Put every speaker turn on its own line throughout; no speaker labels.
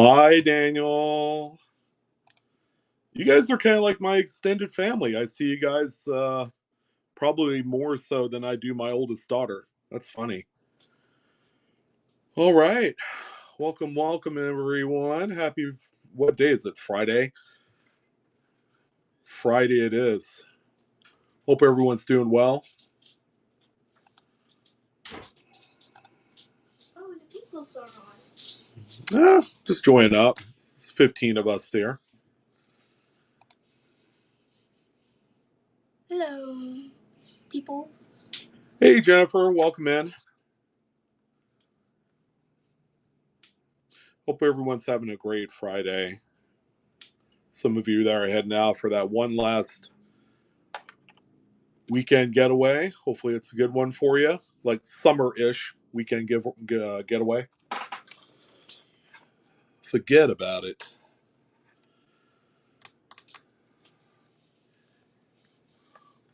Hi, Daniel. You guys are kind of like my extended family. I see you guys probably more so than I do my oldest daughter. That's funny. All right. Welcome, welcome, everyone. What day is it? Friday? Friday it is. Hope everyone's doing well.
Oh, the peoples are on.
Just join up. It's 15 of us here.
Hello, peoples.
Hey, Jennifer. Welcome in. Hope everyone's having a great Friday. Some of you that are heading out for that one last weekend getaway. Hopefully, it's a good one for you, like summer-ish weekend getaway. Forget about it.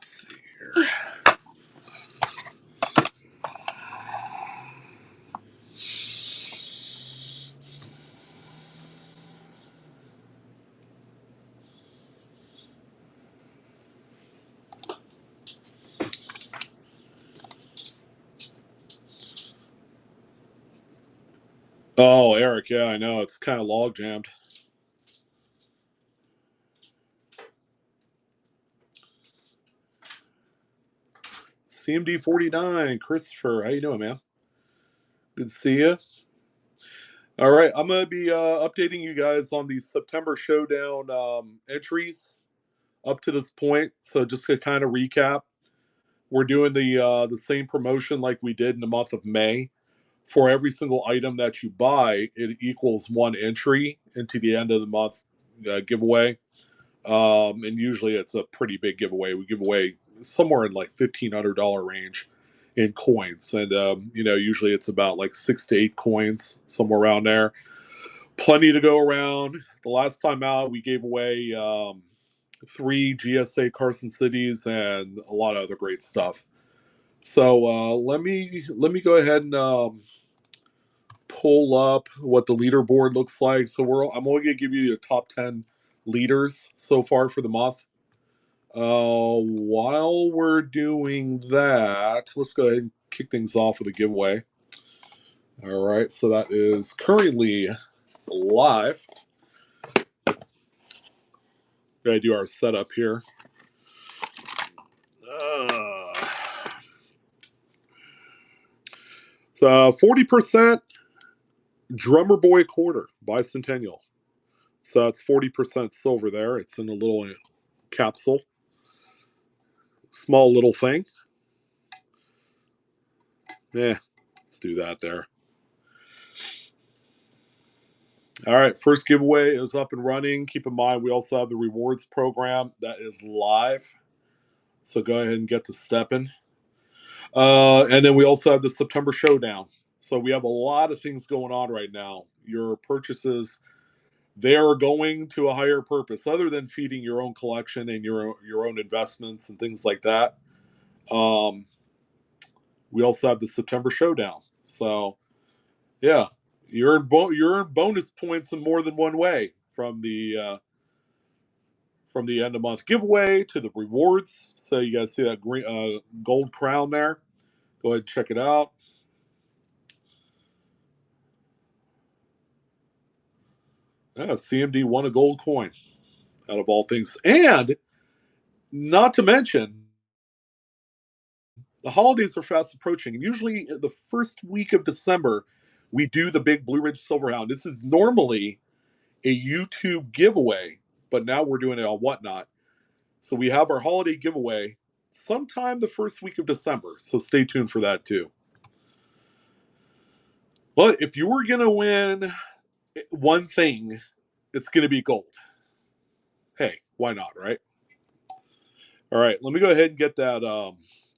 Let's see here. Oh, Eric, yeah, I know. It's kind of log jammed. CMD 49, Christopher, how you doing, man? Good to see you. All right, I'm going to be updating you guys on the September Showdown entries up to this point. So just to kind of recap, we're doing the same promotion like we did in the month of May. For every single item that you buy, it equals one entry into the end of the month giveaway. And usually it's a pretty big giveaway. We give away somewhere in like $1,500 range in coins, and usually it's about like 6 to 8 coins, somewhere around there. Plenty to go around. The last time out, we gave away 3 GSA Carson Cities and a lot of other great stuff. So let me go ahead and pull up what the leaderboard looks like. So I'm only gonna give you the top 10 leaders so far for the month. While we're doing that, let's go ahead and kick things off with a giveaway. All right, so that is currently live. Gotta do our setup here. So 40% Drummer Boy Quarter Bicentennial. So that's 40% silver there. It's in a little capsule. Small little thing. Let's do that there. All right, first giveaway is up and running. Keep in mind, we also have the rewards program that is live. So go ahead and get to stepping. And then we also have the September Showdown. So we have a lot of things going on right now. Your purchases, they are going to a higher purpose other than feeding your own collection and your own investments and things like that. We also have the September Showdown. So yeah, you're in bonus points in more than one way from the end of month giveaway to the rewards. So you guys see that green gold crown there? Go ahead and check it out. Yeah, CMD won a gold coin out of all things. And not to mention, the holidays are fast approaching. And usually the first week of December, we do the big Blue Ridge Silver Hound. This is normally a YouTube giveaway, but now we're doing it on Whatnot. So we have our holiday giveaway sometime the first week of December. So stay tuned for that too. But if you were going to win one thing, it's going to be gold. Hey, why not, right? All right, let me go ahead and get that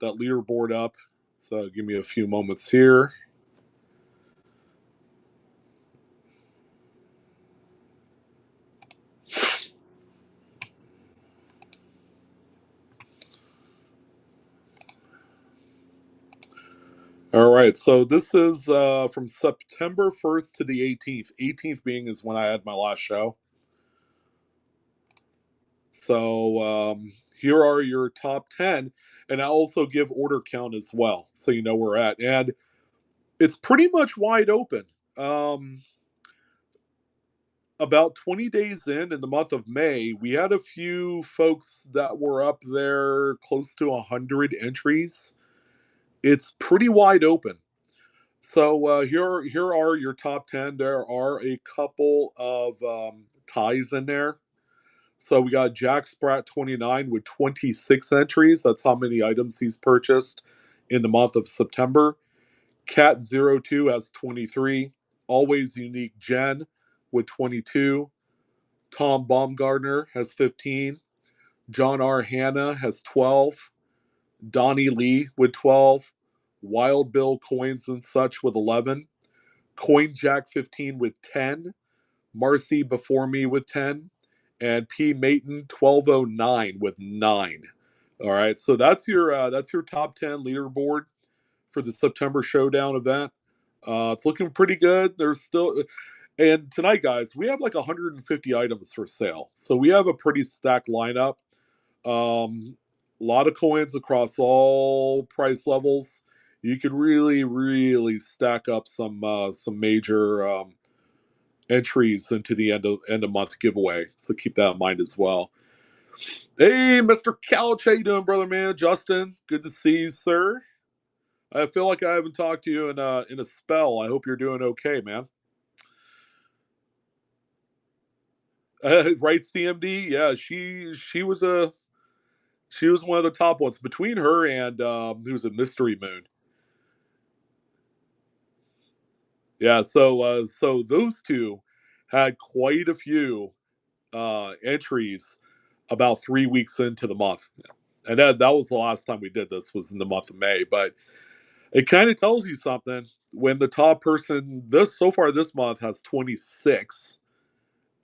leaderboard up. So give me a few moments here. All right, so this is from September 1st to the 18th. 18th being is when I had my last show. So here are your top 10, and I also give order count as well, so you know where we're at. And it's pretty much wide open. Um, about 20 days in the month of May, we had a few folks that were up there close to 100 entries. It's pretty wide open. So here are your top 10. There are a couple of ties in there. So we got Jack Sprat 29 with 26 entries. That's how many items he's purchased in the month of September. Cat02 has 23. Always Unique Jen with 22. Tom Baumgartner has 15. John R. Hanna has 12. Donnie Lee with 12. Wild Bill Coins and Such with 11. Coin Jack 15 with 10. Marcy Before Me with 10. And P. Mayton 1209 with 9. All right, so that's your top 10 leaderboard for the September Showdown event. It's looking pretty good. There's still, and tonight, guys, we have like 150 items for sale, so we have a pretty stacked lineup. A lot of coins across all price levels. You could really, really stack up some major entries into the end of month giveaway. So keep that in mind as well. Hey, Mr. Couch, how you doing, brother man? Justin, good to see you, sir. I feel like I haven't talked to you in a spell. I hope you're doing okay, man. Right, CMD? Yeah, she was one of the top ones between her and who's a Mystery Moon. Yeah, so those two had quite a few entries about 3 weeks into the month, and that was the last time we did this was in the month of May. But it kind of tells you something when the top person this so far this month has 26,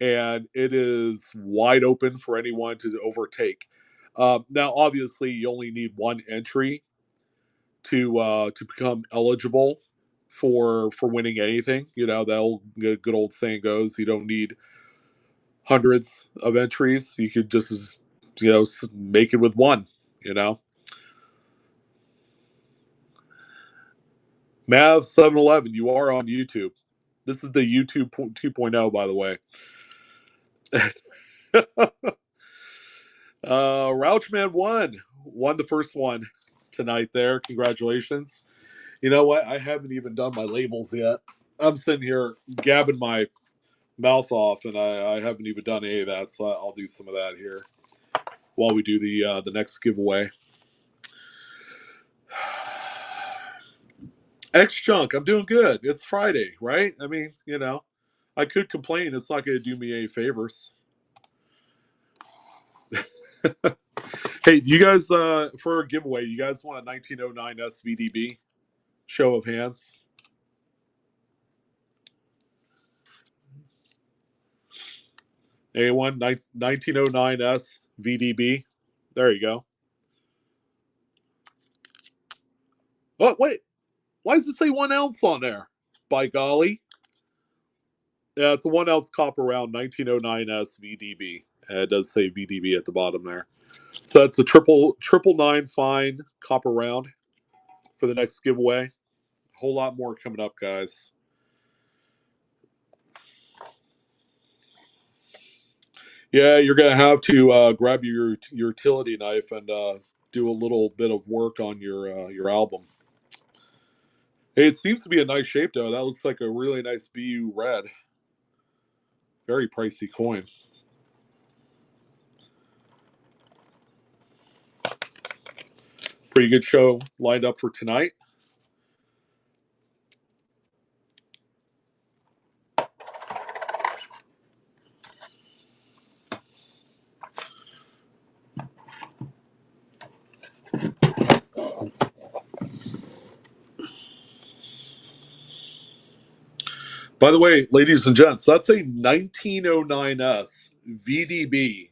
and it is wide open for anyone to overtake. Now, obviously, you only need one entry to become eligible for winning anything. You know, that old good old saying goes, you don't need hundreds of entries. You could just make it with one. You know, Mav 711, you are on YouTube. This is the YouTube 2.0, by the way. Rouchman won the first one tonight there. Congratulations. You know what? I haven't even done my labels yet. I'm sitting here gabbing my mouth off, and I haven't even done any of that. So I'll do some of that here while we do the next giveaway. X Junk, I'm doing good. It's Friday, right? I mean, I could complain. It's not going to do me any favors. Hey, you guys, for a giveaway, you guys want a 1909 SVDB? Show of hands. A1 1909S VDB. There you go. Oh, wait. Why does it say 1 ounce on there? By golly. Yeah, it's a 1 ounce copper round 1909S VDB. And it does say VDB at the bottom there. So that's a triple nine fine copper round for the next giveaway. A whole lot more coming up, guys. Yeah, you're gonna have to grab your utility knife and do a little bit of work on your album. Hey, it seems to be a nice shape though. That looks like a really nice BU red. Very pricey coin. Pretty good show lined up for tonight. By the way, ladies and gents, that's a 1909S VDB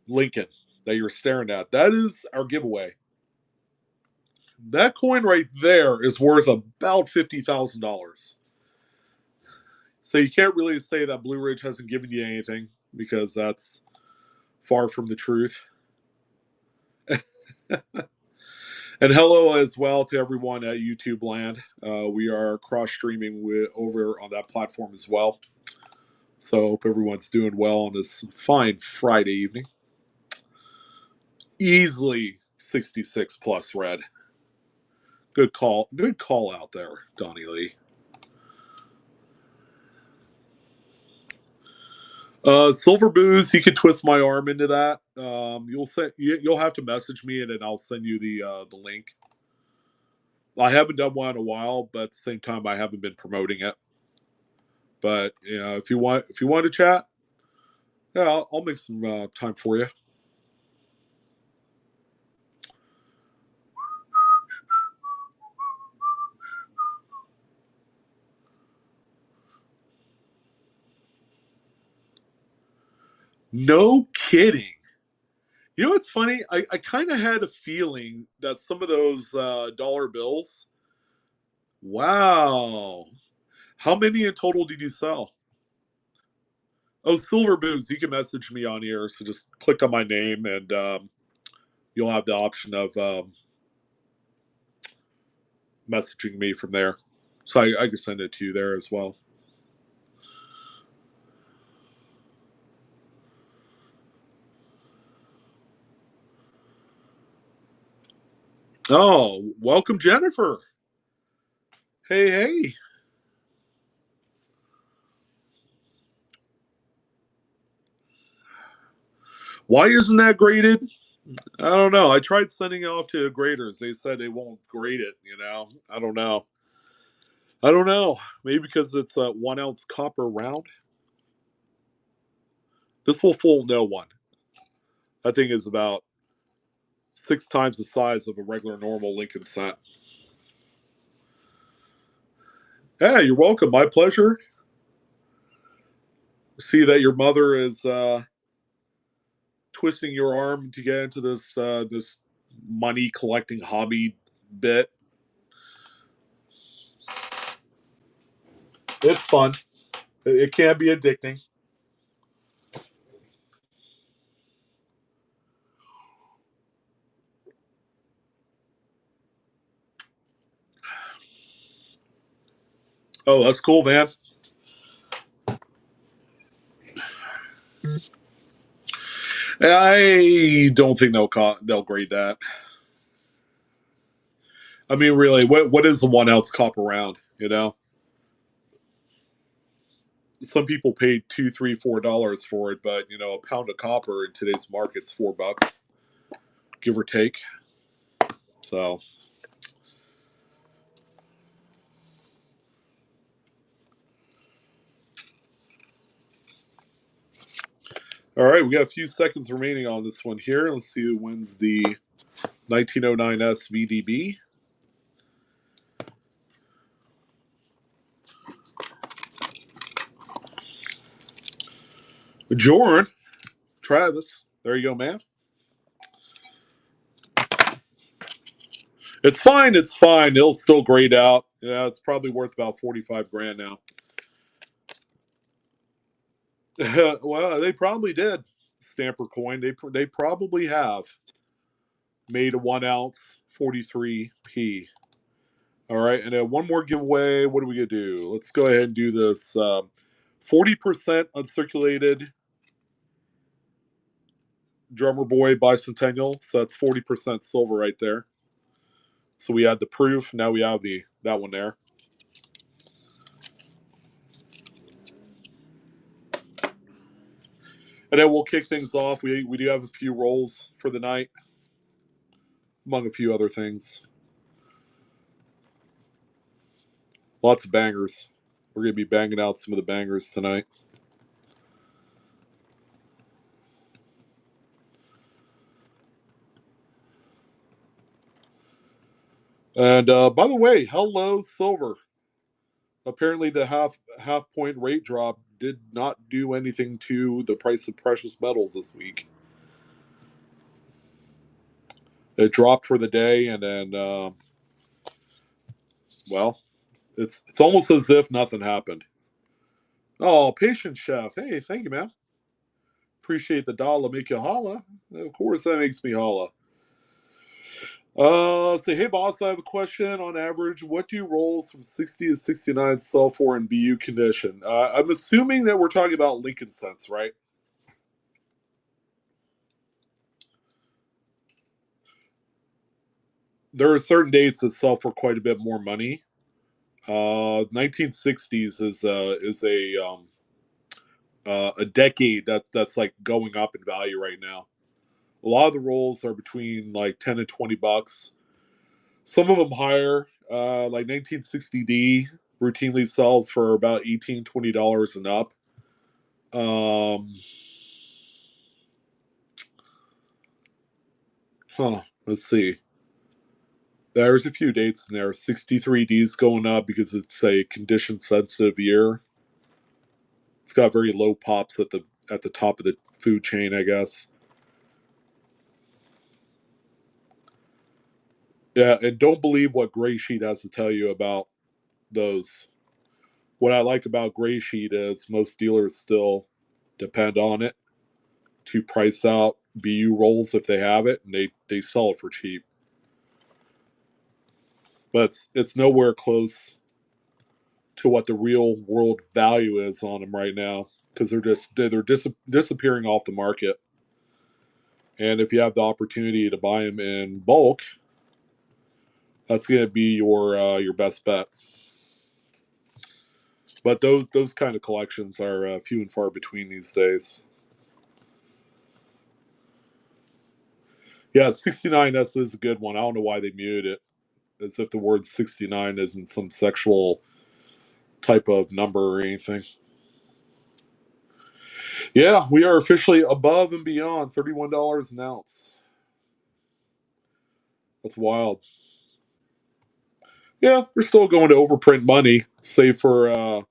Lincoln that you're staring at. That is our giveaway. That coin right there is worth about $50,000. So you can't really say that Blue Ridge hasn't given you anything because that's far from the truth. And hello as well to everyone at YouTube Land. We are cross streaming over on that platform as well. So hope everyone's doing well on this fine Friday evening. Easily 66 plus red. Good call. Good call out there, Donnie Lee. Silver booze. You can twist my arm into that. You'll have to message me and then I'll send you the link. I haven't done one in a while, but at the same time, I haven't been promoting it. But if you want to chat, yeah, I'll make some time for you. No kidding. You know what's funny? I kind of had a feeling that some of those dollar bills. Wow. How many in total did you sell? Oh, Silver Booze. You can message me on here. So just click on my name and you'll have the option of messaging me from there. So I can send it to you there as well. Oh, welcome, Jennifer. Hey, hey. Why isn't that graded? I don't know. I tried sending it off to graders. They said they won't grade it, I don't know. I don't know. Maybe because it's a 1 ounce copper round. This will fool no one. That thing is about 6 times the size of a regular normal Lincoln cent. Yeah, you're welcome. My pleasure. See that your mother is twisting your arm to get into this money collecting hobby bit. It's fun. It can be addicting. Oh, that's cool, man. I don't think they'll grade that. I mean, really, what is the 1 ounce copper round? Some people paid $2, $3, $4 for it, but a pound of copper in today's market's $4, give or take. So, all right, we got a few seconds remaining on this one here. Let's see who wins the 1909 SVDB. Jordan, Travis, there you go, man. It's fine. It's fine. It'll still grade out. Yeah, it's probably worth about 45 grand now. Well, they probably did. Stamper coin. They probably have made a 1 ounce 43p. All right, and then one more giveaway. What are we gonna do? Let's go ahead and do this. 40% uncirculated Drummer Boy Bicentennial. So that's 40% silver right there. So we had the proof. Now we have that one there. And then we'll kick things off. We do have a few rolls for the night, among a few other things. Lots of bangers. We're going to be banging out some of the bangers tonight. And by the way, hello, silver. Apparently, the half point rate drop did not do anything to the price of precious metals this week. It dropped for the day, and then Well, it's almost as if nothing happened. Oh, patient chef. Hey, thank you, man. Appreciate the dollar. Make you holla. Of course, that makes me holla. Say, hey, boss, I have a question. On average, what do rolls from 60 to 69 sell for in BU condition? I'm assuming that we're talking about Lincoln cents, right? There are certain dates that sell for quite a bit more money. 1960s is a decade that's like going up in value right now. A lot of the rolls are between like 10 and $20. Some of them higher, like 1960D routinely sells for about $18-20 and up. Um, let's see. There's a few dates in there. 63D's going up because it's a condition sensitive year. It's got very low pops at the top of the food chain, I guess. Yeah, and don't believe what Gray Sheet has to tell you about those. What I like about Gray Sheet is most dealers still depend on it to price out BU rolls if they have it, and they sell it for cheap. But it's nowhere close to what the real world value is on them right now because they're disappearing off the market. And if you have the opportunity to buy them in bulk, that's going to be your best bet. But those kind of collections are few and far between these days. Yeah, 69S is a good one. I don't know why they muted it, as if the word 69 isn't some sexual type of number or anything. Yeah, we are officially above and beyond $31 an ounce. That's wild. Yeah, they're still going to overprint money, save for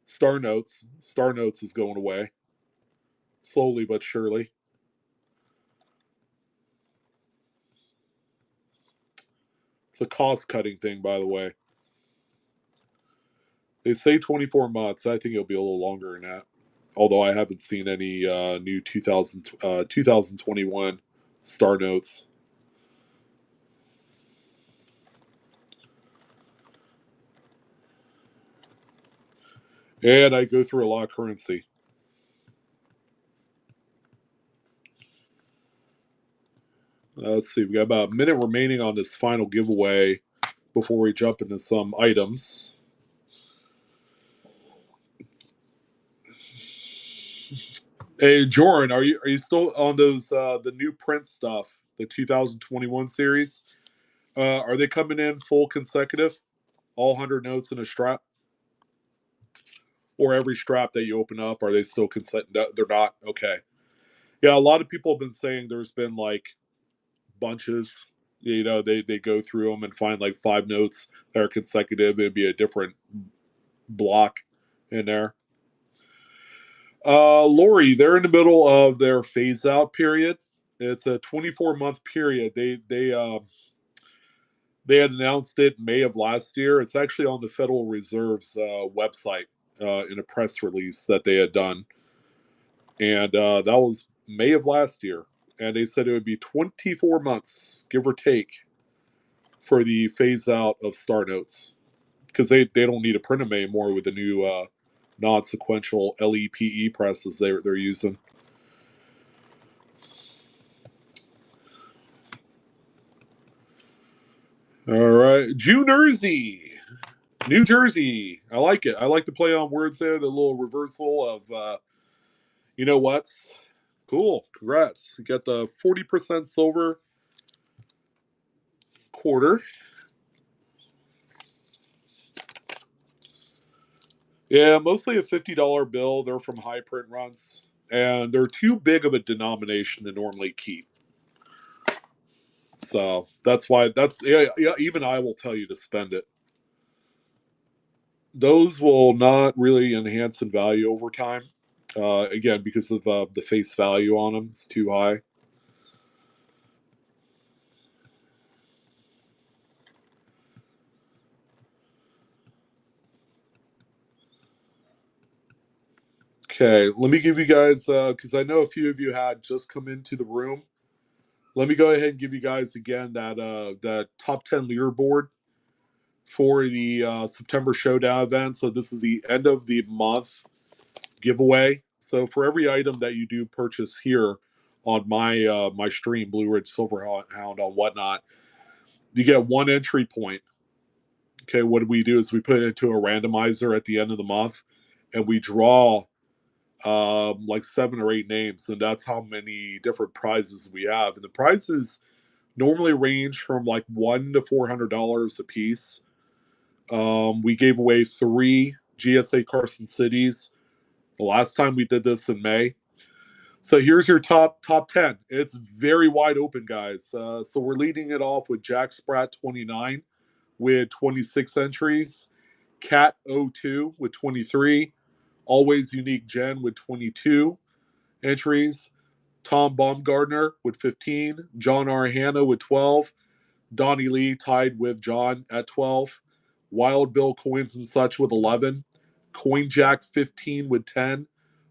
Star Notes. Star Notes is going away slowly but surely. It's a cost cutting thing, by the way. They say 24 months. I think it'll be a little longer than that. Although I haven't seen any new 2021 Star Notes. And I go through a lot of currency. Let's see. We got about a minute remaining on this final giveaway before we jump into some items. Hey, Jordan, are you still on those the new print stuff, the 2021 series? Are they coming in full consecutive, all 100 notes in a strap, or every strap that you open up? Are they still consecutive? They're not. Okay. Yeah, a lot of people have been saying there's been like bunches. You know, they go through them and find like 5 notes that are consecutive. It'd be a different block in there. Lori, they're in the middle of their phase out period. It's a 24-month period. They had announced it May of last year. It's actually on the Federal Reserve's website in a press release that they had done, and that was May of last year. And they said it would be 24 months, give or take, for the phase out of Star Notes because they don't need to print them anymore with the new non-sequential LEPE presses they're using. All right, New Jersey. I like it. I like to play on words there. The little reversal of you know what's cool. Congrats! You got the 40% silver quarter. Yeah, mostly a $50 bill. They're from high print runs, and they're too big of a denomination to normally keep. So that's why yeah. Even I will tell you to spend it. Those will not really enhance in value over time. Again, because of the face value on them, it's too high. Okay, let me give you guys, because I know a few of you had just come into the room. Let me go ahead and give you guys again that top 10 leaderboard for the September Showdown event. So this is the end of the month giveaway. So for every item that you do purchase here on my stream, Blue Ridge Silverhound on whatnot, you get one entry point. Okay, what we do is we put it into a randomizer at the end of the month, and we draw like 7 or 8 names, and that's how many different prizes we have. And the prizes normally range from like $100 to $400 a piece. We gave away 3 GSA Carson cities the last time we did this in May. So here's your top 10. It's very wide open, guys. So we're leading it off with Jack Sprat 29 with 26 entries, Cat 02 with 23, Always Unique Jen with 22 entries, Tom Baumgartner with 15, John R. Hanna with 12, Donnie Lee tied with John at 12, Wild Bill Coins and Such with 11, Coin Jack 15 with 10,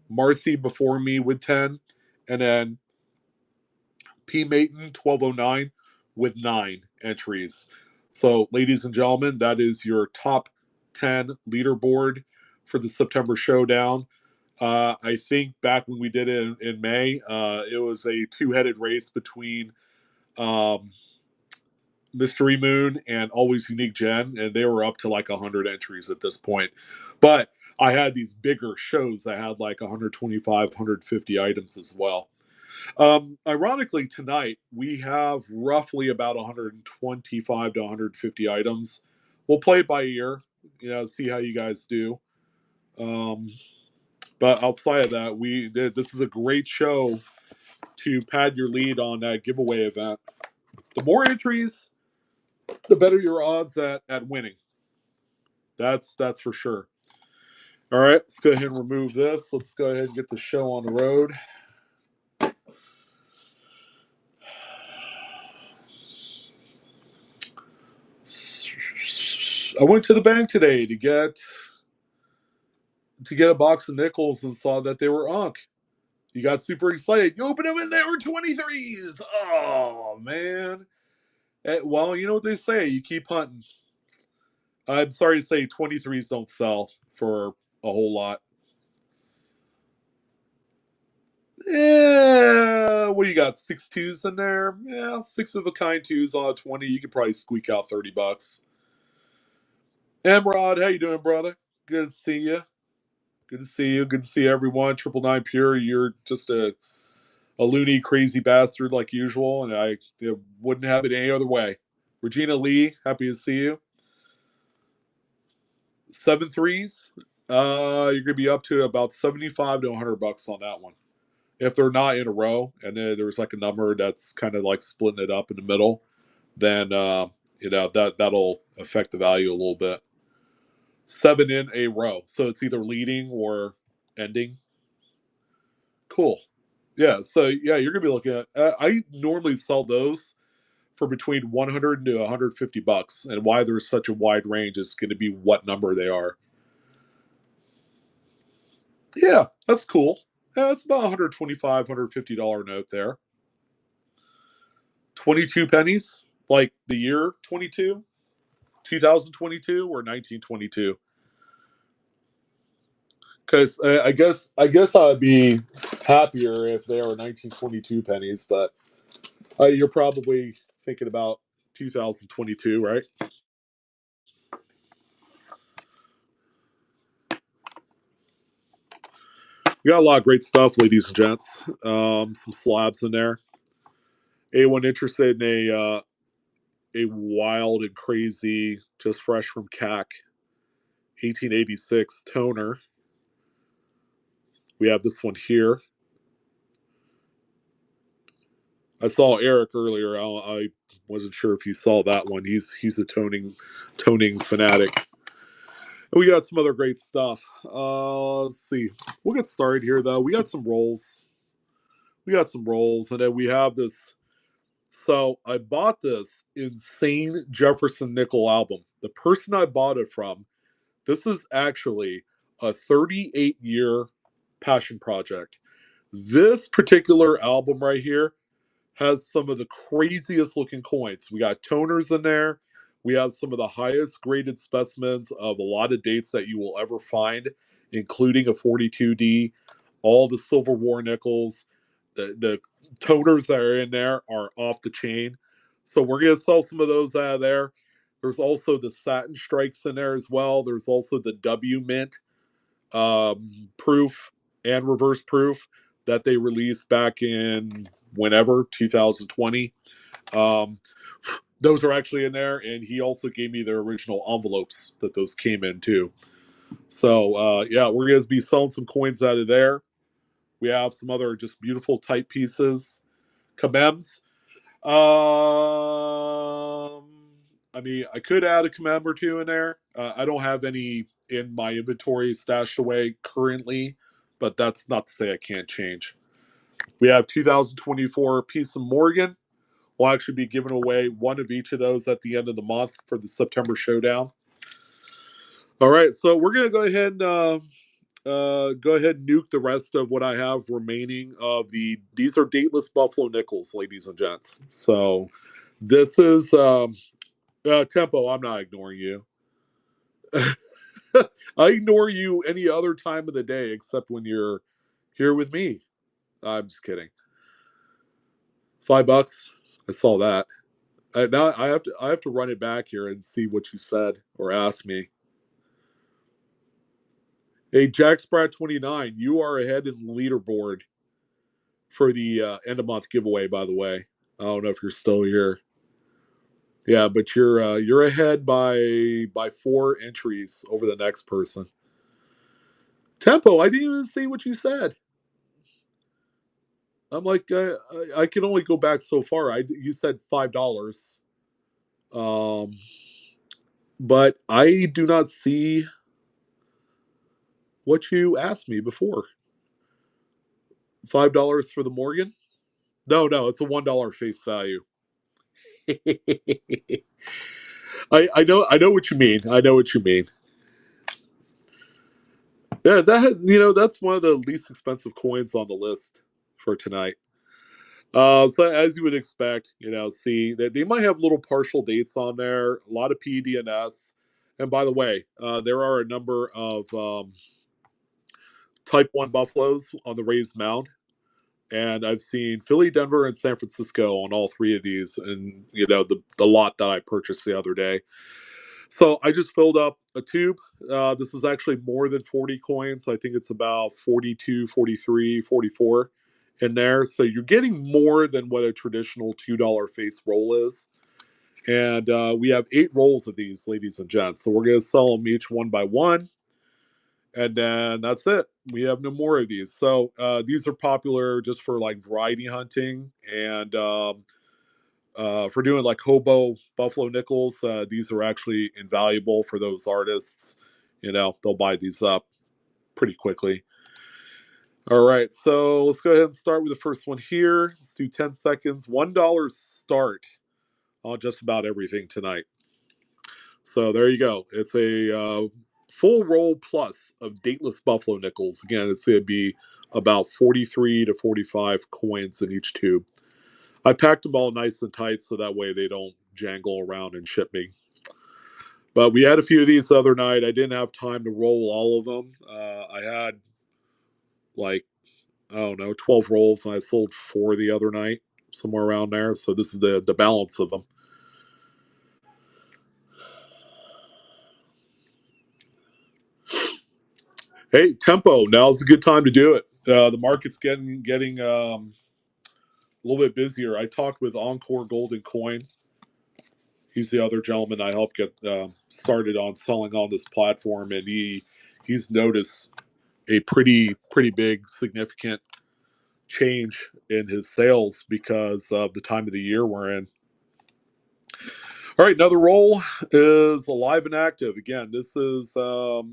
Marcy Before Me with 10, and then P. Mayton 1209 with 9 entries. So, ladies and gentlemen, that is your top 10 leaderboard for the September Showdown. I think back when we did it in May, it was a two-headed race between um, Mystery Moon and Always Unique Jen, and they were up to like 100 entries at this point. But I had these bigger shows that had like 125, 150 items as well. Ironically, tonight we have roughly about 125 to 150 items. We'll play it by ear, see how you guys do. Um, but outside of that, this is a great show to pad your lead on that giveaway event. The more entries, the better your odds at winning. That's for sure. All right, let's go ahead and remove this. Let's go ahead and get the show on the road. I went to the bank today to get a box of nickels and saw that they were Unk. You got super excited. You open them and they were 23s. Oh, man. Well, you know what they say. You keep hunting. I'm sorry to say 23s don't sell for a whole lot. Yeah, what do you got? 6 twos in there? Yeah, 6 of a kind twos on a 20. You could probably squeak out $30. Emrod, how you doing, brother? Good to see you. Good to see you. Good to see everyone. Triple Nine Pure, you're just a loony, crazy bastard like usual, and I wouldn't have it any other way. Regina Lee, happy to see you. 7 threes. You're gonna be up to about 75 to $100 on that one. If they're not in a row, and then there's like a number that's kind of like splitting it up in the middle, then that'll affect the value a little bit. 7 in a row, so it's either leading or ending. Cool. Yeah. So yeah, you're gonna be looking at. I normally sell those for between 100 to $150, and why there's such a wide range is going to be what number they are. Yeah, that's cool. Yeah, that's about $125, $150 note there. 22 pennies, like the year 22, 2022 or 1922. Because I guess I'd be happier if they were 1922 pennies, but you're probably thinking about 2022, right? We got a lot of great stuff, ladies and gents. Some slabs in there. Anyone interested in a wild and crazy, just fresh from CAC, 1886 toner? We have this one here. I saw Eric earlier. I wasn't sure if he saw that one. He's a toning fanatic. And we got some other great stuff. Let's see. We'll get started here though. We got some rolls. And then we have this. So I bought this insane Jefferson nickel album. The person I bought it from, this is actually a 38-year passion project. This particular album right here has some of the craziest looking coins. We got toners in there. We have some of the highest graded specimens of a lot of dates that you will ever find, including a 42D, all the Silver War nickels. The toners that are in there are off the chain. So we're going to sell some of those out of there. There's also the satin strikes in there as well. There's also the W mint proof and reverse proof that they released back in whenever 2020. Um, those are actually in there, and he also gave me the original envelopes that those came in too. So yeah, we're gonna be selling some coins out of there. We have some other just beautiful type pieces, kamems. I mean, I could add a commem or two in there. I don't have any in my inventory stashed away currently, but that's not to say I can't change. We have 2024 Piece of Morgan. We'll actually be giving away one of each of those at the end of the month for the September Showdown. All right, so we're gonna go ahead and nuke the rest of what I have remaining of the. These are dateless Buffalo nickels, ladies and gents. So this is Tempo. I'm not ignoring you. I ignore you any other time of the day except when you're here with me. I'm just kidding. $5. I saw that. Now I have to run it back here and see what you said or ask me. Hey, Jack Sprat 29, you are ahead in the leaderboard for the end of month giveaway. By the way, I don't know if you're still here. Yeah, but you're ahead by 4 entries over the next person. Tempo, I didn't even see what you said. I'm like, I can only go back so far. You said $5, but I do not see what you asked me before. $5 for the Morgan? No, it's a $1 face value. I know what you mean. I know what you mean. Yeah, that's one of the least expensive coins on the list for tonight. So as you would expect, see that they might have little partial dates on there, a lot of PDNS. And by the way, there are a number of Type 1 Buffaloes on the raised mound. And I've seen Philly, Denver, and San Francisco on all 3 of these. And, the lot that I purchased the other day. So I just filled up a tube. This is actually more than 40 coins. I think it's about 42, 43, 44 in there. So you're getting more than what a traditional $2 face roll is. And we have 8 rolls of these, ladies and gents. So we're going to sell them each one by one. And then that's it. We have no more of these. So these are popular just for like variety hunting and for doing like hobo buffalo nickels. These are actually invaluable for those artists. They'll buy these up pretty quickly. All right, so let's go ahead and start with the first one here. Let's do 10 seconds. $1 start on just about everything tonight. So there you go. It's a full roll plus of dateless buffalo nickels. Again, it's going to be about 43 to 45 coins in each tube. I packed them all nice and tight so that way they don't jangle around and ship me. But we had a few of these the other night. I didn't have time to roll all of them. I had like, I don't know, 12 rolls, and I sold 4 the other night, somewhere around there. So this is the balance of them. Hey, tempo. Now's a good time to do it. The market's getting a little bit busier. I talked with Encore Golden Coin. He's the other gentleman I helped get started on selling on this platform, and he's noticed a pretty big significant change in his sales because of the time of the year we're in. All right, another roll is alive and active. Again, this is a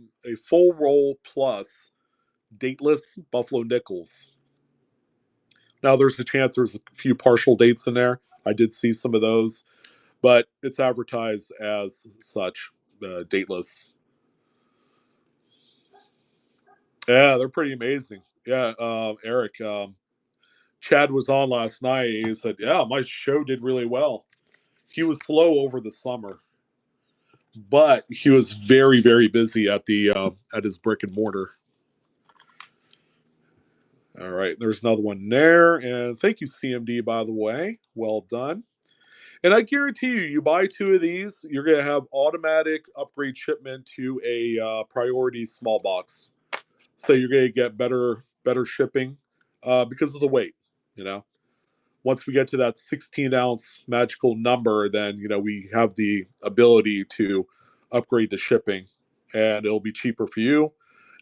full roll plus dateless Buffalo nickels. Now, there's a chance there's a few partial dates in there. I did see some of those, but it's advertised as such, dateless. Yeah, they're pretty amazing. Yeah, Eric. Chad was on last night. He said, "Yeah, my show did really well." He was slow over the summer, but he was very, very busy at his brick and mortar. All right, there's another one there, and thank you, CMD, by the way. Well done. And I guarantee you, you buy two of these, you're going to have automatic upgrade shipment to a priority small box. So you're going to get better shipping because of the weight. You know, once we get to that 16-ounce magical number, then we have the ability to upgrade the shipping, and it'll be cheaper for you.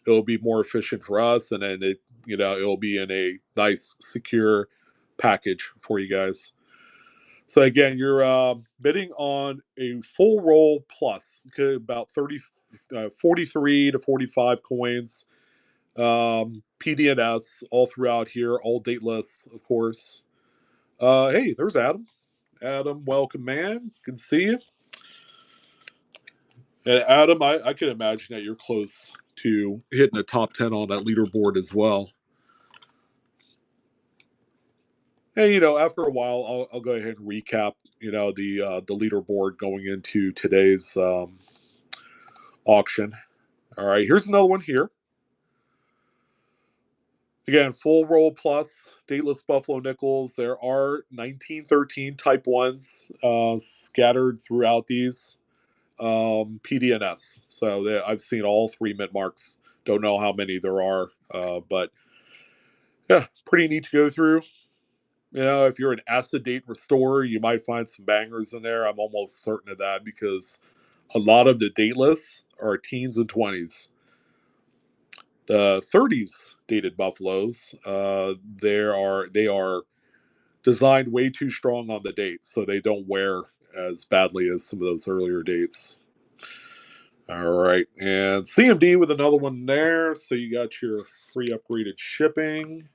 It'll be more efficient for us, and then it'll be in a nice, secure package for you guys. So again, you're bidding on a full roll plus, okay, about 43 to 45 coins, PDNS all throughout here, all dateless, of course. Hey, there's Adam. Adam, welcome, man. Good to see you. And Adam, I can imagine that you're close to hitting the top 10 on that leaderboard as well. And after a while, I'll go ahead and recap, the leaderboard going into today's auction. All right, here's another one here. Again, full roll plus dateless Buffalo Nickels. There are 1913 type ones scattered throughout these PDNS. So I've seen all three mint marks. Don't know how many there are, but yeah, pretty neat to go through. If you're an acid date restorer, you might find some bangers in there. I'm almost certain of that because a lot of the dateless are teens and 20s. The 30s dated buffaloes, they are designed way too strong on the dates, so they don't wear as badly as some of those earlier dates. All right, and CMD with another one there. So you got your free upgraded shipping.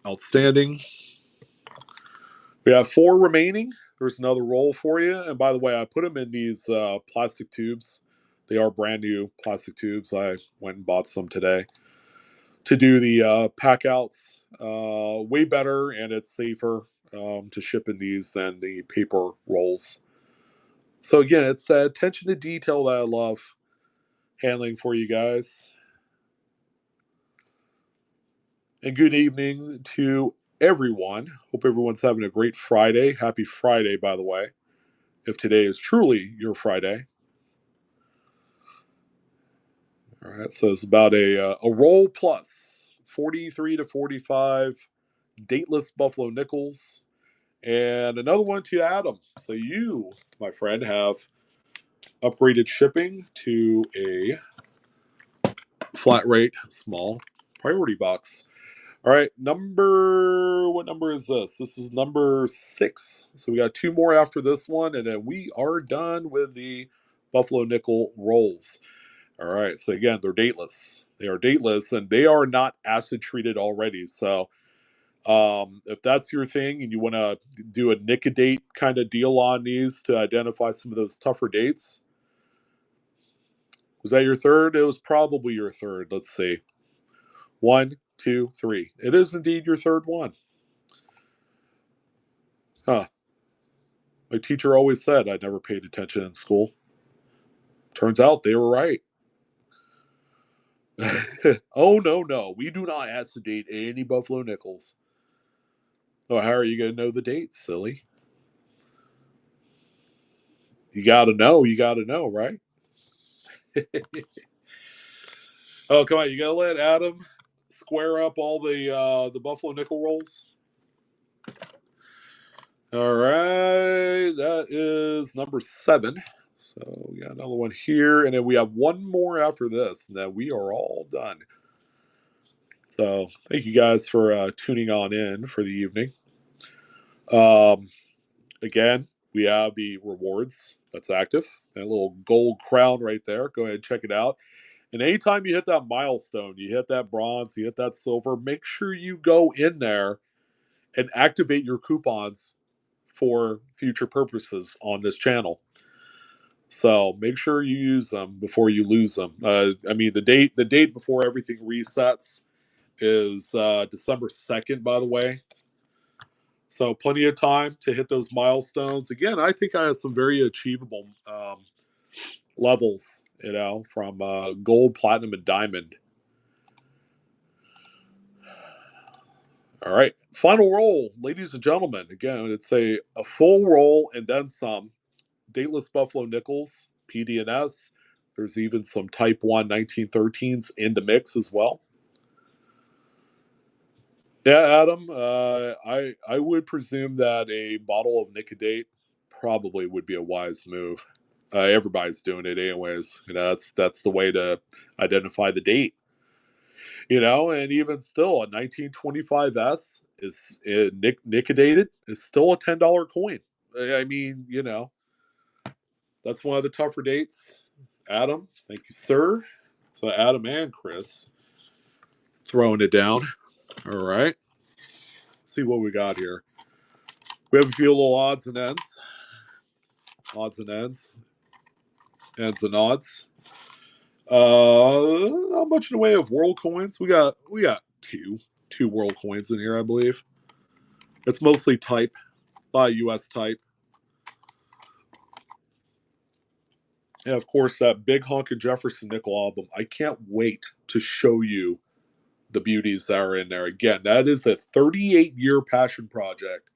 Outstanding. We have 4 remaining. There's another roll for you. And by the way, I put them in these plastic tubes. They are brand new plastic tubes. I went and bought some today to do the pack outs. Way better, and it's safer to ship in these than the paper rolls. So again, it's that attention to detail that I love handling for you guys. And good evening to everyone. Hope everyone's having a great Friday. Happy Friday, by the way, if today is truly your Friday. All right, so it's about a roll plus 43 to 45 dateless Buffalo Nickels, and another one to Adam. So you, my friend, have upgraded shipping to a flat rate small priority box. All right, what number is this? This is number 6. So we got 2 more after this one, and then we are done with the Buffalo Nickel rolls. All right, so again, they're dateless. They are dateless, and they are not acid treated already. So if that's your thing and you want to do a nick a date kind of deal on these to identify some of those tougher dates, was that your third? It was probably your third. Let's see. 1, 2, 3. It is indeed your third one. Huh. My teacher always said I never paid attention in school. Turns out they were right. Oh, no, no. We do not acid date any Buffalo Nickels. Oh, how are you going to know the dates, silly? You got to know. You got to know, right? Oh, come on. You got to let Adam square up all the Buffalo Nickel rolls. All right. That is number 7. So we got another one here. And then we have one more after this. And then we are all done. So thank you guys for tuning on in for the evening. Again, we have the rewards that's active. That little gold crown right there. Go ahead and check it out. And anytime you hit that milestone, you hit that bronze, you hit that silver, make sure you go in there and activate your coupons for future purposes on this channel. So make sure you use them before you lose them. I mean, the date before everything resets is December 2nd, by the way. So plenty of time to hit those milestones. Again, I think I have some very achievable levels, from gold, platinum, and diamond. All right, final roll, ladies and gentlemen. Again, it's a full roll and then some. Dateless Buffalo Nickels, PDNS. There's even some Type 1 1913s in the mix as well. Yeah, Adam, I would presume that a bottle of Nicodate probably would be a wise move. Everybody's doing it anyways. That's the way to identify the date. And even still, a 1925S is Nicodated is still a $10 coin. I mean, that's one of the tougher dates. Adam, thank you, sir. So Adam and Chris throwing it down. All right. Let's see what we got here. We have a few little odds and ends. Odds and ends. Ends and odds. Not much in the way of world coins. We got two world coins in here, I believe. It's mostly type, a lot of US type. And of course, that big hunk of Jefferson nickel album. I can't wait to show you the beauties that are in there. Again, that is a 38-year passion project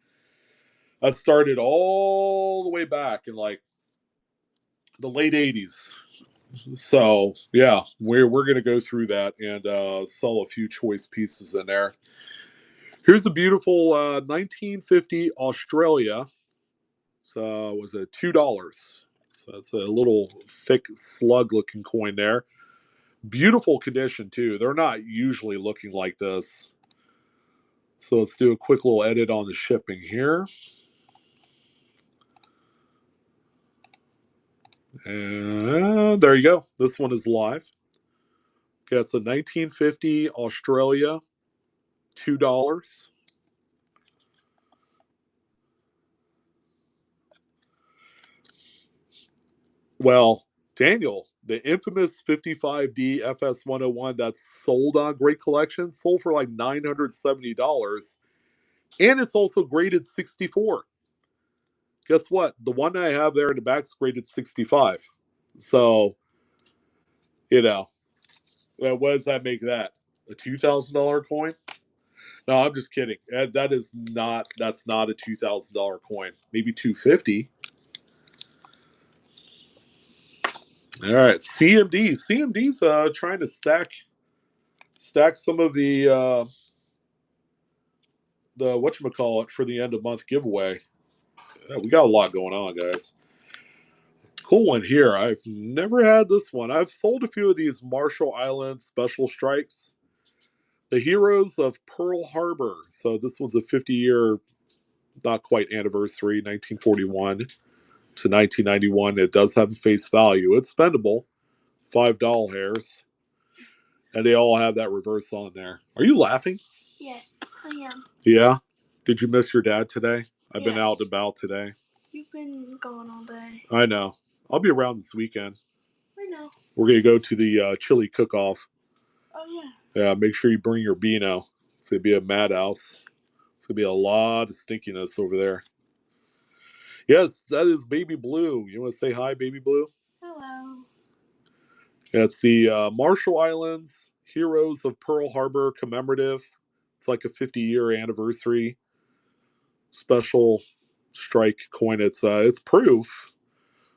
that started all the way back in like the late 80s. So yeah, we're gonna go through that and sell a few choice pieces in there. Here's a beautiful 1950 Australia. So was it $2? So it's a little thick slug looking coin there. Beautiful condition too. They're not usually looking like this. So let's do a quick little edit on the shipping here. And there you go. This one is live. Okay, it's a 1950 Australia, $2. Well, Daniel, the infamous 55D FS 101 that's sold on Great Collection sold for like $970. And it's also graded 64. Guess what? The one I have there in the back is graded 65. So, you know, what does that make that? A $2,000 coin? No, I'm just kidding. That's not a $2,000 coin. Maybe 250. All right, CMD. CMD's trying to stack some of the whatchamacallit for the end of month giveaway. Yeah, we got a lot going on, guys. Cool one here. I've never had this one. I've sold a few of these Marshall Islands special strikes. The Heroes of Pearl Harbor. So this one's a 50-year, not quite anniversary, 1941 to 1991. It does have a face value. It's spendable, $5 hairs, and they all have that reverse on there. Are you laughing?
Yes, I am.
Yeah. Did you miss your dad today? I've been out
Yes.
and about today.
You've been gone all day.
I know. I'll be around this weekend.
I know.
We're gonna go to the chili cook-off.
Oh yeah.
Yeah, make sure you bring your Beano. It's gonna be a madhouse. It's gonna be a lot of stinkiness over there. Yes, that is Baby Blue. You want to say hi, Baby Blue?
Hello.
Yeah, it's the Marshall Islands Heroes of Pearl Harbor commemorative. It's like a 50-year anniversary special strike coin. It's proof.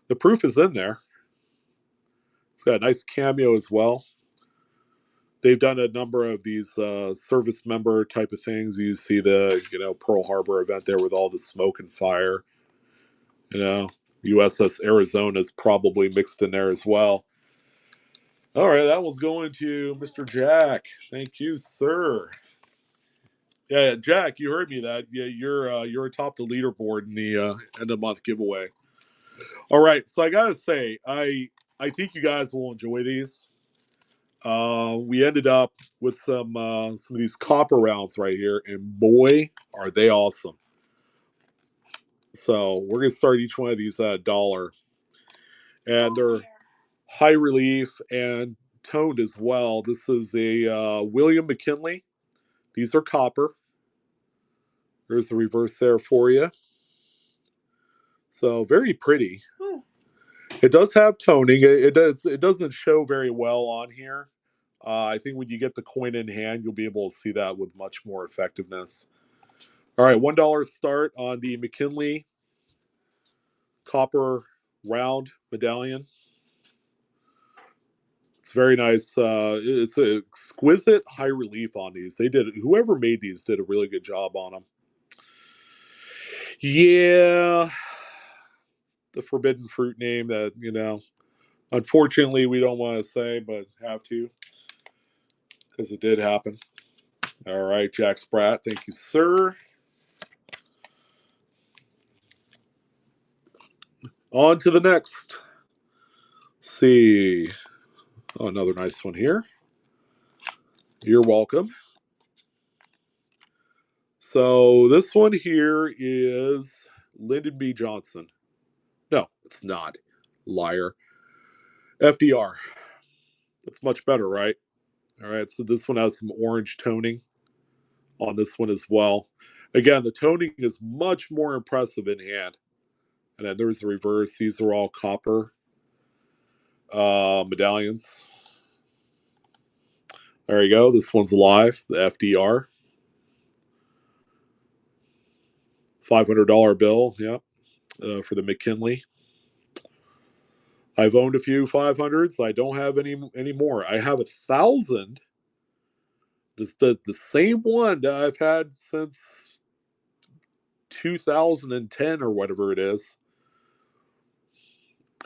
The proof is in there. It's got a nice cameo as well. They've done a number of these service member type of things. You see the Pearl Harbor event there with all the smoke and fire. USS Arizona is probably mixed in there as well. All right, that one's going to Mr. Jack. Thank you, sir. Yeah, Jack, you heard me. That you're atop the leaderboard in the end of month giveaway. All right, so I gotta say, I think you guys will enjoy these. We ended up with some of these copper rounds right here, and boy, are they awesome! So we're gonna start each one of these at $1. and they're high relief and toned as well. This is a William McKinley. These are copper. There's the reverse there for you. So very pretty. It does have toning. It doesn't show very well on here. I think when you get the coin in hand, you'll be able to see that with much more effectiveness. All right, $1 start on the McKinley copper round medallion. It's very nice. It's an exquisite high relief on these. Whoever made these did a really good job on them. Yeah, the forbidden fruit name that, unfortunately we don't want to say, but have to because it did happen. All right, Jack Spratt. Thank you, sir. On to the next. Let's see. Oh, another nice one here. You're welcome. So this one here is Lyndon B. Johnson. No, it's not. Liar. FDR. That's much better, right? All right, so this one has some orange toning on this one as well. Again, the toning is much more impressive in hand. And then there's the reverse. These are all copper medallions. There you go. This one's live, the FDR. $500 bill, yep, for the McKinley. I've owned a few 500s. I don't have any more. I have 1,000. The same one that I've had since 2010 or whatever it is.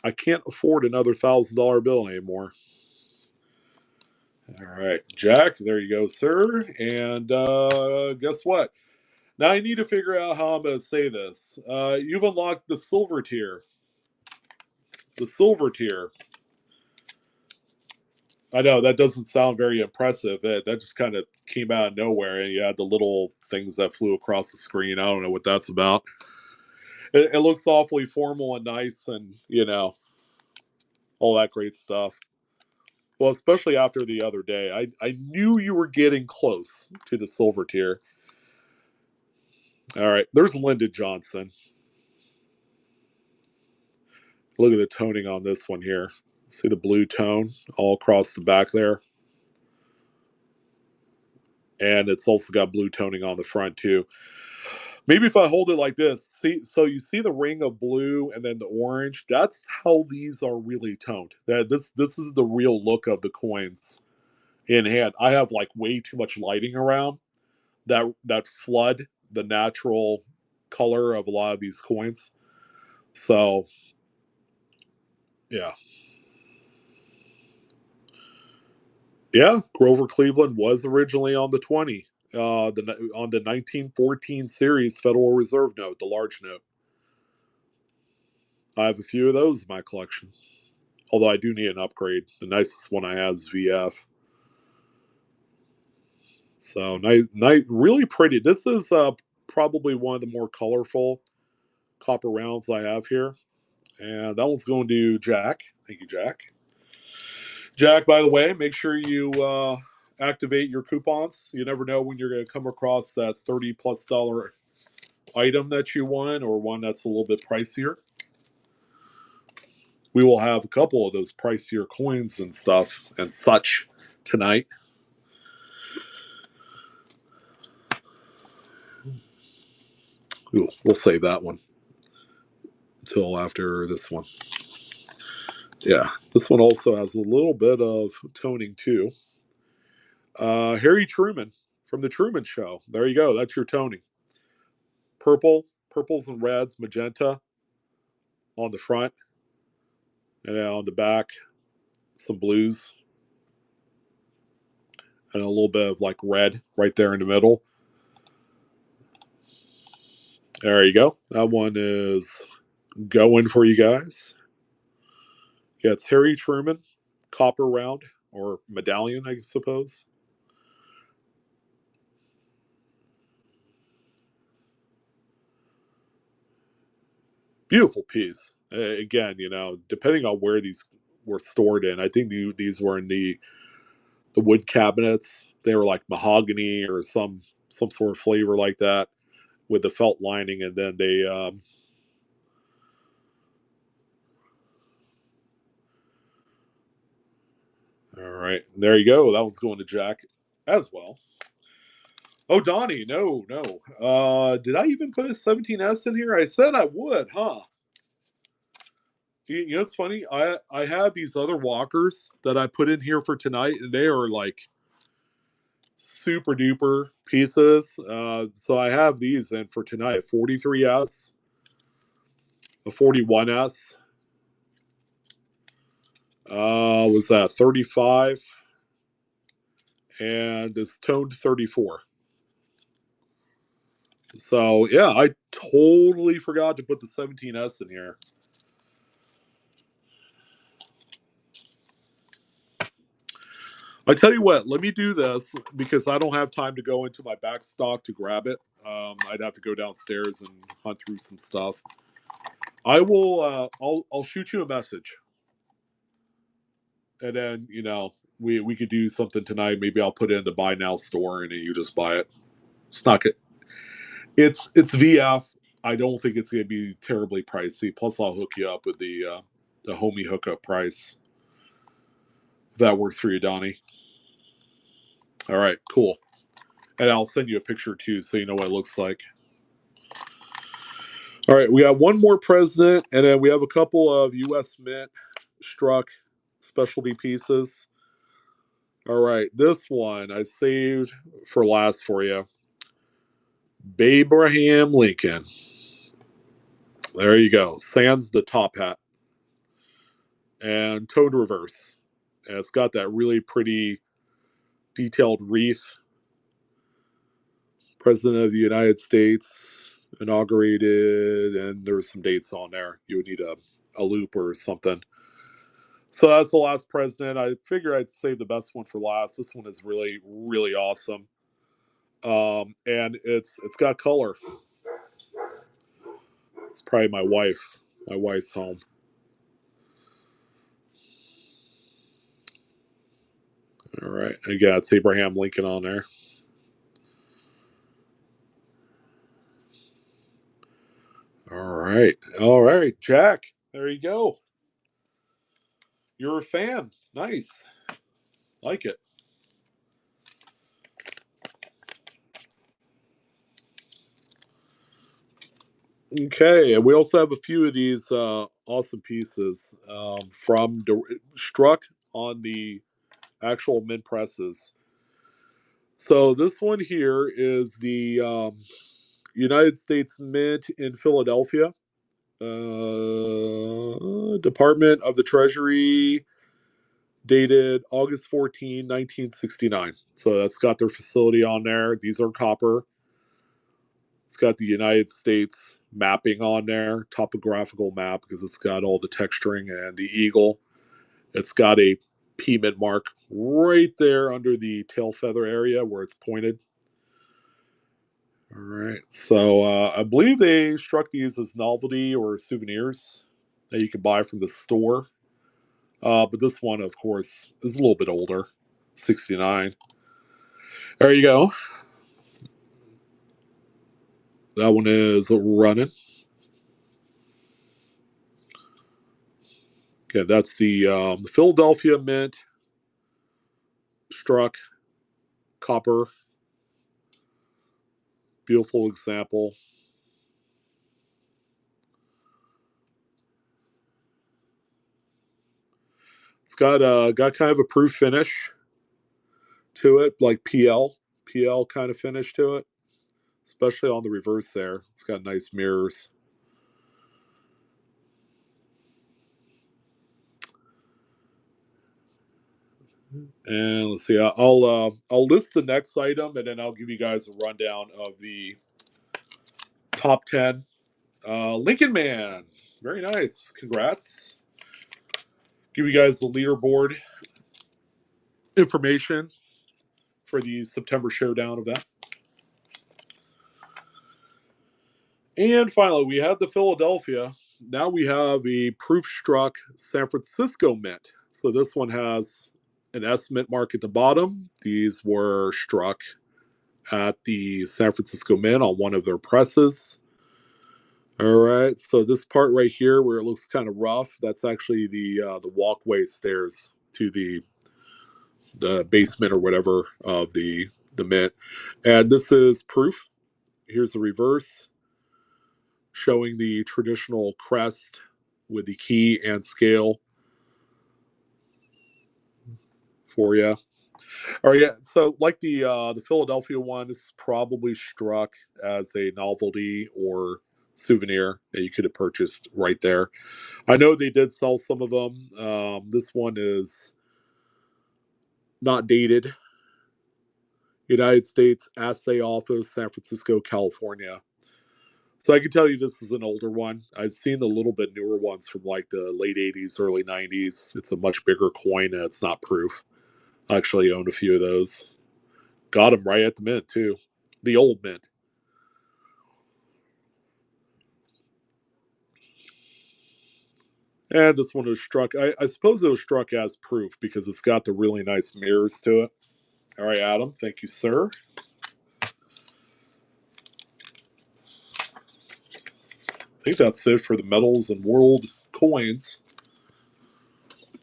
I can't afford another $1,000 bill anymore. All right, Jack, there you go, sir. And guess what? Now I need to figure out how I'm going to say this. You've unlocked the silver tier. The silver tier. I know that doesn't sound very impressive. That just kind of came out of nowhere, and you had the little things that flew across the screen. I don't know what that's about. It looks awfully formal and nice, and all that great stuff. Well, especially after the other day, I knew you were getting close to the silver tier. All right, there's Lyndon Johnson. Look at the toning on this one here. See the blue tone all across the back there? And it's also got blue toning on the front too. Maybe if I hold it like this, so you see the ring of blue and then the orange. That's how these are really toned. This is the real look of the coins in hand. I have like way too much lighting around that flood the natural color of a lot of these coins. So yeah. Yeah, Grover Cleveland was originally on the 20, on the 1914 series Federal Reserve note, the large note. I have a few of those in my collection. Although I do need an upgrade. The nicest one I have is VF. So nice, really pretty. This is probably one of the more colorful copper rounds I have here. And that one's going to Jack. Thank you, Jack. Jack, by the way, make sure you activate your coupons. You never know when you're going to come across that $30+ item that you want, or one that's a little bit pricier. We will have a couple of those pricier coins and stuff and such tonight. Ooh, we'll save that one until after this one. Yeah, this one also has a little bit of toning too. Harry Truman from the Truman Show. There you go. That's your toning. Purples and reds, magenta on the front, and then on the back, some blues, and a little bit of like red right there in the middle. There you go. That one is going for you guys. Yeah, it's Harry Truman, copper round or medallion, I suppose. Beautiful piece. Again, depending on where these were stored in, I think these were in the wood cabinets. They were like mahogany or some sort of flavor like that with the felt lining, and then they all right, there you go. That one's going to Jack as well. Oh, Donnie, no. Did I even put a 17S in here? I said I would, huh? It's funny. I have these other walkers that I put in here for tonight, and they are like super duper pieces. So I have these in for tonight: 43S, a 41S. Was that 35, and this toned 34. So yeah, I totally forgot to put the 17S in here. I tell you what, let me do this because I don't have time to go into my back stock to grab it. I'd have to go downstairs and hunt through some stuff. I will. I'll shoot you a message, and then we could do something tonight. Maybe I'll put it in the buy now store, and then you just buy it. It's not good. It's VF. I don't think it's going to be terribly pricey. Plus, I'll hook you up with the homie hookup price. If that works for you, Donnie. All right, cool. And I'll send you a picture too, so you know what it looks like. All right, we got one more president, and then we have a couple of U.S. Mint struck specialty pieces. All right, this one I saved for last for you. Abraham Lincoln. There you go. Sans the top hat and toned reverse. And it's got that really pretty detailed wreath. President of the United States inaugurated, and there's some dates on there. You would need a loop or something. So that's the last president. I figure I'd save the best one for last. This one is really, really awesome. And it's got color. It's probably my wife's home. All right. Again, it's Abraham Lincoln on there. All right, Jack. There you go. You're a fan. Nice. Like it. Okay, and we also have a few of these awesome pieces struck on the actual mint presses. So this one here is the United States Mint in Philadelphia, Department of the Treasury, dated August 14, 1969. So that's got their facility on there. These are copper. It's got the United States mapping on there, topographical map, because it's got all the texturing and the eagle. It's got a P mintmark right there under the tail feather area where it's pointed. All right. So I believe they struck these as novelty or souvenirs that you can buy from the store. But this one, of course, is a little bit older, 69. There you go. That one is running. Okay, that's the Philadelphia Mint struck copper. Beautiful example. It's got kind of a proof finish to it, like PL kind of finish to it, especially on the reverse there. It's got nice mirrors. And let's see, I'll list the next item, and then I'll give you guys a rundown of the top 10. Lincoln Man, very nice. Congrats. Give you guys the leaderboard information for the September Showdown event. And finally, we have the Philadelphia. now we have a proof struck San Francisco mint. So this one has an S mint mark at the bottom. These were struck at the San Francisco Mint on one of their presses. All right, so this part right here where it looks kind of rough, that's actually the walkway stairs to the basement or whatever of the mint. And this is proof. Here's the reverse, showing the traditional crest with the key and scale for you. All right, yeah. So like the Philadelphia one, this is probably struck as a novelty or souvenir that you could have purchased right there. I know they did sell some of them. This one is not dated. United States Assay Office, San Francisco, California. So I can tell you this is an older one. I've seen the little bit newer ones from like the late 80s, early 90s. It's a much bigger coin and it's not proof. I actually own a few of those. Got them right at the mint, too. The old mint. And this one was struck. I suppose it was struck as proof because it's got the really nice mirrors to it. All right, Adam. Thank you, sir. I think that's it for the metals and world coins.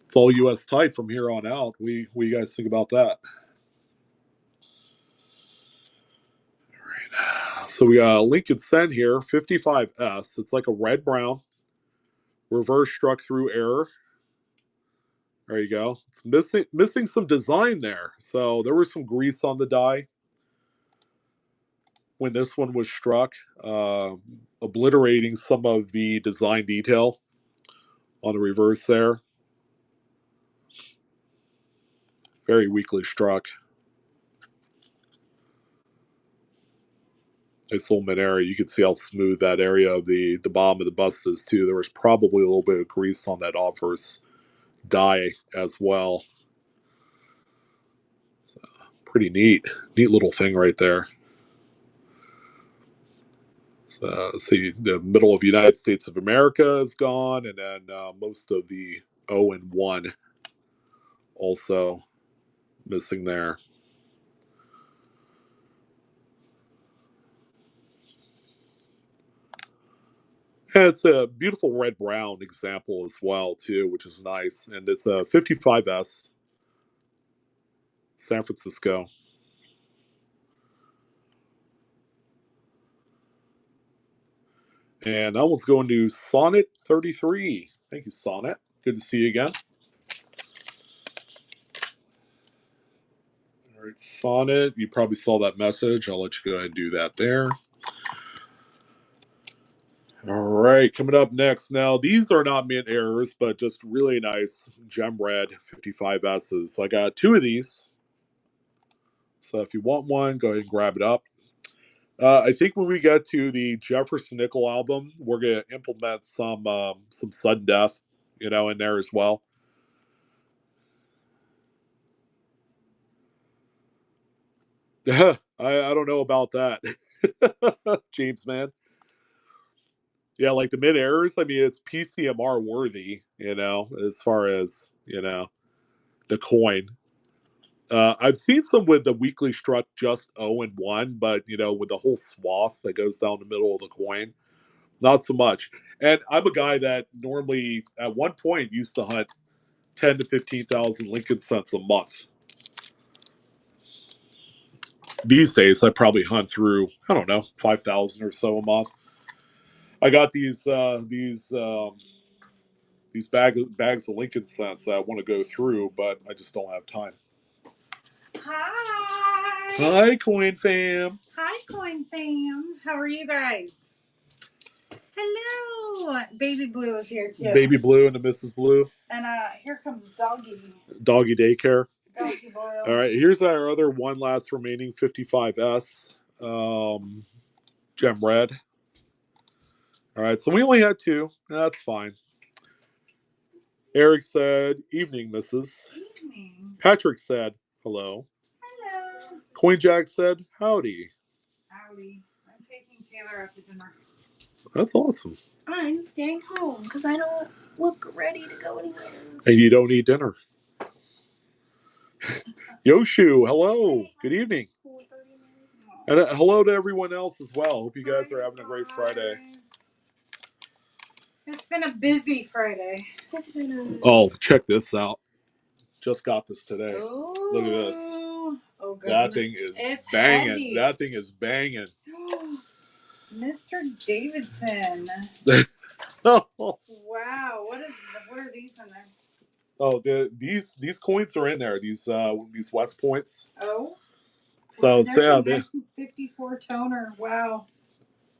It's all U.S. type from here on out. What do you guys think about that? All right. So we got a Lincoln Cent here, 55S. It's like a red brown. Reverse struck through error. There you go. It's missing some design there. So there was some grease on the die when this one was struck, obliterating some of the design detail on the reverse there. Very weakly struck. Nice little mid area. You can see how smooth that area of the bottom of the bust is too. There was probably a little bit of grease on that obverse die as well. So, pretty neat little thing right there. So see, the middle of the United States of America is gone, and then most of the O and 1 also missing there. And it's a beautiful red brown example as well too, which is nice. And it's a 55S, San Francisco. And that one's going to Sonnet 33. Thank you, Sonnet. Good to see you again. All right, Sonnet. You probably saw that message. I'll let you go ahead and do that there. All right, coming up next. Now, these are not mint errors, but just really nice gem red 55Ss. I got two of these. So if you want one, go ahead and grab it up. I think when we get to the Jefferson Nickel album, we're gonna implement some sudden death, in there as well. I don't know about that, James, man. Yeah, like the mid errors. I mean, it's PCMR worthy, as far as the coin. I've seen some with the weekly struck just 0 and 1, but with the whole swath that goes down the middle of the coin, not so much. And I'm a guy that normally at one point used to hunt 10 to 15,000 Lincoln cents a month. These days, I probably hunt through, I don't know, 5,000 or so a month. I got these bags of Lincoln cents that I want to go through, but I just don't have time.
Hi.
Hi, Coin Fam.
Hi, Coin Fam. How are you guys? Hello. Baby Blue is here too.
Baby Blue and the Mrs. Blue.
And here comes Doggy.
Doggy daycare.
Doggy boy.
All right, here's our other one last remaining 55S gem red. All right, so we only had two. That's fine. Eric said, "Evening, Mrs."
Evening.
Patrick said, "Hello."
Hello.
Coin Jack said, "Howdy."
Howdy. I'm taking Taylor out to dinner.
That's awesome.
I'm staying home because I don't look ready to go anywhere.
And you don't eat dinner. Yoshu, hello. Good evening. And hello to everyone else as well. Hope you guys are having a great Friday.
It's been a busy Friday.
It's been a...
Oh, check this out. Just got this today.
Ooh.
Look at this.
Oh, goodness.
That thing is
it's
banging.
Heavy.
That thing is banging.
Mr. Davidson.
Oh,
Wow. What are these in there?
oh, these coins are in there. These West Points.
Oh.
So
There's
yeah,
a nice 54 toner. Wow.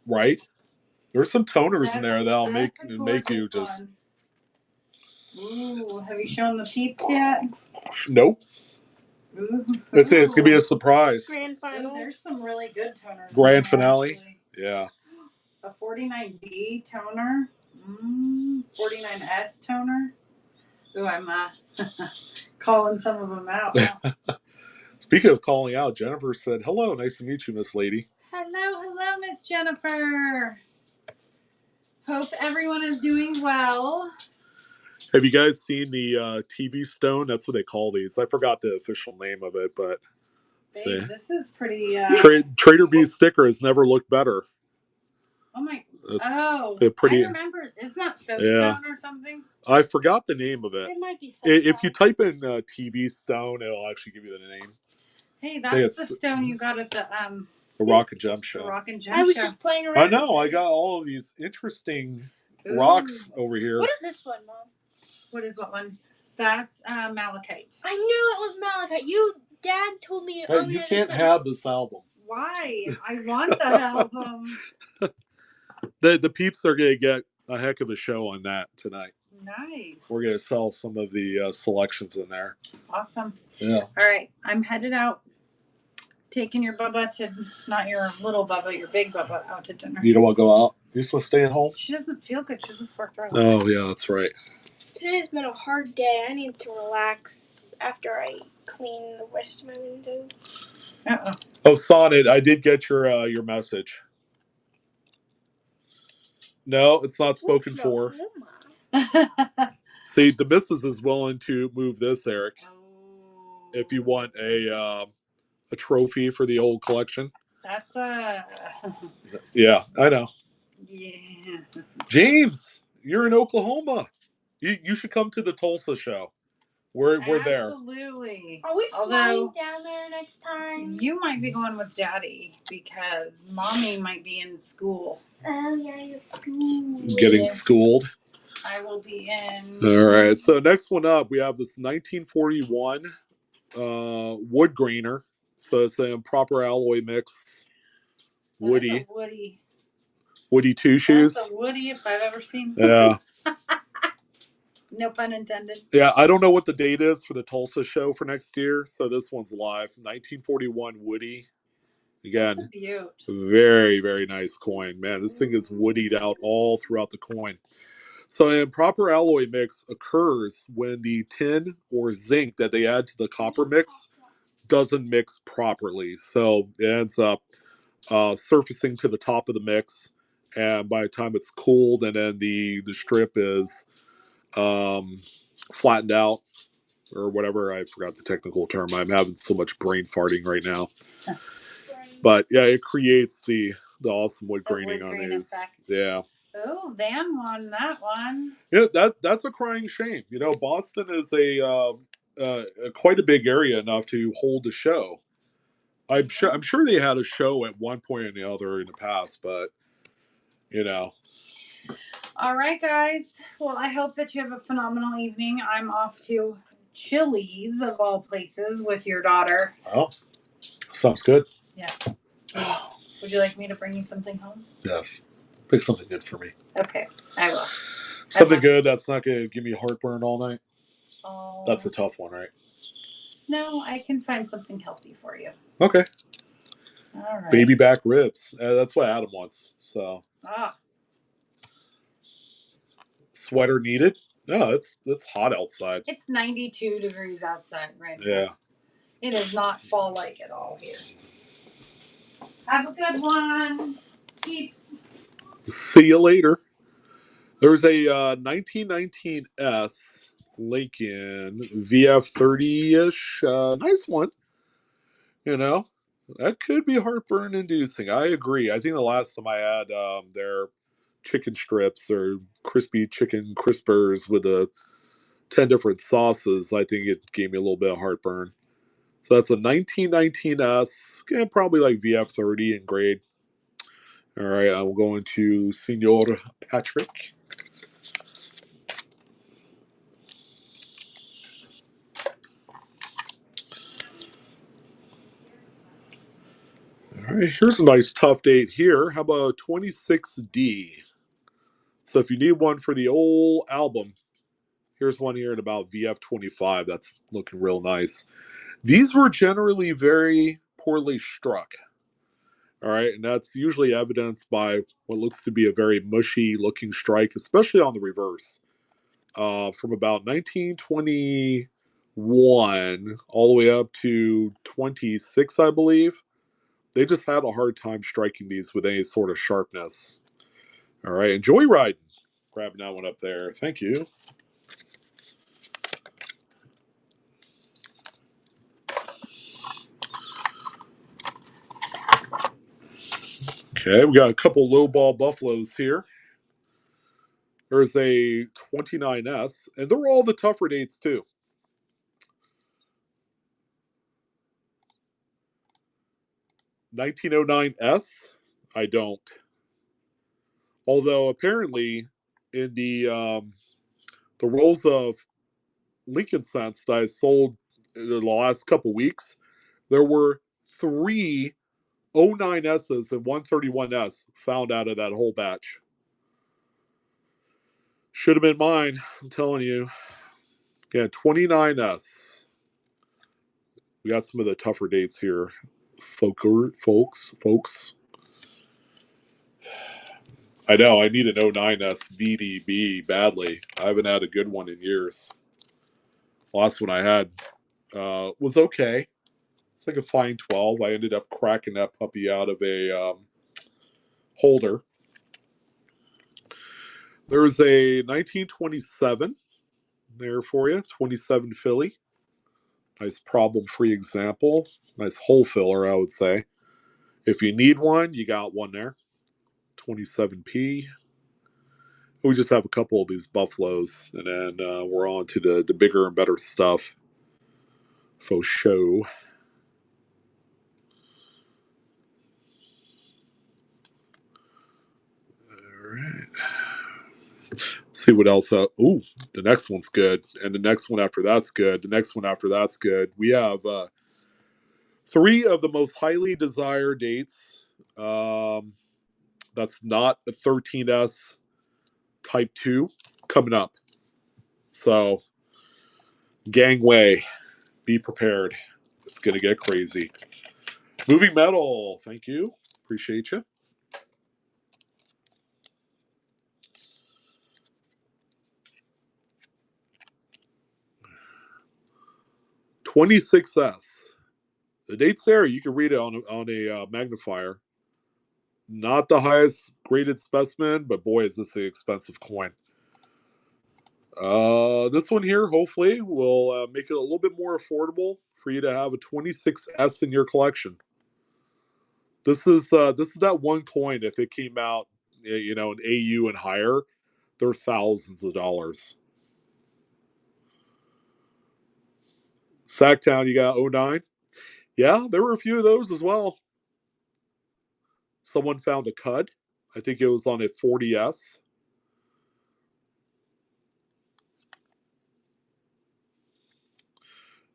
Right. There's some toners in there that'll make you just.
One. Ooh, have you shown the peeps yet?
Nope.
Ooh.
It's gonna be a surprise.
Grand final.
Ooh, there's some really good toners.
Grand finale. Actually. Yeah.
A 49D toner. 49S toner. Ooh, I'm calling some of them out.
Speaking of calling out, Jennifer said, "Hello, nice to meet you, Miss Lady."
Hello, Miss Jennifer. Hope everyone is doing well.
Have you guys seen the TV stone? That's what they call these. I forgot the official name of it, but
Babe, this is pretty.
Trader B's sticker has never looked better.
Oh my!
It's pretty.
I remember. Isn't that Soapstone or something?
I forgot the name of it.
It might be
Soapstone. If you type in TV stone, it'll actually give you the name.
Hey, that's the stone you got at the
Rock and Jump Show.
I was just playing around.
I know. I got all of these interesting rocks over here.
What is this one, Mom?
What is what one? That's malachite.
I knew it was malachite. Dad told me
earlier. You can't have this album.
Why? I want that album.
The peeps are gonna get a heck of a show on that tonight.
Nice.
We're gonna sell some of the selections in there.
Awesome.
Yeah.
All right, I'm headed out. Taking your Bubba to, not your little Bubba, your big Bubba out to dinner.
You don't want to go out? You just want to stay at home?
She doesn't feel good. She has a sore throat.
Oh, yeah, that's right.
Today's been a hard day. I need to relax after I clean the rest of my windows.
Oh, Sonnet, I did get your message. No, it's not spoken for. See, the missus is willing to move this, Eric.
Oh.
If you want a trophy for the old collection.
That's
Yeah, I know.
Yeah.
James, you're in Oklahoma. You should come to the Tulsa show. We're there.
Absolutely.
Are we flying down there next time?
You might be going with Daddy because Mommy might be in school.
Oh, yeah, you're school.
Getting schooled.
I will be in.
All right. So next one up, we have this 1941 wood grainer. So it's a proper alloy mix. Woody. Woody two shoes.
That's a Woody if I've ever seen.
Yeah.
No pun intended.
Yeah, I don't know what the date is for the Tulsa show for next year. So this one's live. 1941 Woody. Again, very, very nice coin. Man, this thing is woodied out all throughout the coin. So an improper alloy mix occurs when the tin or zinc that they add to the copper mix doesn't mix properly. So it ends up surfacing to the top of the mix. And by the time it's cooled and then the strip is flattened out or whatever, I forgot the technical term. I'm having so much brain farting right now. But yeah, it creates the awesome wood graining on these. Effect. Yeah.
Oh, Van won that one.
Yeah, that's a crying shame. You know, Boston is a quite a big area enough to hold a show. I'm sure they had a show at one point or the other in the past, but you know.
All right, guys. Well, I hope that you have a phenomenal evening. I'm off to Chili's of all places with your daughter.
Oh, sounds good.
Yes. Would you like me to bring you something home?
Yes. Pick something good for me.
Okay, I will.
Something good that's not going to give me heartburn all night.
Oh.
That's a tough one, right?
No, I can find something healthy for you.
Okay.
All right.
Baby back ribs. That's what Adam wants. So. Sweater needed? No, it's hot outside.
It's 92 degrees outside right now.
Yeah.
It is not fall-like at all here. Have a good one. Peeps.
See you later. There's a 1919S Lincoln VF30-ish. Nice one. You know, that could be heartburn inducing. I agree. I think the last time I had their chicken strips or crispy chicken crispers with 10 different sauces, I think it gave me a little bit of heartburn. So that's a 1919S, probably like VF30 in grade. All right, I'm going to Senor Patrick. All right, here's a nice tough date here. How about 26D? So if you need one for the old album, here's one here at about VF25. That's looking real nice. These were generally very poorly struck. All right, and that's usually evidenced by what looks to be a very mushy looking strike, especially on the reverse. From about 1921 all the way up to 26, I believe. They just had a hard time striking these with any sort of sharpness. All right, enjoy riding. Grabbing that one up there. Thank you. Okay, we got a couple low ball buffaloes here. There's a 29S, and they're all the tougher dates too. $1909S, I don't. Although apparently, in the rolls of Lincoln cents that I sold in the last couple weeks, there were 3 09Ss and 131S found out of that whole batch. Should have been mine, I'm telling you. Yeah, 29S. We got some of the tougher dates here, folks. I know, I need an 09S VDB badly. I haven't had a good one in years. The last one I had was okay. It's like a fine 12. I ended up cracking that puppy out of a holder. There's a 1927 there for you, 27 Philly. Nice problem-free example. Nice hole filler, I would say. If you need one, you got one there. 27P. We just have a couple of these buffaloes, and then we're on to the bigger and better stuff. For show. All right. See what else. Ooh, the next one's good, and the next one after that's good. The next one after that's good. We have 3 of the most highly desired dates. That's not a 13S Type 2 coming up. So, gangway, be prepared. It's going to get crazy. Moving metal, thank you. Appreciate you. $26S. The date's there. You can read it on a magnifier. Not the highest graded specimen, but boy, is this an expensive coin. This one here, hopefully, will make it a little bit more affordable for you to have a 26S in your collection. This is that one coin. If it came out, an AU and higher, they're thousands of dollars. Sacktown, you got 09. Yeah, there were a few of those as well. Someone found a cud. I think it was on a 40S.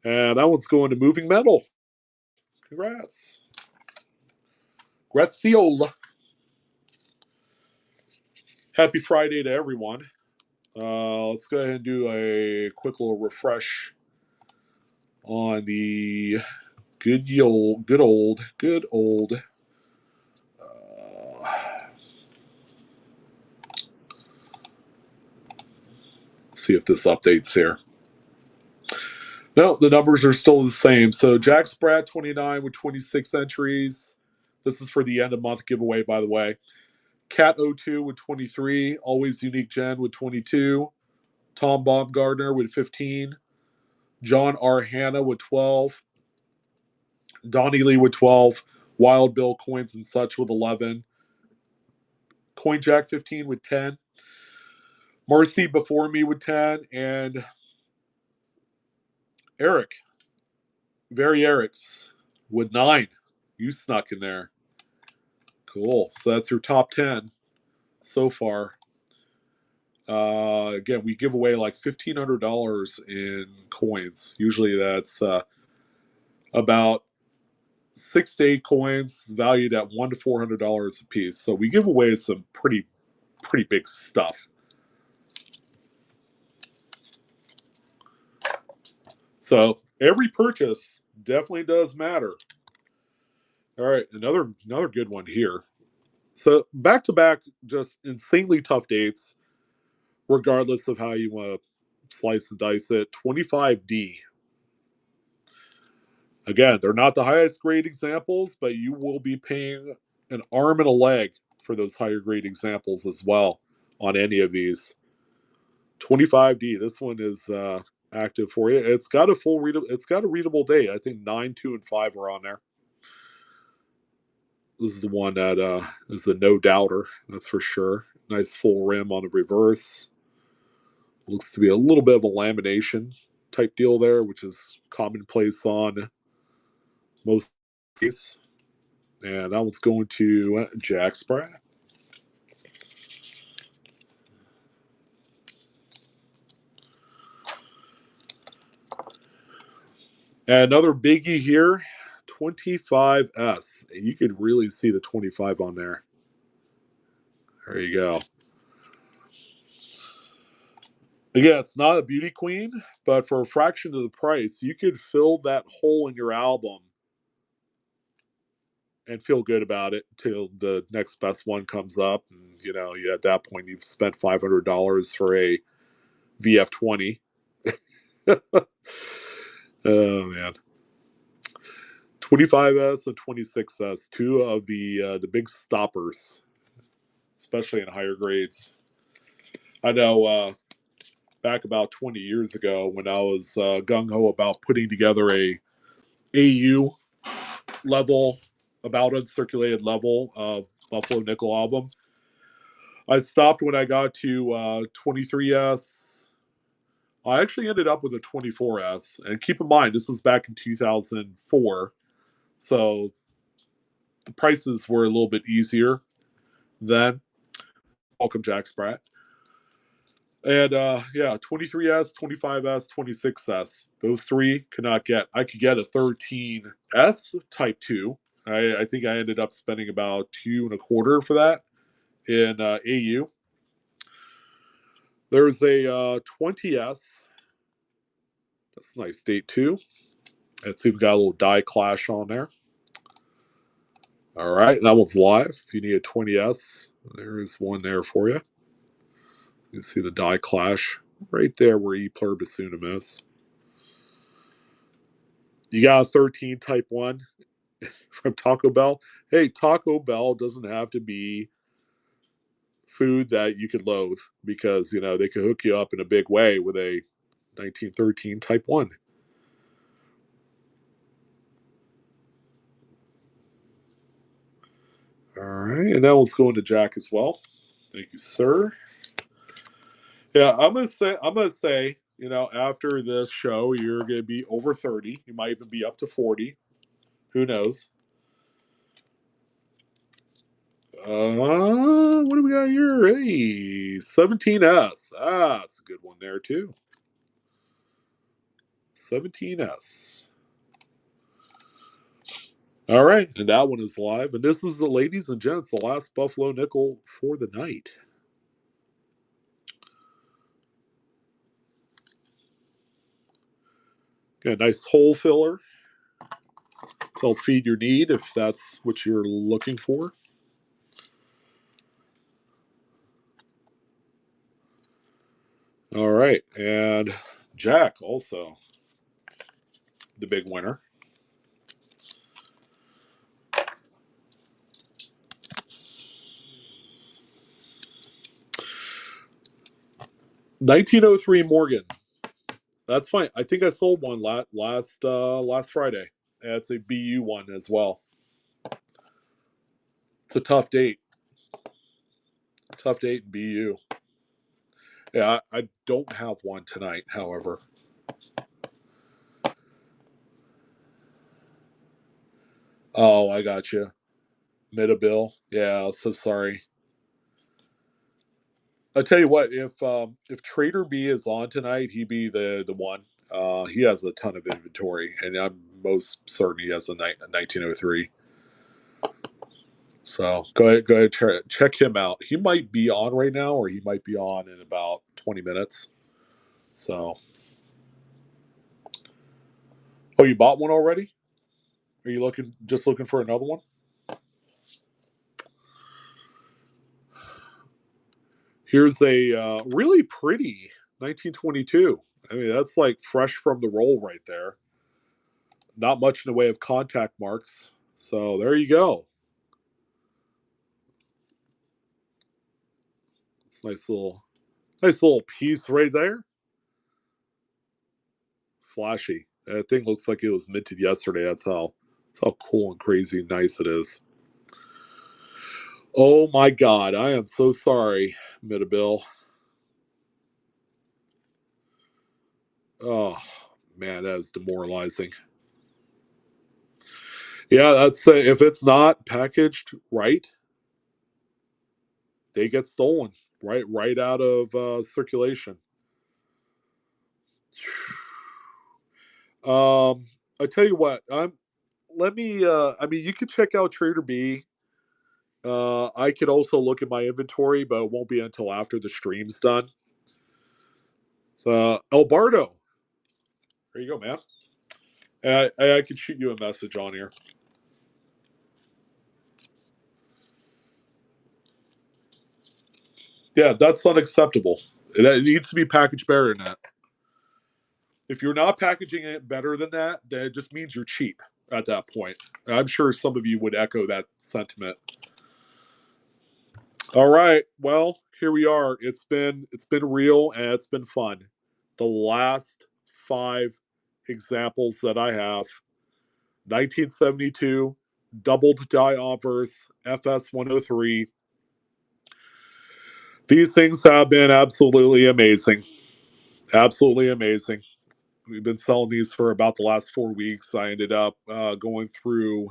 And that one's going to moving metal. Congrats. Graziola. Happy Friday to everyone. Let's go ahead and do a quick little refresh on the good old. See if this updates here. No, the numbers are still the same. So Jack Spratt 29 with 26 entries. This is for the end of month giveaway, by the way. Cat 02 with 23. Always Unique Jen with 22. Tom Baumgartner with 15. John R. Hanna with 12. Donnie Lee with 12. Wild Bill Coins and Such with 11. Coin Jack 15 with 10. Marcy before me with 10. And Eric, Very Eric's with 9. You snuck in there. Cool. So that's your top 10 so far. Again, we give away like $1,500 in coins. Usually that's about 6 to 8 coins valued at $100 to $400 a piece. So we give away some pretty big stuff. So every purchase definitely does matter. All right, another good one here. So back to back, just insanely tough dates, regardless of how you want to slice and dice it. 25D. Again, they're not the highest grade examples, but you will be paying an arm and a leg for those higher grade examples as well on any of these. 25D. This one is active for you. It's got a readable date. I think 9, 2, and 5 are on there. This is the one that is the no doubter. That's for sure. Nice full rim on the reverse. Looks to be a little bit of a lamination type deal there, which is commonplace on most cases. And that one's going to Jack Spratt. And another biggie here, 25S. You could really see the 25 on there. There you go. Again, it's not a beauty queen, but for a fraction of the price, you could fill that hole in your album and feel good about it until the next best one comes up. And, at that point, you've spent $500 for a VF20. Oh, man. 25S and 26S, two of the big stoppers, especially in higher grades. I know back about 20 years ago when I was gung-ho about putting together a AU level, about uncirculated level of Buffalo Nickel album, I stopped when I got to 23S. I actually ended up with a 24S. And keep in mind, this was back in 2004. So the prices were a little bit easier then. Welcome, Jack Spratt. And 23S, 25S, 26S. Those three could not get. I could get a 13S Type 2. I think I ended up spending about $2.25 for that in AU. There's a 20S. That's a nice date too. Let's see, we've got a little die clash on there. All right, that one's live. If you need a 20S, there is one there for you. You can see the die clash right there where E Pluribus is. You got a 13 Type 1 from Taco Bell. Hey, Taco Bell doesn't have to be food that you could loathe because, they could hook you up in a big way with a 1913 Type 1. All right, and that one's going to Jack as well. Thank you, sir. Yeah, I'm gonna say, after this show, you're gonna be over 30. You might even be up to 40. Who knows? What do we got here? Hey, 17S. Ah, that's a good one there too. 17S. All right, and that one is live. And this is ladies and gents, the last Buffalo Nickel for the night. Got a nice hole filler to help feed your need if that's what you're looking for. All right, and Jack also the big winner. 1903 Morgan. That's fine. I think I sold one last Friday. It's a BU one as well. It's a tough date. Tough date in BU. Yeah, I don't have one tonight, however. Oh, I got you. Mid-a-bill. Yeah, so sorry. I tell you what, if Trader B is on tonight, he'd be the one. He has a ton of inventory, and I'm most certain he has a 1903. So go ahead, check him out. He might be on right now, or he might be on in about 20 minutes. So, oh, you bought one already? Are you looking for another one? Here's a really pretty 1922. I mean, that's like fresh from the roll right there. Not much in the way of contact marks. So there you go. It's nice little piece right there. Flashy. That thing looks like it was minted yesterday. That's how cool and crazy nice it is. Oh my God, I am so sorry, Midabill. Oh man, that is demoralizing. Yeah, that's if it's not packaged right, they get stolen right out of circulation. I tell you what, let me. I mean, you could check out Trader B. I could also look at my inventory, but it won't be until after the stream's done. So, Alberto, there you go, man. I could shoot you a message on here. Yeah, that's unacceptable. It needs to be packaged better than that. If you're not packaging it better than that, then it just means you're cheap at that point. I'm sure some of you would echo that sentiment. All right. Well, here we are. It's been real and it's been fun. The last 5 examples that I have: 1972 doubled die offers, FS 103. These things have been absolutely amazing. Absolutely amazing. We've been selling these for about the last 4 weeks. I ended up going through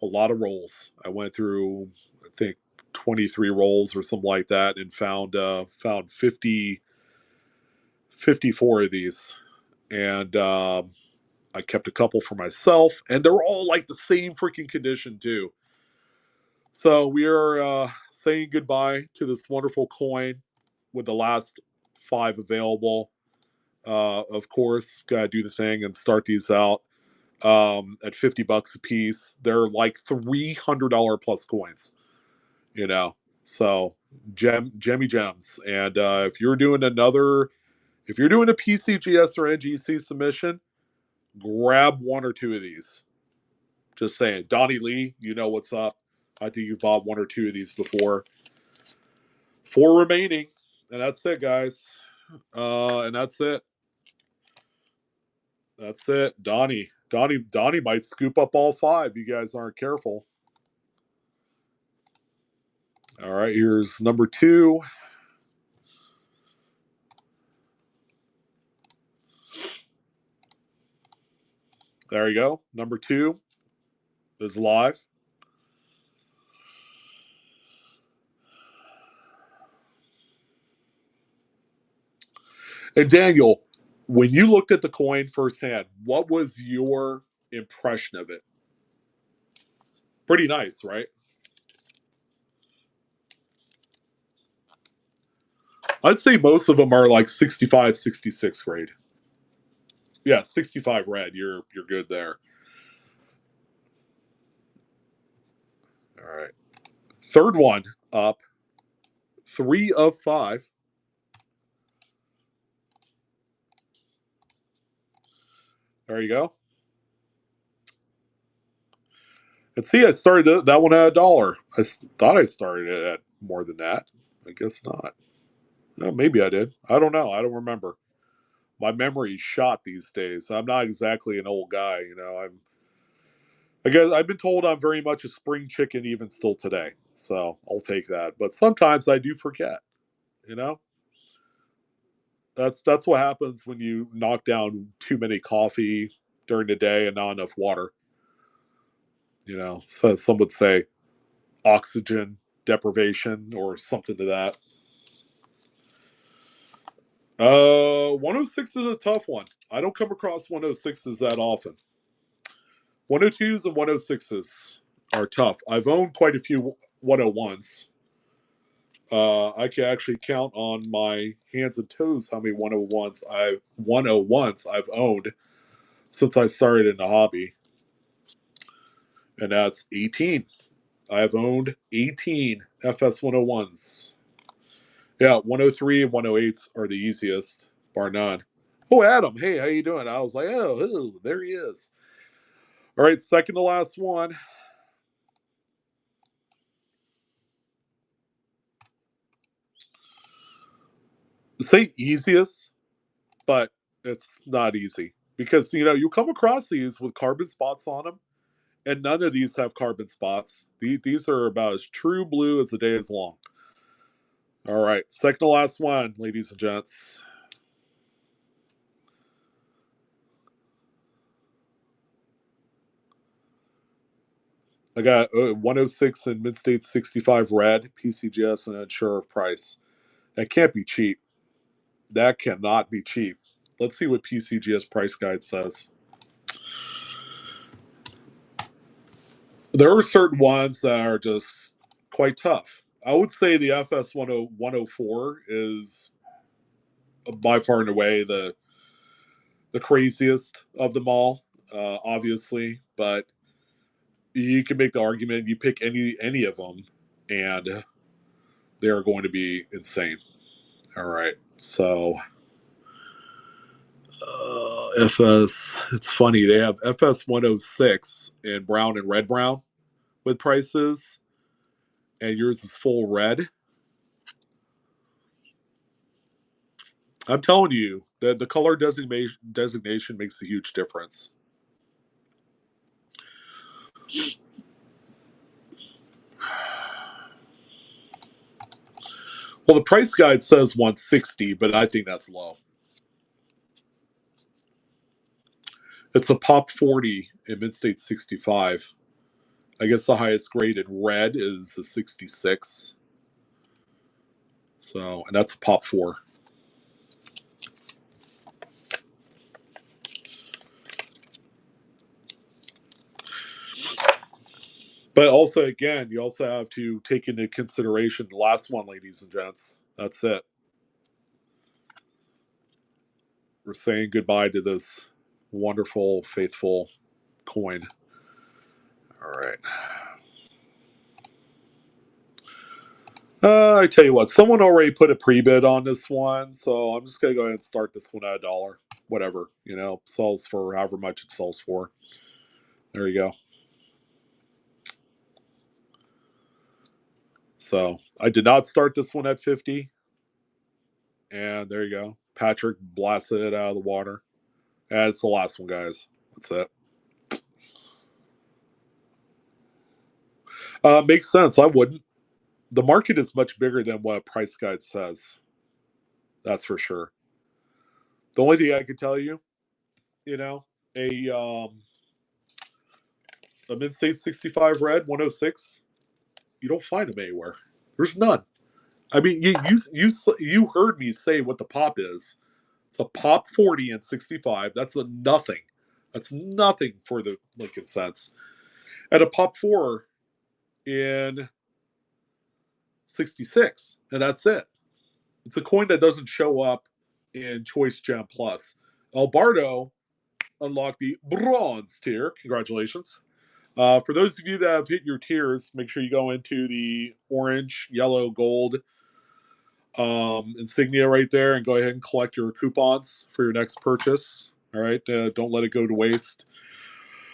a lot of rolls. I went through, I think, 23 rolls or something like that, and found 54 of these. And I kept a couple for myself, and they're all like the same freaking condition too. So we are saying goodbye to this wonderful coin with the last 5 available. Of course, gotta do the thing and start these out at $50 a piece. They're like $300 plus coins, you know. So gemmy gems. And if you're doing a PCGS or NGC submission, grab 1 or 2 of these. Just saying. Donnie Lee, you know what's up. I think you've bought 1 or 2 of these before. 4 remaining. And that's it, guys. And that's it. That's it. Donnie might scoop up all 5. You guys aren't careful. All right, here's number 2. There you go. Number 2 is live. And Daniel, when you looked at the coin firsthand, what was your impression of it? Pretty nice, right? I'd say most of them are like 65, 66 grade. Yeah, 65 red. You're good there. All right. Third one up. 3 of 5. There you go. And see, I started that one at $1. I thought I started it at more than that. I guess not. Maybe I did. I don't know. I don't remember. My memory's shot these days. I'm not exactly an old guy, you know. I guess I've been told I'm very much a spring chicken even still today. So I'll take that. But sometimes I do forget, you know? That's what happens when you knock down too many coffee during the day and not enough water. You know, so some would say oxygen deprivation or something to that. 106 is a tough one. I don't come across 106s that often. 102s and 106s are tough. I've owned quite a few 101s. I can actually count on my hands and toes how many 101s I've owned since I started in the hobby, and that's 18. I've owned 18 FS 101s. Yeah, 103 and 108s are the easiest, bar none. Oh, Adam, hey, how you doing? I was like, oh, there he is. All right, second to last one. Say easiest, but it's not easy because you know you come across these with carbon spots on them, and none of these have carbon spots. These are about as true blue as the day is long. All right, second to last one, ladies and gents. I got 106 and Mid State 65 red, PCGS, and unsure of price. That can't be cheap. That cannot be cheap. Let's see what PCGS price guide says. There are certain ones that are just quite tough. I would say the FS 104 is by far and away the craziest of them all, obviously. But you can make the argument you pick any of them, and they are going to be insane. All right, so FS. It's funny they have FS 106 in brown and red brown with prices, and yours is full red. I'm telling you that the color designation makes a huge difference. Well, the price guide says 160, but I think that's low. It's a pop 40 in Mid State 65. I guess the highest grade in red is the 66. So, and that's a pop 4. But also, again, you also have to take into consideration the last one, ladies and gents. That's it. We're saying goodbye to this wonderful, faithful coin. All right. I tell you what, someone already put a pre-bid on this one, so I'm just gonna go ahead and start this one at $1. Whatever, you know, sells for however much it sells for. There you go. So I did not start this one at 50, and there you go. Patrick blasted it out of the water. And it's the last one, guys. That's it. Makes sense. I wouldn't. The market is much bigger than what a price guide says. That's for sure. The only thing I can tell you, you know, a um, a Mid State 65 red 106, you don't find them anywhere. There's none. I mean, you heard me say what the pop is. It's a pop 40 and 65. That's a nothing. That's nothing for the Lincoln cents. And a pop 4 in 66, and that's it. It's a coin that doesn't show up in Choice Gem Plus. Albardo unlocked the bronze tier. Congratulations. For those of you that have hit your tiers, make sure you go into the orange, yellow, gold insignia right there and go ahead and collect your coupons for your next purchase. All right. Don't let it go to waste.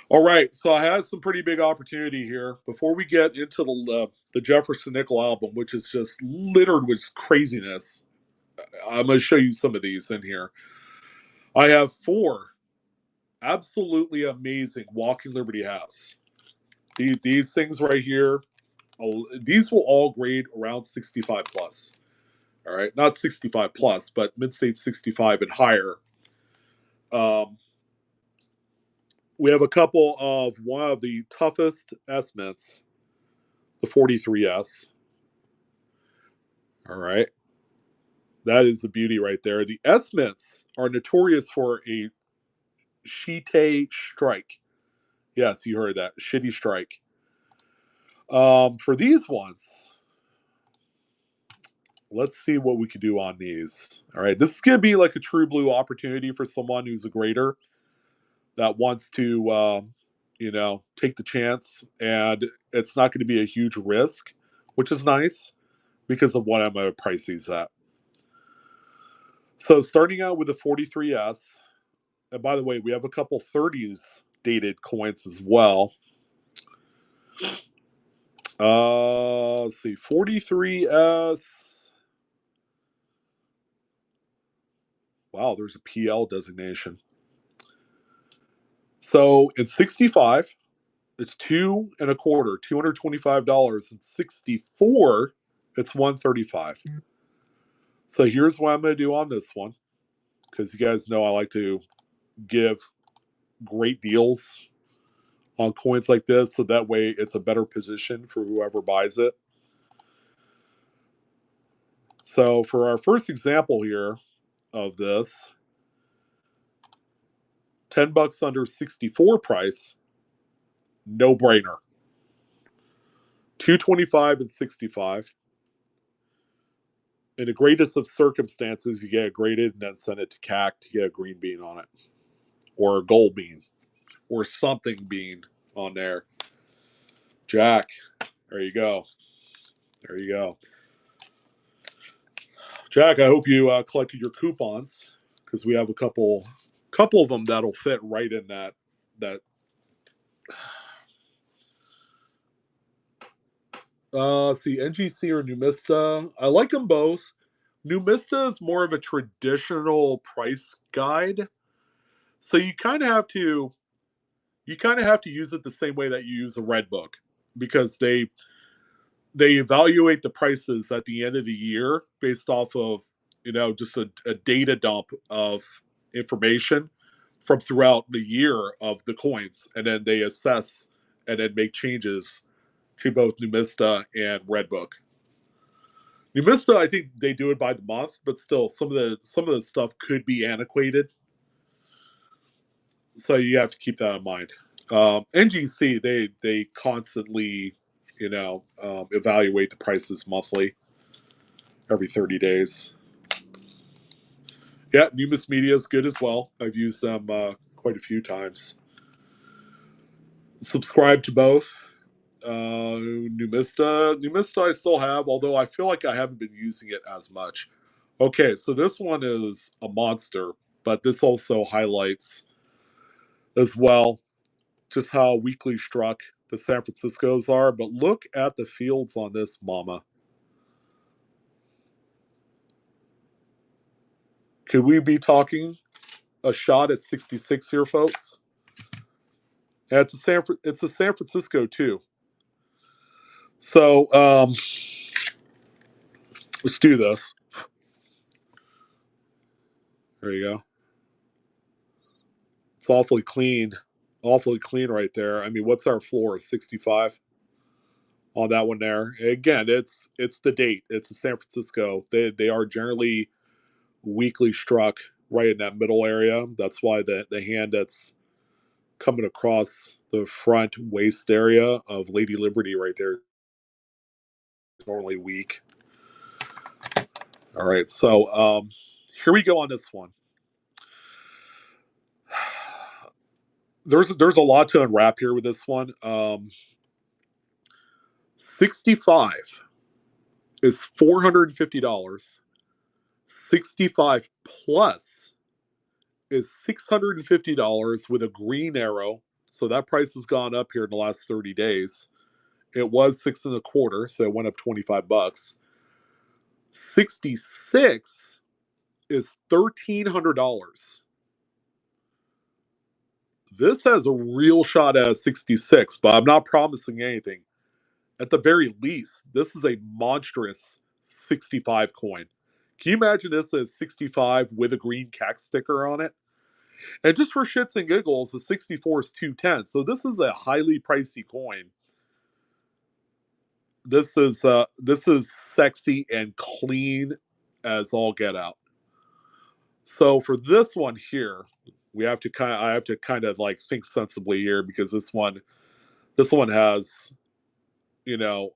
All right. So I had some pretty big opportunity here. Before we get into the Jefferson Nickel album, which is just littered with craziness, I'm going to show you some of these in here. I have 4 absolutely amazing Walking Liberty hats. These things right here, these will all grade around 65 plus. All right, not 65 plus, but mid-state 65 and higher. We have a couple of one of the toughest S mints, the 43S. All right, that is the beauty right there. The S mints are notorious for a shite strike. Yes, you heard that, shitty strike. For these ones, let's see what we can do on these. All right, this is going to be like a true blue opportunity for someone who's a grader that wants to, take the chance, and it's not going to be a huge risk, which is nice because of what I'm going to price these at. So starting out with the 43S, and by the way, we have a couple 30s dated coins as well. Let's see, 43S. Wow, there's a PL designation. So in 65, it's $225. And 64, it's $135. So here's what I'm going to do on this one, because you guys know I like to give great deals on coins like this, so that way it's a better position for whoever buys it. So for our first example here of this, $10 under 64 price, no brainer. 225 and 65. In the greatest of circumstances, you get it graded and then send it to CAC to get a green bean on it, or a gold bean, or something bean on there. Jack, there you go. There you go. Jack, I hope you collected your coupons, because we have a couple of them that'll fit right in that. See, NGC or Numista. I like them both. Numista is more of a traditional price guide, so you kind of have to use it the same way that you use a red book, because they evaluate the prices at the end of the year based off of just a data dump of information from throughout the year of the coins, and then they assess and then make changes to both Numista and Redbook. Numista, I think they do it by the month, but still, some of the stuff could be antiquated, so you have to keep that in mind. NGC, they constantly, evaluate the prices monthly, every 30 days. Yeah, Numis Media is good as well. I've used them quite a few times. Subscribe to both. Numista I still have, although I feel like I haven't been using it as much. Okay, so this one is a monster, but this also highlights as well just how weakly struck the San Franciscos are. But look at the fields on this mama. Could we be talking a shot at 66 here, folks? Yeah, it's a San Francisco too. So let's do this. There you go. It's awfully clean right there. I mean, what's our floor? 65 on that one there. Again, it's the date. It's a San Francisco. They are generally weakly struck right in that middle area. That's why the hand that's coming across the front waist area of Lady Liberty right there is normally weak. All right, so here we go on this one. There's a lot to unwrap here with this one. 65 is $450. 65 plus is $650 with a green arrow. So that price has gone up here in the last 30 days. It was 6.25, so it went up $25. 66 is $1,300. This has a real shot at 66, but I'm not promising anything. At the very least, this is a monstrous 65 coin. Can you imagine this as 65 with a green CAC sticker on it? And just for shits and giggles, the 64 is 210. So this is a highly pricey coin. This is sexy and clean as all get out. So for this one here, I have to kind of like think sensibly here, because this one has, you know,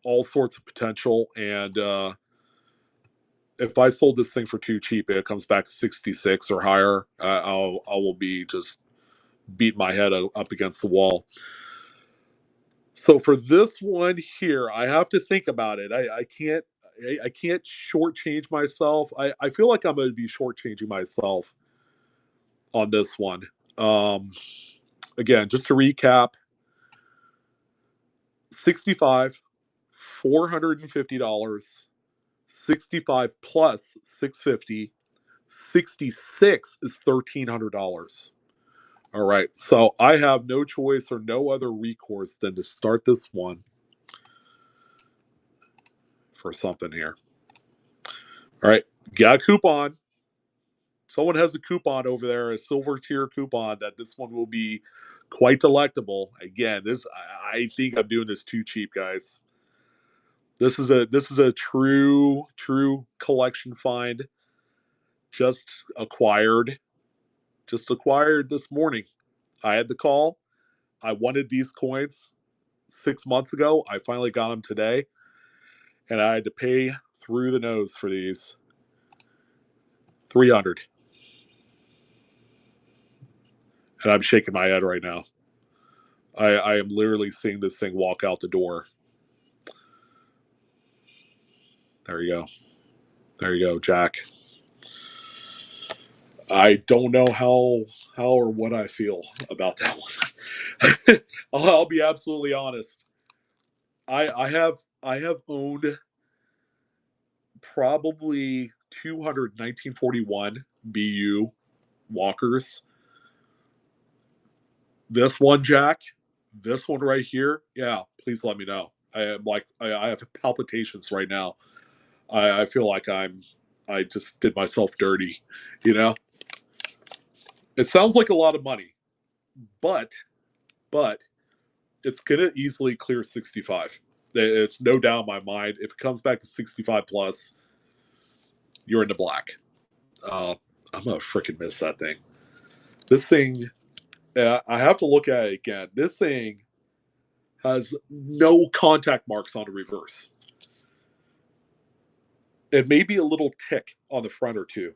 all sorts of potential, and if I sold this thing for too cheap, it comes back to 66 or higher, I will be just beating my head up against the wall. So for this one here, I have to think about it. I can't shortchange myself. I feel like I'm going to be shortchanging myself on this one. Again, just to recap, 65, $450, 65 plus 650, 66 is $1,300. All right, so I have no choice or no other recourse than to start this one for something here. All right, got a coupon. Someone has a coupon over there, a silver tier coupon, that this one will be quite delectable. Again, I think I'm doing this too cheap, guys. This is a true collection find. Just acquired this morning. I had the call. I wanted these coins 6 months ago. I finally got them today, and I had to pay through the nose for these. 300. And I'm shaking my head right now. I am literally seeing this thing walk out the door. There you go, Jack. I don't know how or what I feel about that one. I'll be absolutely honest. I have owned probably 200 1941 BU walkers. This one, Jack, this one right here, yeah, please let me know. I have palpitations right now. I feel like I just did myself dirty, you know? It sounds like a lot of money, but it's gonna easily clear 65. It's no doubt in my mind. If it comes back to 65 plus, you're in the black. I'm gonna freaking miss that thing. This thing, I have to look at it again. This thing has no contact marks on the reverse. It may be a little tick on the front or two,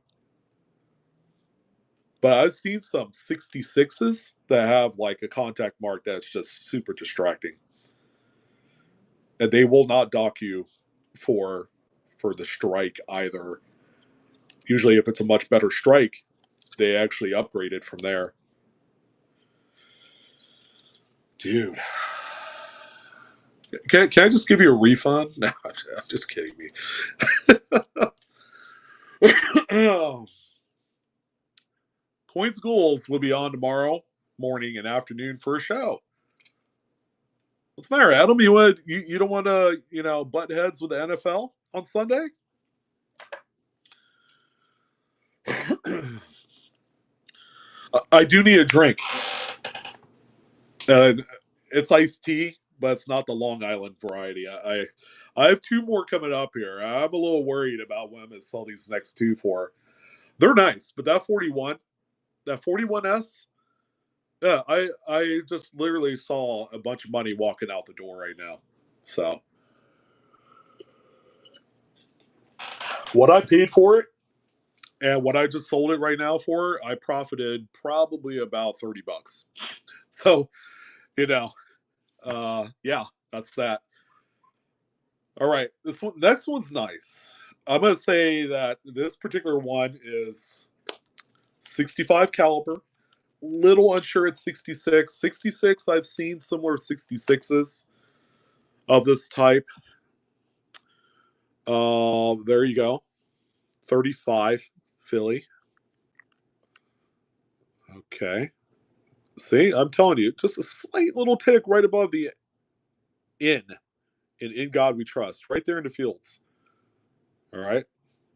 but I've seen some 66s that have like a contact mark that's just super distracting, and they will not dock you for the strike either. Usually, if it's a much better strike, they actually upgrade it from there. Dude, can I just give you a refund? No, I'm just kidding me. Coins Ghouls will be on tomorrow morning and afternoon for a show. What's the matter, Adam? You don't want to butt heads with the NFL on Sunday? I do need a drink. It's iced tea, but it's not the Long Island variety. I have two more coming up here. I'm a little worried about what I'm going to sell these next two for. They're nice, but that 41S, yeah, I just literally saw a bunch of money walking out the door right now. So what I paid for it and what I just sold it right now for, I profited probably about $30. So, yeah, that's that. All right, next one's nice. I'm gonna say that this particular one is 65 caliber. Little unsure at 66. 66, I've seen similar 66s of this type. There you go. 35 Philly. Okay. See, I'm telling you, just a slight little tick right above the in God we trust, right there in the fields. All right.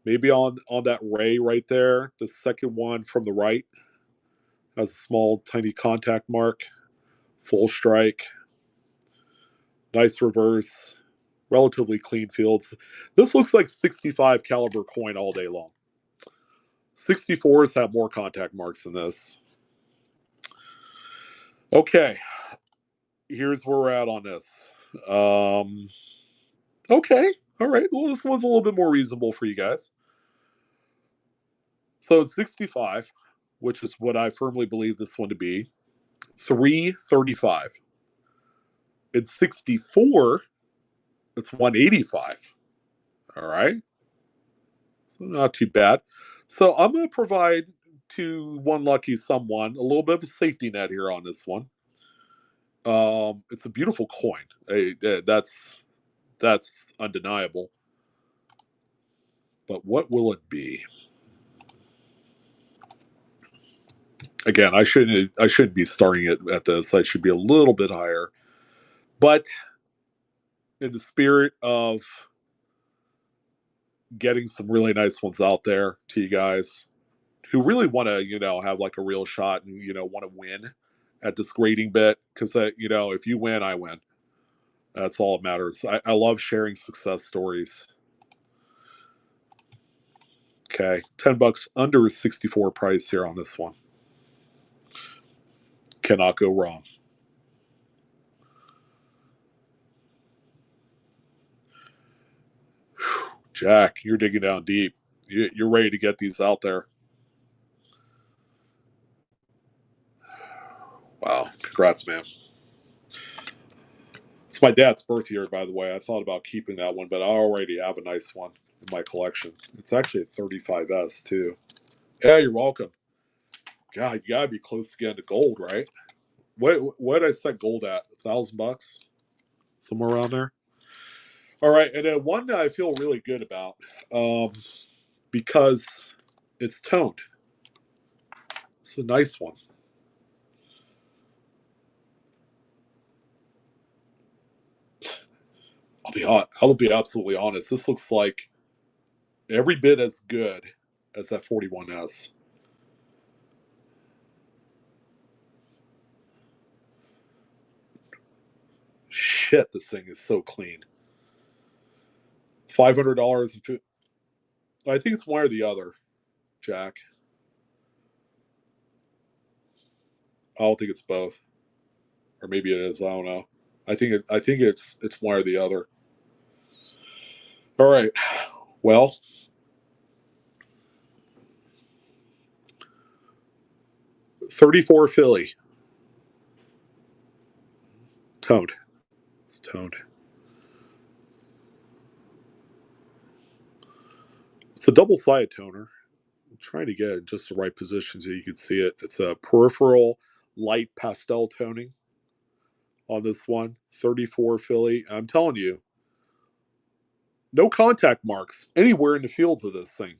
Maybe on that ray right there, the second one from the right has a small, tiny contact mark. Full strike. Nice reverse. Relatively clean fields. This looks like 65 caliber coin all day long. 64s have more contact marks than this. Okay. Here's where we're at on this. Okay. All right. Well, this one's a little bit more reasonable for you guys. So it's 65, which is what I firmly believe this one to be. 335. It's 64. It's 185. All right. So not too bad. So I'm going to provide to one lucky someone a little bit of a safety net here on this one. It's a beautiful coin. That's undeniable. But what will it be? Again, I shouldn't be starting it at this. I should be a little bit higher. But in the spirit of getting some really nice ones out there to you guys who really want to, have like a real shot and, want to win at this grading bit. Because, if you win, I win. That's all that matters. I love sharing success stories. Okay. $10 under 64 price here on this one. Cannot go wrong. Jack, you're digging down deep. You're ready to get these out there. Wow. Congrats, man. It's my dad's birth year, by the way. I thought about keeping that one, but I already have a nice one in my collection. It's actually a 35S, too. Yeah, you're welcome. God, you gotta be close to getting to gold, right? What did I set gold at? $1,000? Somewhere around there? All right, and then one that I feel really good about, because it's toned. It's a nice one. I'll be absolutely honest. This looks like every bit as good as that 41S. Shit, this thing is so clean. $500. I think it's one or the other, Jack. I don't think it's both, or maybe it is. I don't know. I think it's one or the other. All right. Well, 34 Philly. Toned. It's toned. It's a double-sided toner. I'm trying to get it in just the right position so you can see it. It's a peripheral light pastel toning on this one. 34 Philly. I'm telling you, no contact marks anywhere in the fields of this thing.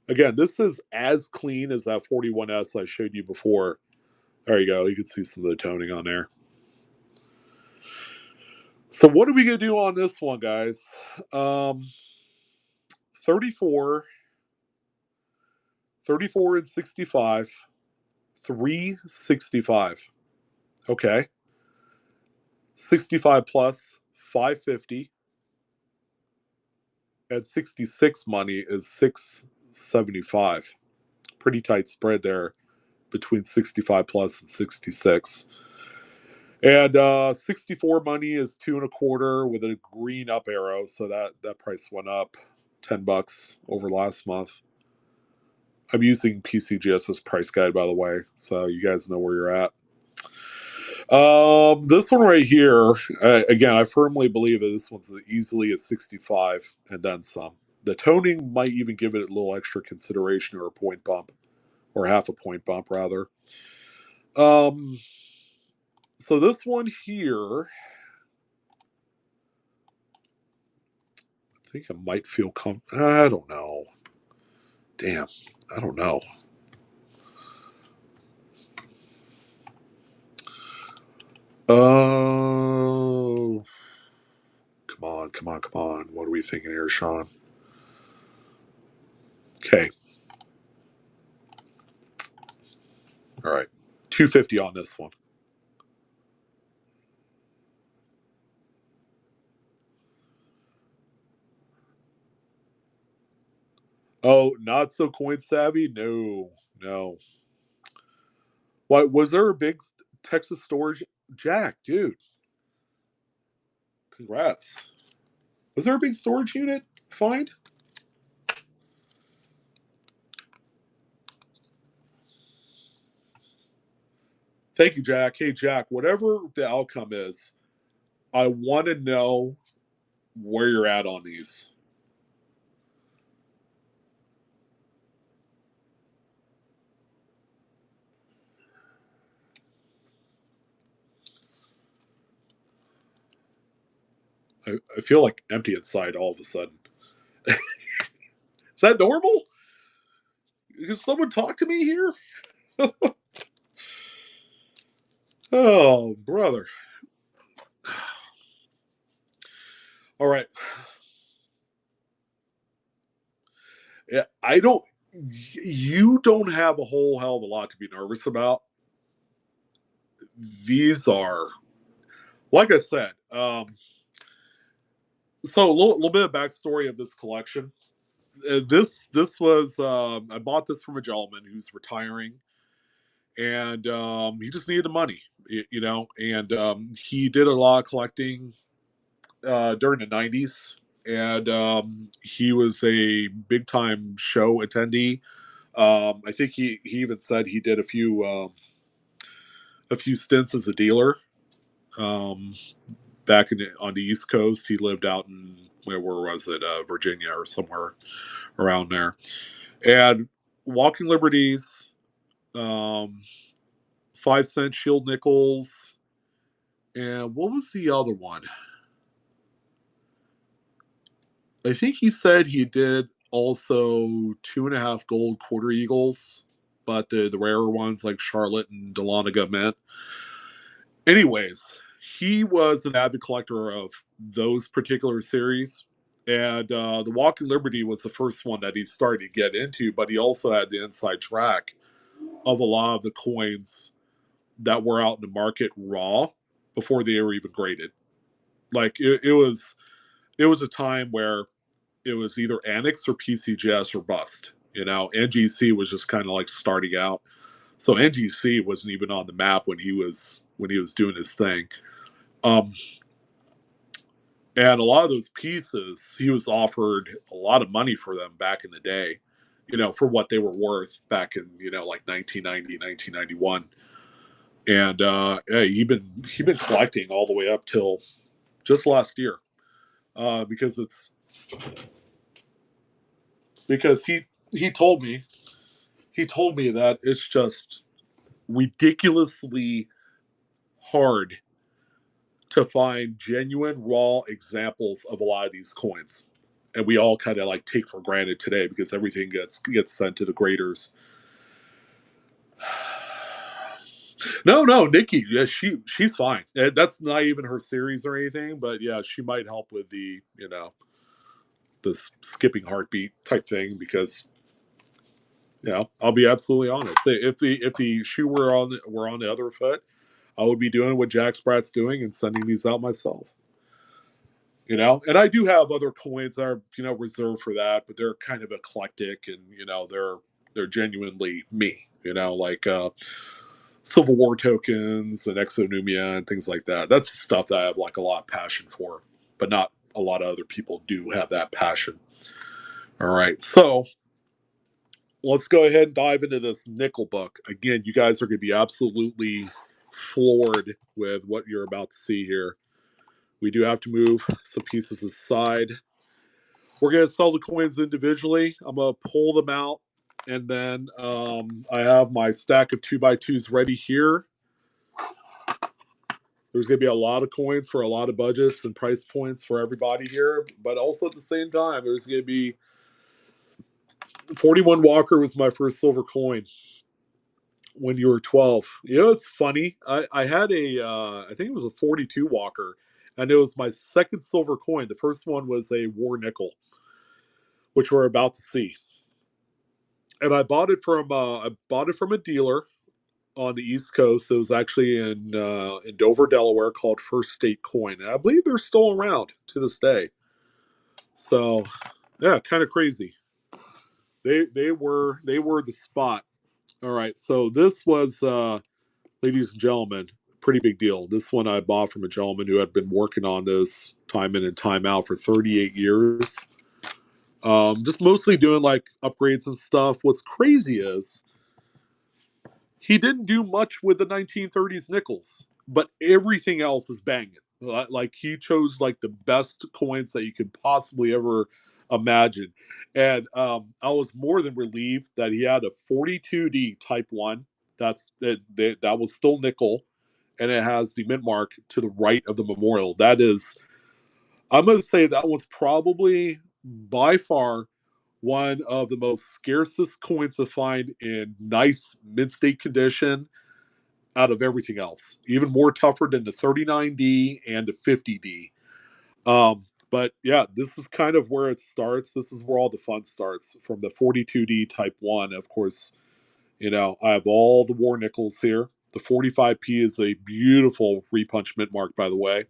Again, this is as clean as that 41S I showed you before. There you go. You can see some of the toning on there. So what are we going to do on this one, guys? 34 and 65, 365. Okay. 65 plus, 550. At 66 money is 675. Pretty tight spread there between 65 plus and 66. And 64 money is 2.25 with a green up arrow, so that price went up $10 over last month. I'm using PCGS's price guide, by the way, so you guys know where you're at. This one right here, again, I firmly believe that this one's easily a 65 and then some. The toning might even give it a little extra consideration or a point bump, or half a point bump rather. So this one here, I think I might feel I don't know. Damn, I don't know. Oh, come on. What are we thinking here, Sean? Okay. All right. 250 on this one. Oh, not so coin savvy? No. What was there a big Texas storage? Jack, dude, congrats. Was there a big storage unit find? Thank you, Jack. Hey, Jack, whatever the outcome is, I want to know where you're at on these. I feel like empty inside all of a sudden. Is that normal? Can someone talk to me here? Oh, brother. All right. Yeah, I don't. You don't have a whole hell of a lot to be nervous about. These are, like I said. So little bit of backstory of this collection. This was I bought this from a gentleman who's retiring, and he just needed the money, and he did a lot of collecting during the '90s, and he was a big time show attendee. I think he even said he did a few stints as a dealer. Um, Back on the East Coast, he lived out in where was it, Virginia or somewhere around there. And Walking Liberties, um, 5 cent shield nickels, and what was the other one? I think he said he did also 2.5 gold quarter eagles, but the rarer ones like Charlotte and Dahlonega Mint. Anyways, he was an avid collector of those particular series. And the Walking Liberty was the first one that he started to get into, but he also had the inside track of a lot of the coins that were out in the market raw before they were even graded. Like it was a time where it was either Annex or PCGS or bust. NGC was just kind of like starting out. So NGC wasn't even on the map when he was doing his thing. Um, and a lot of those pieces, he was offered a lot of money for them back in the day, for what they were worth back in, like 1990, 1991. And yeah, he been collecting all the way up till just last year, because he told me that it's just ridiculously hard to find genuine raw examples of a lot of these coins, and we all kind of like take for granted today because everything gets sent to the graders. No, Nikki, yeah, she's fine. That's not even her series or anything, but yeah, she might help with the skipping heartbeat type thing because I'll be absolutely honest. If the shoe were on the other foot, I would be doing what Jack Sprat's doing and sending these out myself. And I do have other coins that are reserved for that, but they're kind of eclectic and they're genuinely me. Like Civil War tokens and Exonumia and things like that. That's the stuff that I have like a lot of passion for, but not a lot of other people do have that passion. All right, so let's go ahead and dive into this nickel book. Again, you guys are going to be absolutely floored with what you're about to see here. We do have to move some pieces aside. We're going to sell the coins individually. I'm going to pull them out, and then I have my stack of 2x2s ready here. There's going to be a lot of coins for a lot of budgets and price points for everybody here, but also at the same time, there's going to be 41 Walker was my first silver coin when you were 12. You know, it's funny. I had I think it was a 42 Walker, and it was my second silver coin. The first one was a war nickel, which we're about to see. And I bought it from a dealer on the East Coast. It was actually in Dover, Delaware, called First State Coin. And I believe they're still around to this day. So, yeah, kind of crazy. They were the spot. All right, so this was, ladies and gentlemen, pretty big deal. This one I bought from a gentleman who had been working on this time in and time out for 38 years. Just mostly doing like upgrades and stuff. What's crazy is he didn't do much with the 1930s nickels, but everything else is banging. Like he chose like the best coins that you could possibly ever imagine, and I was more than relieved that he had a 42D Type One. That was still nickel, and it has the mint mark to the right of the memorial. That is, I'm going to say that was probably by far one of the most scarcest coins to find in nice mint state condition out of everything else. Even more tougher than the 39D and the 50D. But yeah, this is kind of where it starts. This is where all the fun starts from the 42D Type 1. Of course, I have all the war nickels here. The 45P is a beautiful repunch mint mark, by the way.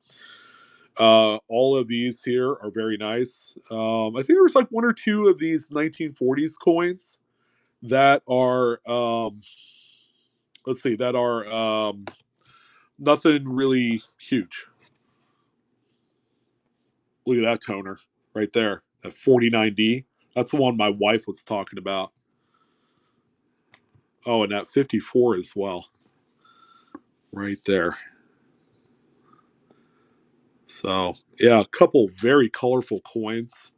All of these here are very nice. I think there's like one or two of these 1940s coins that are, let's see, that are nothing really huge. Look at that toner right there, that 49D. That's the one my wife was talking about. Oh, and that 54 as well, right there. So, yeah, a couple very colorful coins.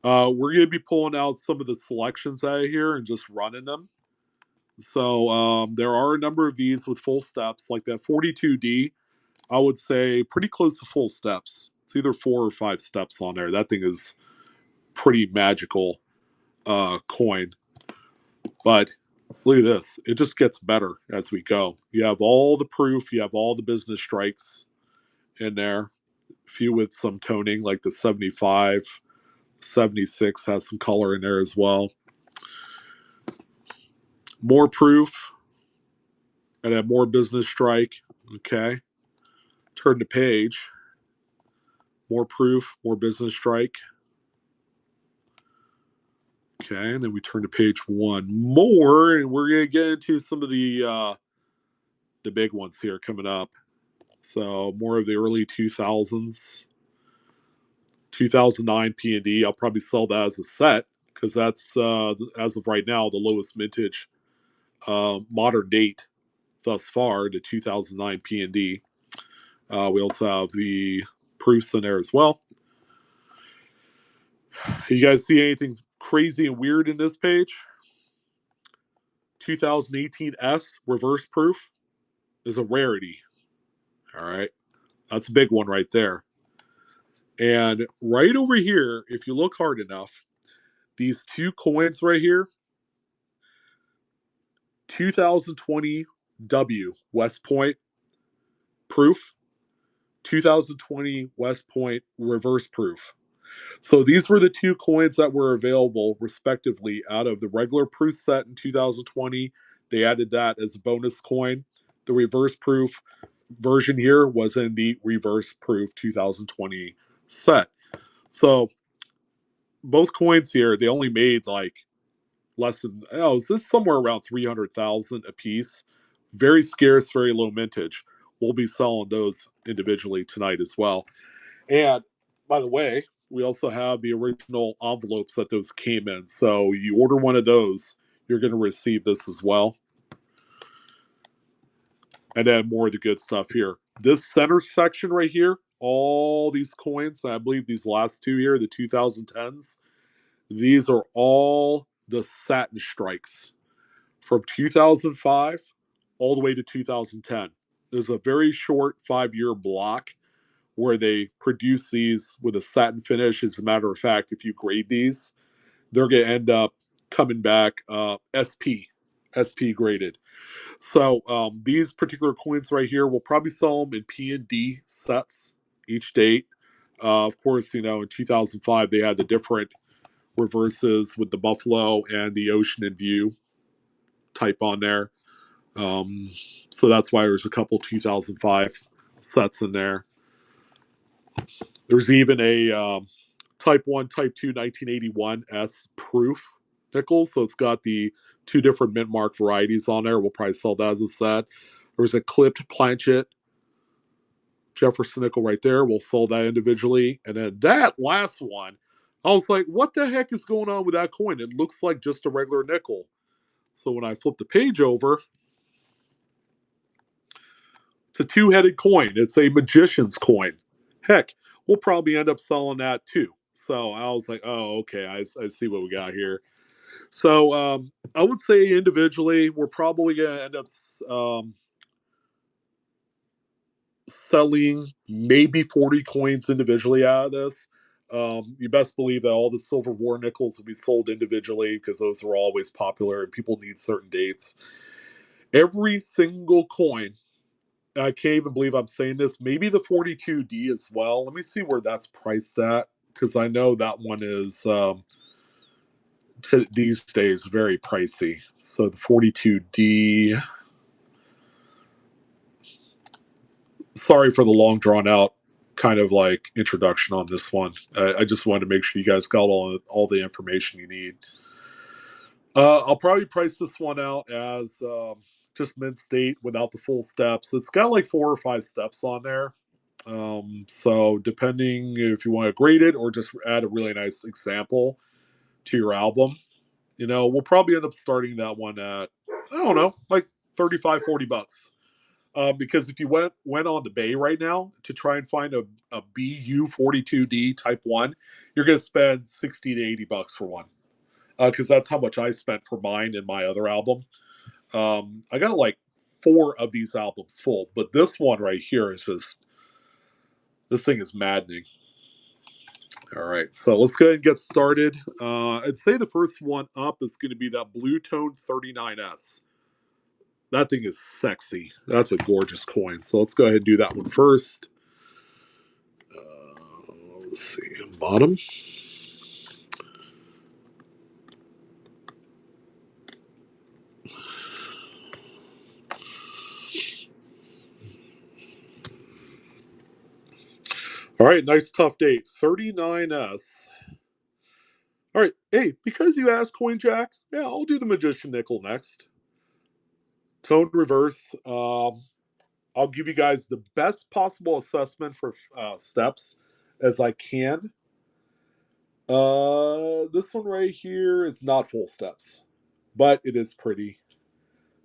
We're going to be pulling out some of the selections out of here and just running them. So, there are a number of these with full steps, like that 42D. I would say pretty close to full steps. It's either 4 or 5 steps on there. That thing is pretty magical coin. But look at this. It just gets better as we go. You have all the proof. You have all the business strikes in there. A few with some toning, like the 75. 76 has some color in there as well. More proof. And have more business strike. Okay. Turn the page. More proof, more business strike. Okay, and then we turn to page one more, and we're gonna get into some of the big ones here coming up. So more of the early 2000s, 2009 P&D. I'll probably sell that as a set because that's as of right now the lowest vintage modern date thus far. The 2009 P&D. We also have the proofs in there as well. You guys see anything crazy and weird in this page? 2018 S reverse proof is a rarity. All right. That's a big one right there. And right over here, if you look hard enough, these two coins right here, 2020 W West Point proof, 2020 West Point reverse proof. So these were the two coins that were available respectively out of the regular proof set in 2020. They added that as a bonus coin. The reverse proof version here was in the reverse proof 2020 set. So both coins here, they only made like less than, is this somewhere around 300,000 a piece? Very scarce, very low mintage. We'll be selling those individually tonight as well. And by the way, we also have the original envelopes that those came in. So you order one of those, you're going to receive this as well. And then more of the good stuff here. This center section right here, all these coins, I believe these last two here, the 2010s, these are all the satin strikes from 2005 all the way to 2010. There's a very short 5-year block where they produce these with a satin finish. As a matter of fact, if you grade these, they're going to end up coming back SP graded. So these particular coins right here, we'll probably sell them in P and D sets each date. Of course, in 2005 they had the different reverses with the buffalo and the ocean in view type on there. So that's why there's a couple 2005 sets in there. There's even a Type 1, Type 2 1981 S proof nickel. So it's got the two different mint mark varieties on there. We'll probably sell that as a set. There's a clipped planchet Jefferson nickel right there. We'll sell that individually. And then that last one, I was like, what the heck is going on with that coin? It looks like just a regular nickel. So when I flip the page over, it's a two-headed coin. It's a magician's coin. Heck, we'll probably end up selling that too. So I was like, oh, okay, I see what we got here. So I would say individually, we're probably going to end up selling maybe 40 coins individually out of this. You best believe that all the silver war nickels will be sold individually because those are always popular and people need certain dates. Every single coin, I can't even believe I'm saying this, maybe the 42D as well. Let me see where that's priced at because I know that one is these days very pricey. So the 42D, sorry for the long drawn out kind of like introduction on this one. I just wanted to make sure you guys got all the information you need. I'll probably price this one out as just mint state without the full steps. It's got like 4 or 5 steps on there. So depending if you want to grade it or just add a really nice example to your album, we'll probably end up starting that one at, I don't know, like 35, 40 bucks. Because if you went on the Bay right now to try and find a BU 42D Type 1, you're going to spend 60 to 80 bucks for one. Because that's how much I spent for mine and my other album. I got like 4 of these albums full, but this one right here is just, this thing is maddening. All right, so let's go ahead and get started. I'd say the first one up is going to be that Blue Tone 39S. That thing is sexy. That's a gorgeous coin. So let's go ahead and do that one first. Let's see, bottom. All right, nice tough date. 39S. All right, hey, because you asked Coin Jack, yeah, I'll do the Magician Nickel next. Tone reverse. I'll give you guys the best possible assessment for steps as I can. This one right here is not full steps, but it is pretty.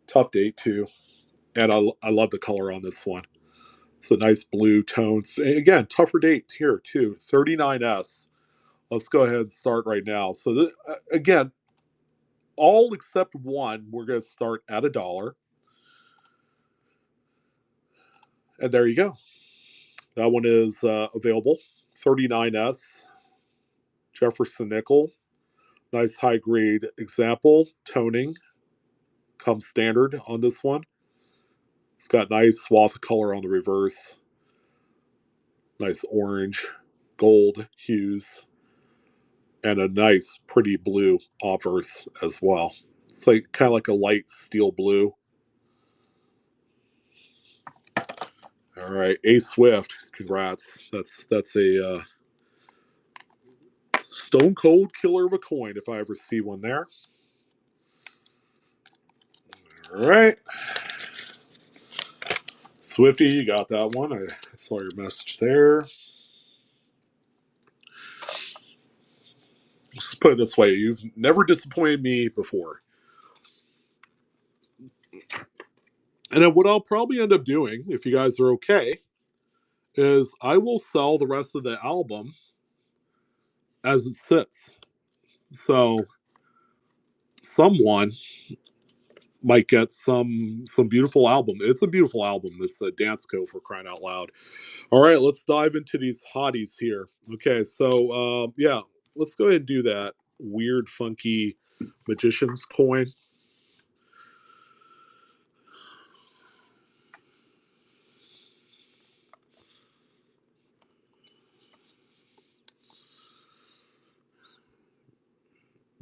Tough date too. And I love the color on this one. It's a nice blue tone. Again, tougher date here too. 39S. Let's go ahead and start right now. So again, all except one, we're going to start at $1. And there you go. That one is available. 39S. Jefferson nickel. Nice high grade example. Toning comes standard on this one. It's got nice swath of color on the reverse. Nice orange, gold hues. And a nice, pretty blue obverse as well. It's like kind of like a light steel blue. All right, A Swift, congrats. That's a stone cold killer of a coin if I ever see one there. All right, Swifty, you got that one. I saw your message there. Let's put it this way: you've never disappointed me before. And then what I'll probably end up doing, if you guys are okay, is I will sell the rest of the album as it sits. So someone might get some beautiful album. It's a beautiful album. It's a dance co for crying out loud. All right, let's dive into these hotties here. Okay, so yeah, let's go ahead and do that weird, funky Magician's coin.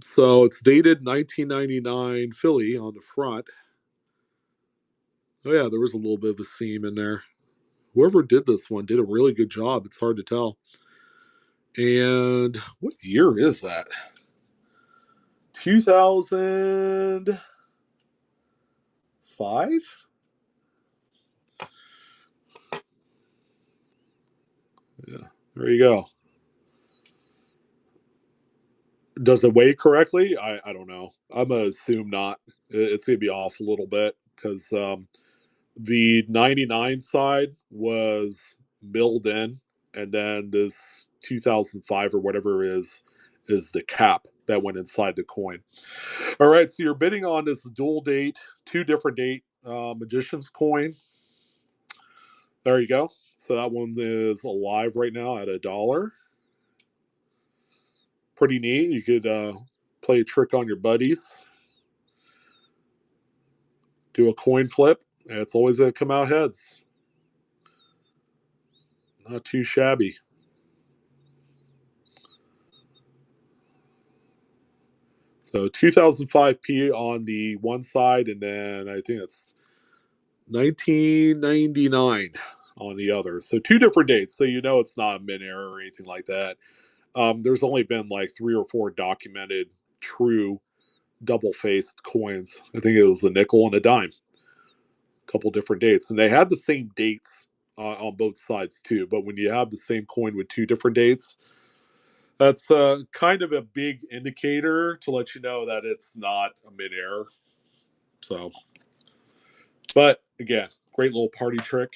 So it's dated 1999 Philly on the front. Oh yeah, there was a little bit of a seam in there. Whoever did this one did a really good job. It's hard to tell. And what year is that? 2005? Yeah, there you go. Does it weigh correctly? I don't know. I'm going to assume not. It's going to be off a little bit because the 99 side was milled in, and then this 2005 or whatever is the cap that went inside the coin. All right, so you're bidding on this dual date, two different date magician's coin. There you go. So that one is alive right now at $1. Pretty neat. You could play a trick on your buddies, do a coin flip, and it's always going to come out heads. Not too shabby. So 2005p on the one side, and then I think it's 1999 on the other. So two different dates. So you know it's not a mint error or anything like that. There's only been like 3 or 4 documented true double-faced coins. I think it was a nickel and a dime. A couple different dates, and they had the same dates on both sides too. But when you have the same coin with two different dates, that's kind of a big indicator to let you know that it's not a mint error. So, but again, great little party trick.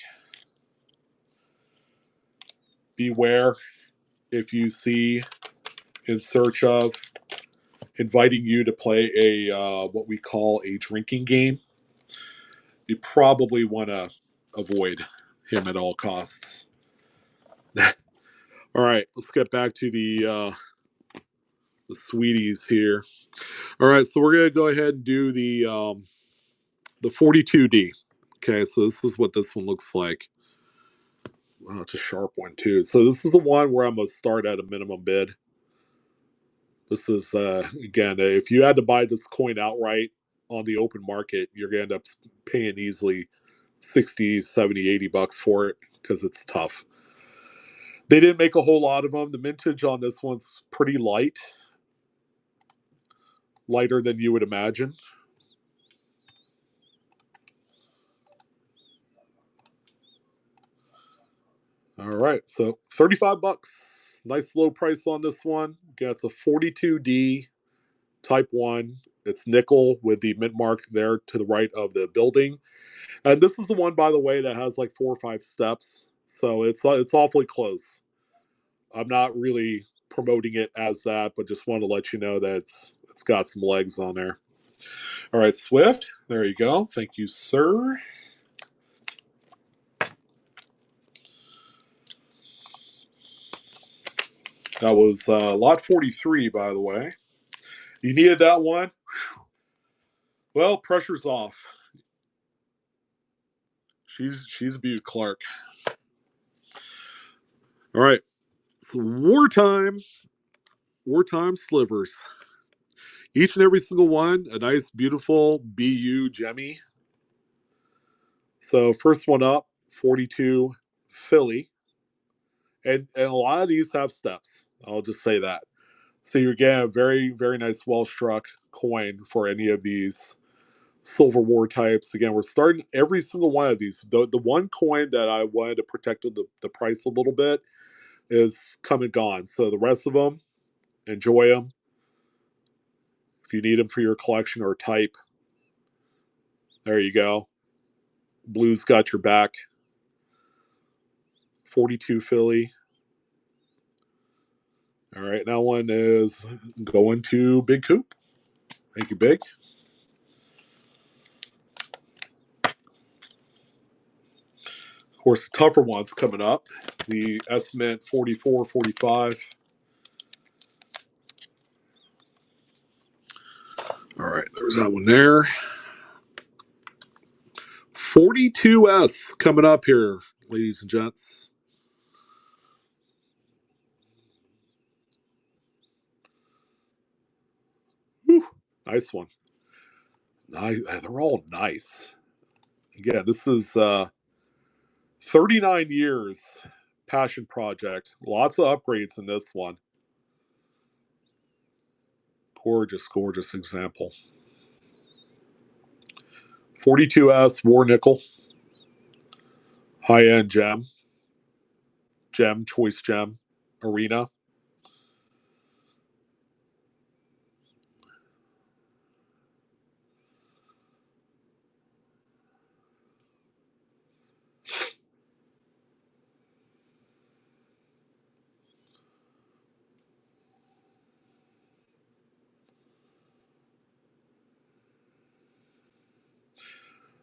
Beware if you see in search of inviting you to play a what we call a drinking game. You probably want to avoid him at all costs. All right, let's get back to the sweeties here. All right, so we're gonna go ahead and do the 42D. Okay, so this is what this one looks like. Wow, it's a sharp one too. So this is the one where I'm gonna start at a minimum bid. This is again, if you had to buy this coin outright on the open market, you're gonna end up paying easily 60, 70, 80 bucks for it because it's tough. They didn't make a whole lot of them. The mintage on this one's pretty light, lighter than you would imagine. All right, so 35 bucks. Nice low price on this one. Gets a 42D Type 1. It's nickel with the mint mark there to the right of the building. And this is the one, by the way, that has like 4 or 5 steps. So it's awfully close. I'm not really promoting it as that, but just want to let you know that it's got some legs on there. All right, Swift. There you go. Thank you, sir. That was lot 43, by the way. You needed that one? Well, pressure's off. She's a beaut, Clark. All right. So wartime slivers. Each and every single one, a nice, beautiful BU Jemmy. So first one up, 42 Philly. And a lot of these have steps. I'll just say that. So you're getting a very, very nice, well-struck coin for any of these Silver War types. Again, we're starting every single one of these. The one coin that I wanted to protect the price a little bit is come and gone. So the rest of them, enjoy them. If you need them for your collection or type, there you go. Blue's got your back. 42 Philly. All right, that one is going to Big Coop. Thank you, Big. Of course, the tougher ones coming up. The S-Mint 44, 45. All right, there's that one there. 42S coming up here, ladies and gents. Whew, nice one. They're all nice. Again, this is 39 years passion project. Lots of upgrades in this one. Gorgeous, gorgeous example. 42S War Nickel. High-end gem. Choice gem. Arena.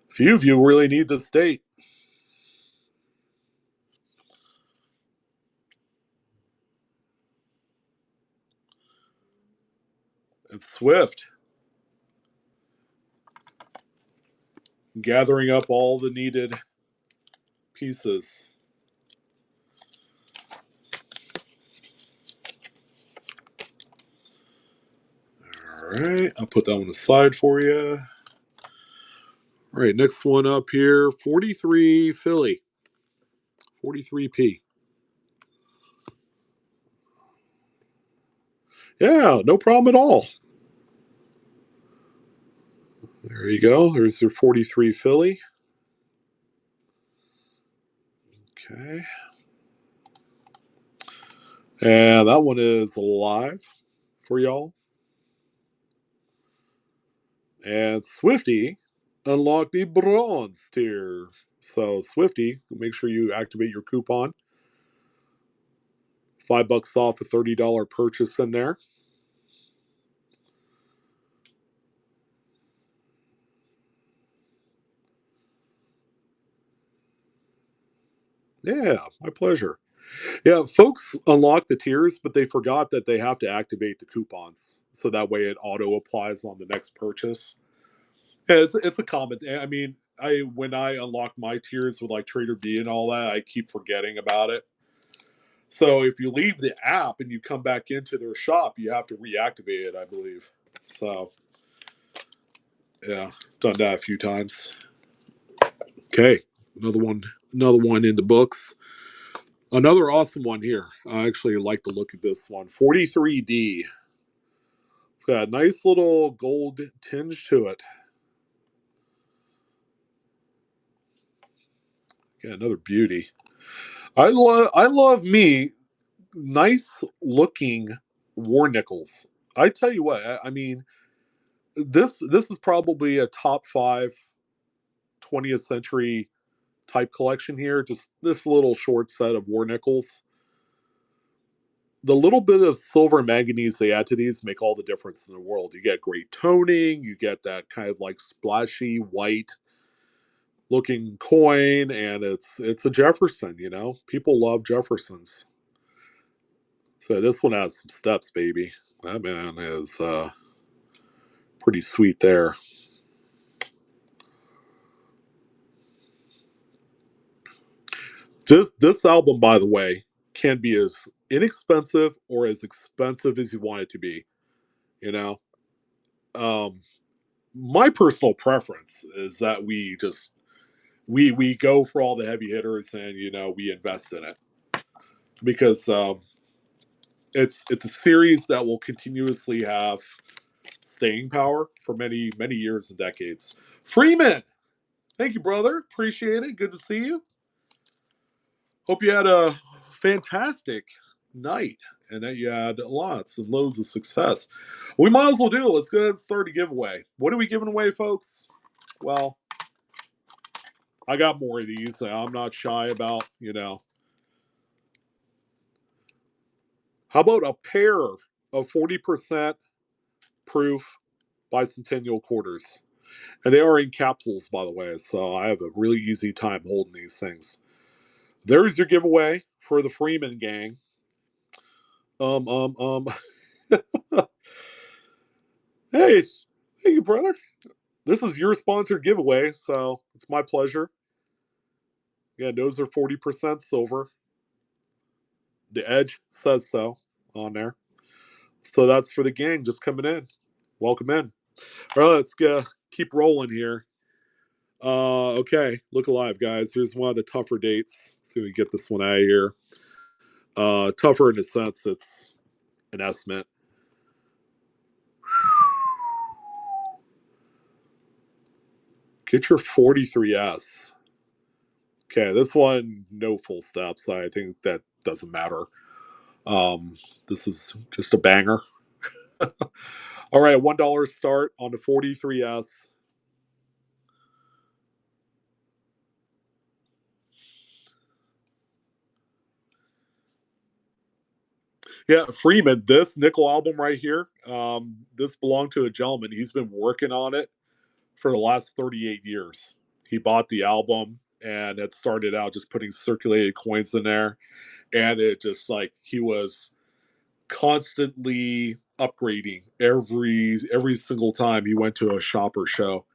Few of you really need this date. It's Swift. Gathering up all the needed pieces. All right, I'll put that one aside for you. All right, next one up here, 43 Philly. 43P. Yeah, no problem at all. There you go. There's your 43 Philly. Okay. And that one is live for y'all. And Swifty unlocked the bronze tier. So Swifty, make sure you activate your coupon. $5 off a $30 purchase in there. Yeah, my pleasure. Yeah, folks unlock the tiers, but they forgot that they have to activate the coupons. So that way it auto applies on the next purchase. Yeah, it's a common. I mean, when I unlock my tiers with like Trader B and all that, I keep forgetting about it. So if you leave the app and you come back into their shop, you have to reactivate it, I believe. So yeah, done that a few times. Okay, another one in the books. Another awesome one here. I actually like the look of this one. 43D. It's got a nice little gold tinge to it. Yeah, another beauty. I love me nice looking war nickels. I tell you what, I mean, this is probably a top 5 20th century type collection here. Just this little short set of war nickels. The little bit of silver and manganese they add to these make all the difference in the world. You get great toning, you get that kind of like splashy white looking coin, and it's a Jefferson, you know. People love Jeffersons. So this one has some steps, baby. That man is pretty sweet there. This album, by the way, can be as inexpensive or as expensive as you want it to be. You know, my personal preference is that we go for all the heavy hitters, and we invest in it because it's a series that will continuously have staying power for many many years and decades. Freeman, thank you, brother. Appreciate it. Good to see you. Hope you had a fantastic night and that you had lots and loads of success. We might as well do it. Let's go ahead and start a giveaway. What are we giving away, folks? Well, I got more of these. I'm not shy about, How about a pair of 40% proof bicentennial quarters? And they are in capsules, by the way, so I have a really easy time holding these things. There's your giveaway for the Freeman gang. Hey, Thank you, brother. This is your sponsored giveaway, so it's my pleasure. Yeah, those are 40% silver. The Edge says so on there. So that's for the gang just coming in. Welcome in. All right, let's keep rolling here. Okay, look alive, guys. Here's one of the tougher dates. Let's see if we get this one out of here. Tougher in the sense it's an estimate. Get your 43S. Okay, this one, no full steps. I think that doesn't matter. This is just a banger. All right, $1 start on the 43S. Yeah, Freeman, this nickel album right here, this belonged to a gentleman. He's been working on it for the last 38 years. He bought the album and it started out just putting circulated coins in there. And it just like he was constantly upgrading every single time he went to a shop or show.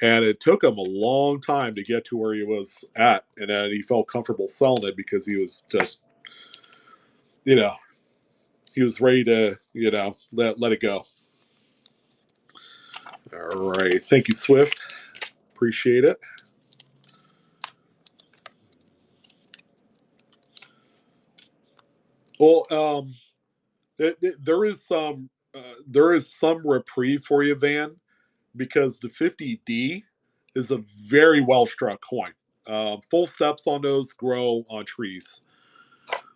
And it took him a long time to get to where he was at. And then he felt comfortable selling it because he was just, you know, he was ready to, let it go. All right. Thank you, Swift. Appreciate it. Well, there is some reprieve for you, Van, because the 50D is a very well struck coin. Full steps on those grow on trees.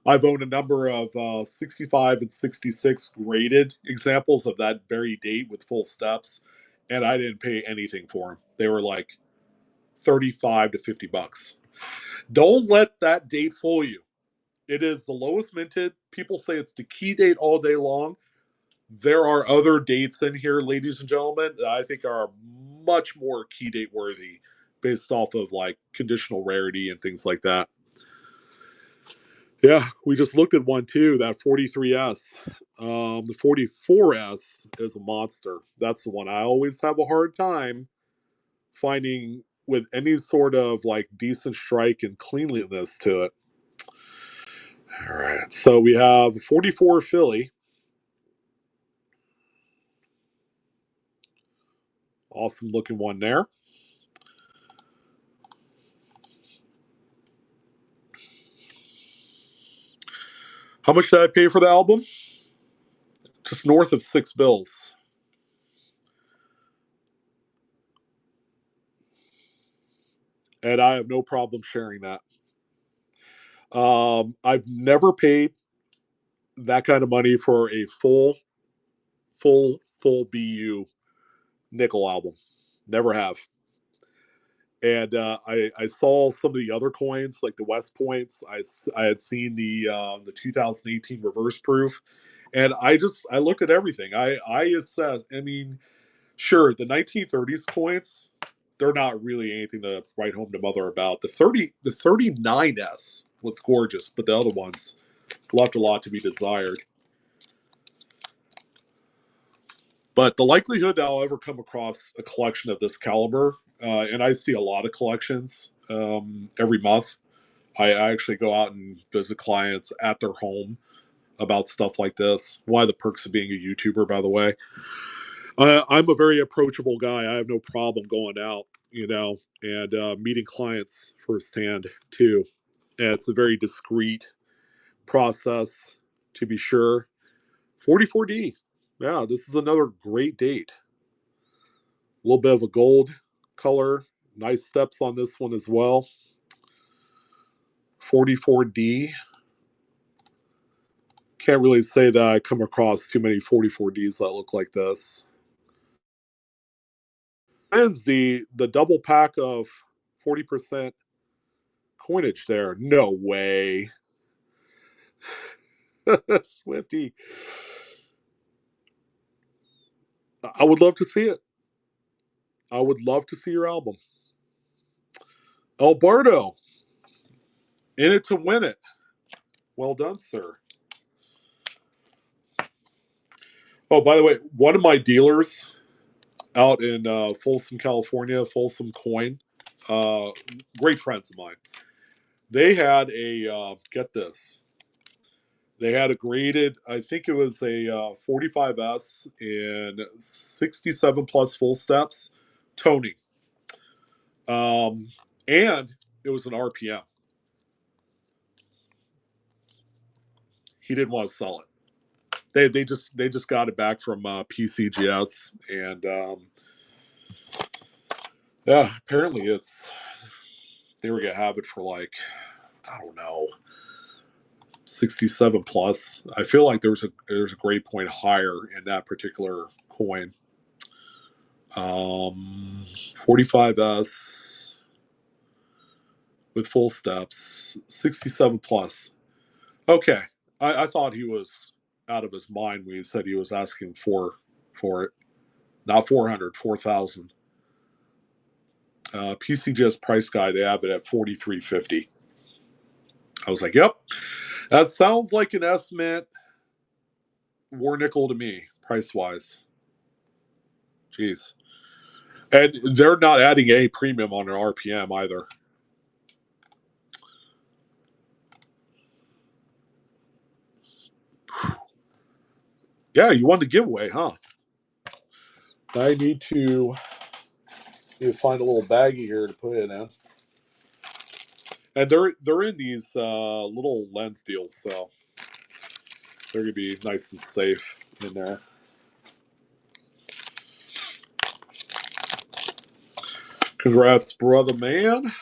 I've owned a number of 65 and 66 graded examples of that very date with full steps, and I didn't pay anything for them. They were like 35 to $50. Don't let that date fool you. It is the lowest minted. People say it's the key date all day long. There are other dates in here, ladies and gentlemen, that I think are much more key date worthy based off of like conditional rarity and things like that. Yeah, we just looked at one too, that 43S. The 44S is a monster. That's the one I always have a hard time finding with any sort of like decent strike and cleanliness to it. All right, so we have 44 Philly. Awesome looking one there. How much did I pay for the album? Just north of $6. And I have no problem sharing that. I've never paid that kind of money for a full BU nickel album. Never have. And I saw some of the other coins, like the West Points. I had seen the 2018 reverse proof, and I looked at everything. I assess. I mean, sure, the 1930s coins, they're not really anything to write home to mother about. The 39S was gorgeous, but the other ones left a lot to be desired. But the likelihood that I'll ever come across a collection of this caliber, and I see a lot of collections every month. I actually go out and visit clients at their home about stuff like this. One of the perks of being a YouTuber, by the way. I'm a very approachable guy. I have no problem going out, and meeting clients firsthand too. And it's a very discreet process, to be sure. 44D. Yeah, this is another great date. A little bit of a gold color. Nice steps on this one as well. 44D. Can't really say that I come across too many 44Ds that look like this. And the double pack of 40% coinage there. No way. Swifty. I would love to see it. I would love to see your album. Alberto. In it to win it. Well done, sir. Oh, by the way, one of my dealers out in Folsom, California, Folsom Coin. Great friends of mine. They had a, get this, they had a graded, I think it was a 45S in 67 plus full steps, toning. And it was an RPM. He didn't want to sell it. They just got it back from PCGS, and yeah, apparently they were gonna have it for like, I don't know, 67 plus. I feel like there's a grade point higher in that particular coin. 45S with full steps, 67 plus. Okay, I thought he was out of his mind when he said he was asking for it. Not 400, 4,000. PCGS price guide, they have it at 43.50. I was like, yep, that sounds like an estimate. War nickel to me, price wise. Jeez. And they're not adding any premium on their RPM either. Yeah, you won the giveaway, huh? I need to find a little baggie here to put it in. And they're in these little lens deals, so they're gonna be nice and safe in there. Congrats, brother man.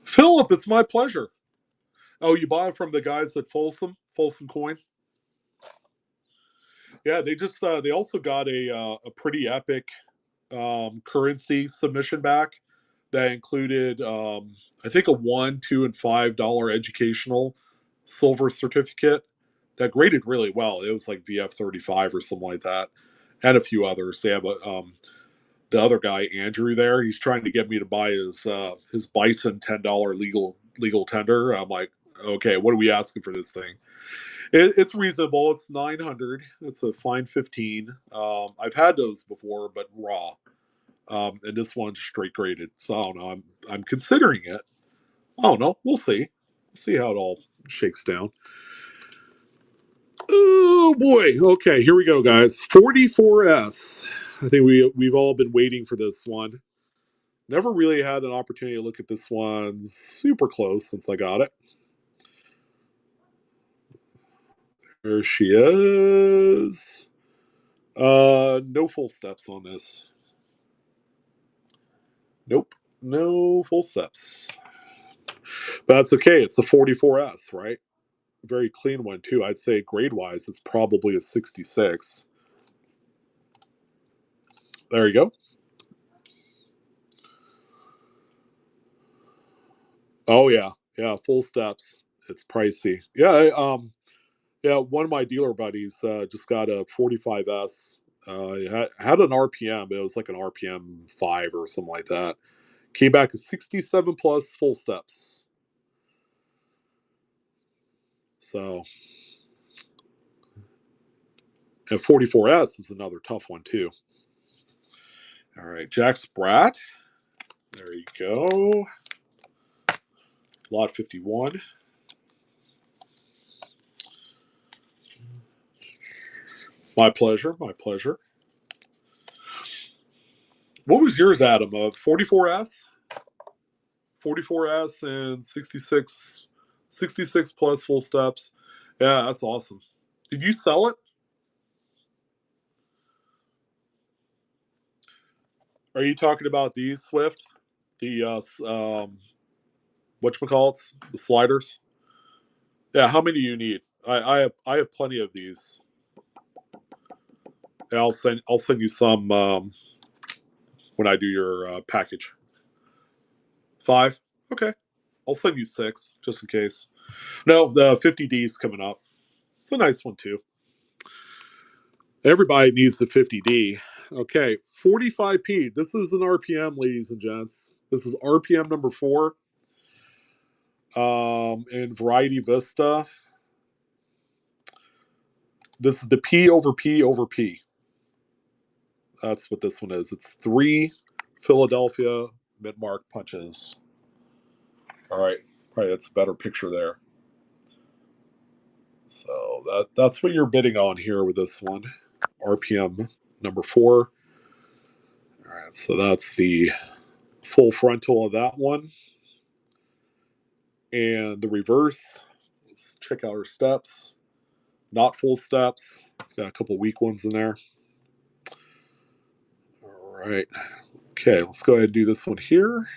Philip, it's my pleasure. Oh, you bought it from the guys at Folsom Coin? Yeah, they also got a pretty epic currency submission back that included I think a $1, $2, and $5 educational silver certificate that graded really well. It was like VF35 or something like that, and a few others. They have the other guy Andrew there. He's trying to get me to buy his Bison $10 legal tender. I'm like, okay, what are we asking for this thing? It's reasonable. It's 900. It's a fine 15. I've had those before, but raw. And this one's straight graded. So I don't know. I'm considering it. I don't know. We'll see. See how it all shakes down. Oh boy. Okay, here we go, guys. 44S. I think we've all been waiting for this one. Never really had an opportunity to look at this one super close since I got it. There she is. No full steps on this. Nope. No full steps. But that's okay. It's a 44S, right? Very clean one, too. I'd say grade-wise, it's probably a 66. There you go. Oh, yeah. Yeah, full steps. It's pricey. Yeah, yeah, one of my dealer buddies just got a 45S. Had an RPM, but it was like an RPM 5 or something like that. Came back to 67 plus full steps. So, and 44S is another tough one, too. All right, Jack Spratt. There you go. Lot 51. My pleasure. My pleasure. What was yours, Adam? 44S? 44S and 66 plus full steps. Yeah, that's awesome. Did you sell it? Are you talking about these, Swift? The whatchamacallits? The sliders? Yeah, how many do you need? I have plenty of these. Yeah, I'll send you some when I do your package. 5? Okay. I'll send you 6 just in case. No, the 50D is coming up. It's a nice one too. Everybody needs the 50D. Okay, 45p. This is an RPM, ladies and gents. This is RPM number 4 in Variety Vista. This is the P over P over P. That's what this one is. It's 3 Philadelphia mintmark punches. All right, probably that's a better picture there. So that's what you're bidding on here with this one. RPM number 4. All right, so that's the full frontal of that one. And the reverse, let's check out our steps. Not full steps. It's got a couple weak ones in there. All right. Okay, let's go ahead and do this one here.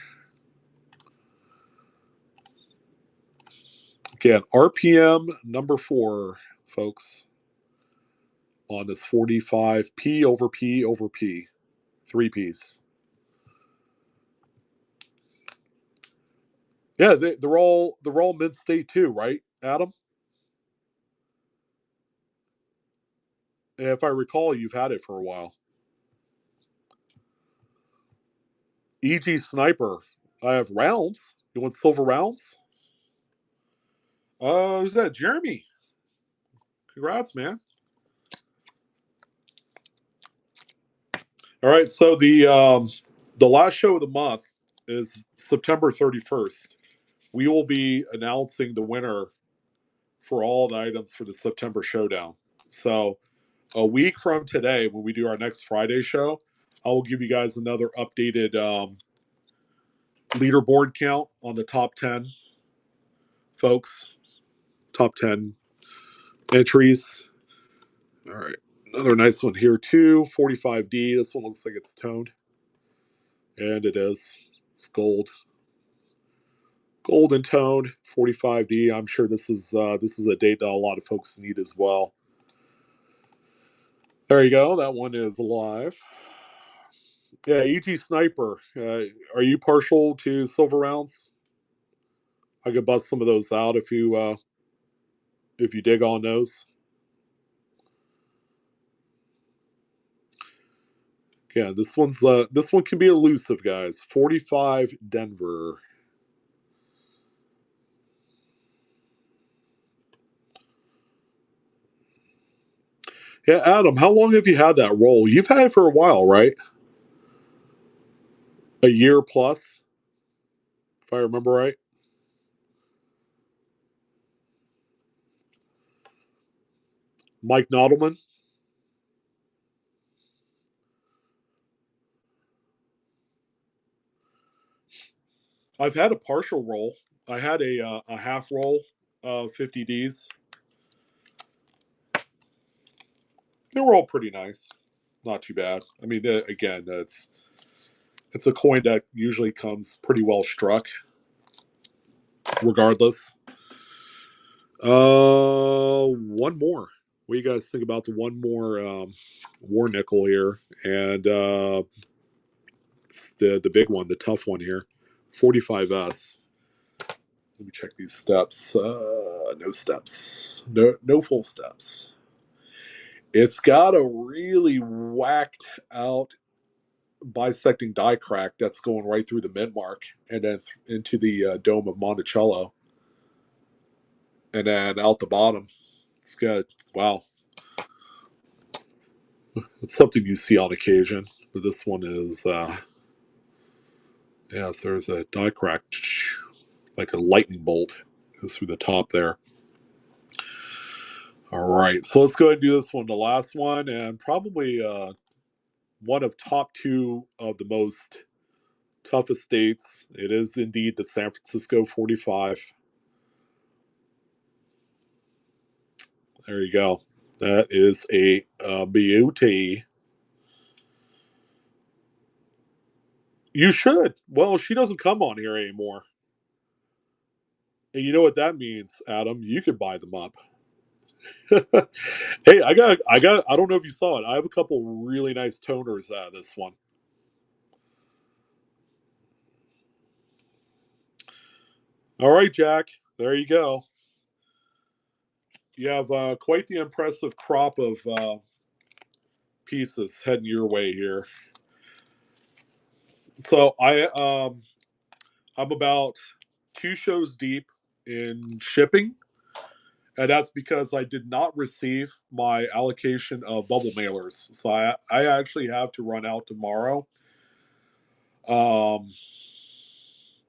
Again, RPM number 4, folks, on this 45 P over P over P, 3 Ps. Yeah, they're all mint state too, right, Adam? If I recall, you've had it for a while. EG Sniper. I have rounds. You want silver rounds? Who's that? Jeremy. Congrats, man. All right, so the last show of the month is September 31st. We will be announcing the winner for all the items for the September Showdown. So a week from today, when we do our next Friday show, I will give you guys another updated leaderboard count on the top 10 folks, top 10 entries. All right, another nice one here too, 45D. This one looks like it's toned, and it is. It's gold and toned, 45D. I'm sure this is a date that a lot of folks need as well. There you go. That one is live. Yeah, EG Sniper. Are you partial to silver rounds? I could bust some of those out if you dig on those. Yeah, this one can be elusive, guys. 45 Denver. Yeah, Adam, how long have you had that roll? You've had it for a while, right? A year plus, if I remember right. Mike Nodelman. I've had a partial roll. I had a half roll of 50Ds. They were all pretty nice. Not too bad. I mean, again, it's a coin that usually comes pretty well struck, regardless. One more. What do you guys think about the one more war nickel here? And the big one, the tough one here, 45S. Let me check these steps. No steps. No full steps. It's got a really whacked out bisecting die crack that's going right through the mid mark and then into the dome of Monticello. And then out the bottom. It's got, wow. It's something you see on occasion. But this one is, so there's a die crack, like a lightning bolt goes through the top there. All right, so let's go ahead and do this one, the last one, and probably one of top 2 of the most toughest dates. It is indeed the San Francisco 45. There you go. That is a beauty. You should. Well, she doesn't come on here anymore. And you know what that means, Adam? You could buy them up. Hey, I don't know if you saw it. I have a couple really nice toners out of this one. All right, Jack. There you go. You have quite the impressive crop of pieces heading your way here. So I'm about 2 shows deep in shipping, and that's because I did not receive my allocation of bubble mailers. So I actually have to run out tomorrow. Oh,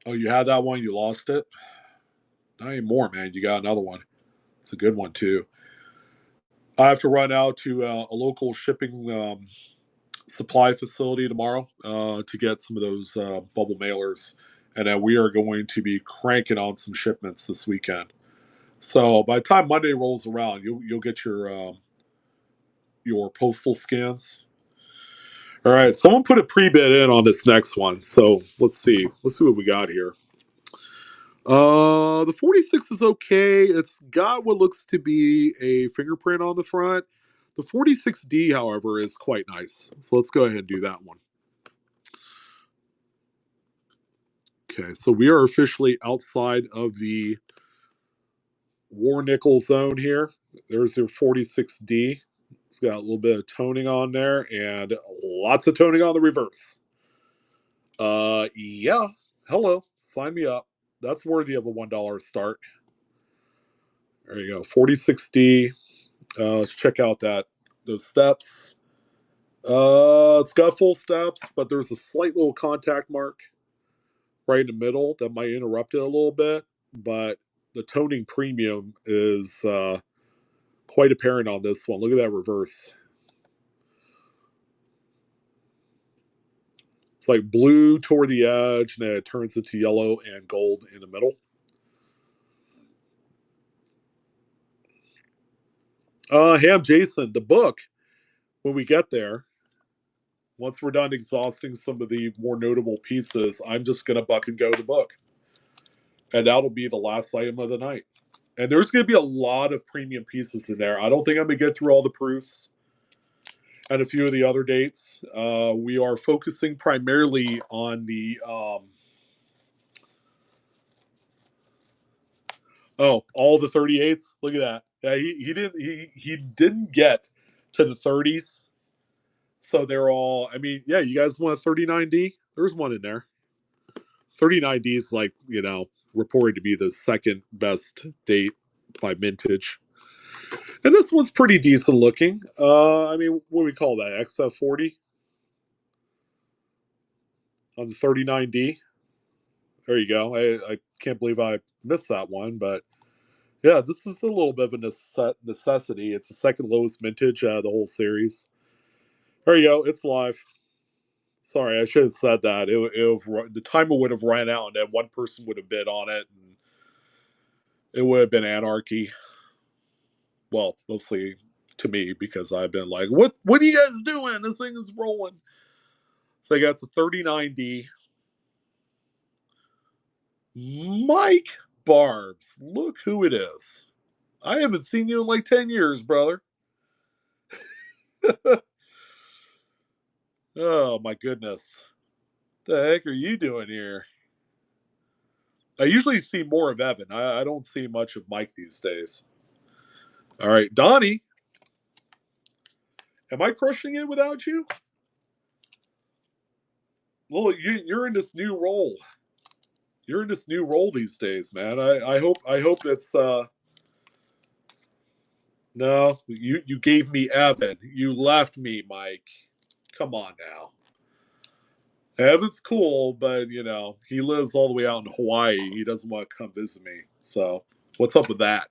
you had that one, you lost it? Not anymore, man. You got another one. It's a good one, too. I have to run out to a local shipping supply facility tomorrow to get some of those bubble mailers. And then we are going to be cranking on some shipments this weekend. So by the time Monday rolls around, you'll get your postal scans. All right, someone put a pre-bid in on this next one. So let's see. Let's see what we got here. The 46 is okay. It's got what looks to be a fingerprint on the front. The 46D, however, is quite nice. So let's go ahead and do that one. Okay, so we are officially outside of the war nickel zone here. There's your 46D. It's got a little bit of toning on there and lots of toning on the reverse. Yeah. Hello. Sign me up. That's worthy of a $1 start. There you go. 46D. Let's check out those steps. It's got full steps, but there's a slight little contact mark right in the middle that might interrupt it a little bit. But the toning premium is quite apparent on this one. Look at that reverse. It's like blue toward the edge, and then it turns into yellow and gold in the middle. Ham Jason, the book, when we get there, once we're done exhausting some of the more notable pieces, I'm just going to buck and go the book. And that'll be the last item of the night. And there's going to be a lot of premium pieces in there. I don't think I'm going to get through all the proofs and a few of the other dates. We are focusing primarily on the all the 38s. Look at that. Yeah, he didn't get to the 30s. So they're all, I mean, yeah, you guys want a 39D? There's one in there. 39D is like, reported to be the second best date by mintage. And this one's pretty decent looking. I mean, what do we call that? XF40 on the 39D. There you go. I can't believe I missed that one, but yeah, this is a little bit of a necessity. It's the second lowest mintage out of the whole series. There you go. It's live. Sorry, I should have said that. The timer would have ran out, and then one person would have bid on it, and it would have been anarchy. Well, mostly to me, because I've been like, what are you guys doing? This thing is rolling. So I got a 39D. Mike Barbs. Look who it is. I haven't seen you in like 10 years, brother. Oh, my goodness. What the heck are you doing here? I usually see more of Evan. I don't see much of Mike these days. All right, Donnie. Am I crushing it without you? Well, you're in this new role. You're in this new role these days, man. I hope it's no, you gave me Evan. You left me, Mike. Come on now. Evan's cool, but he lives all the way out in Hawaii. He doesn't want to come visit me. So what's up with that?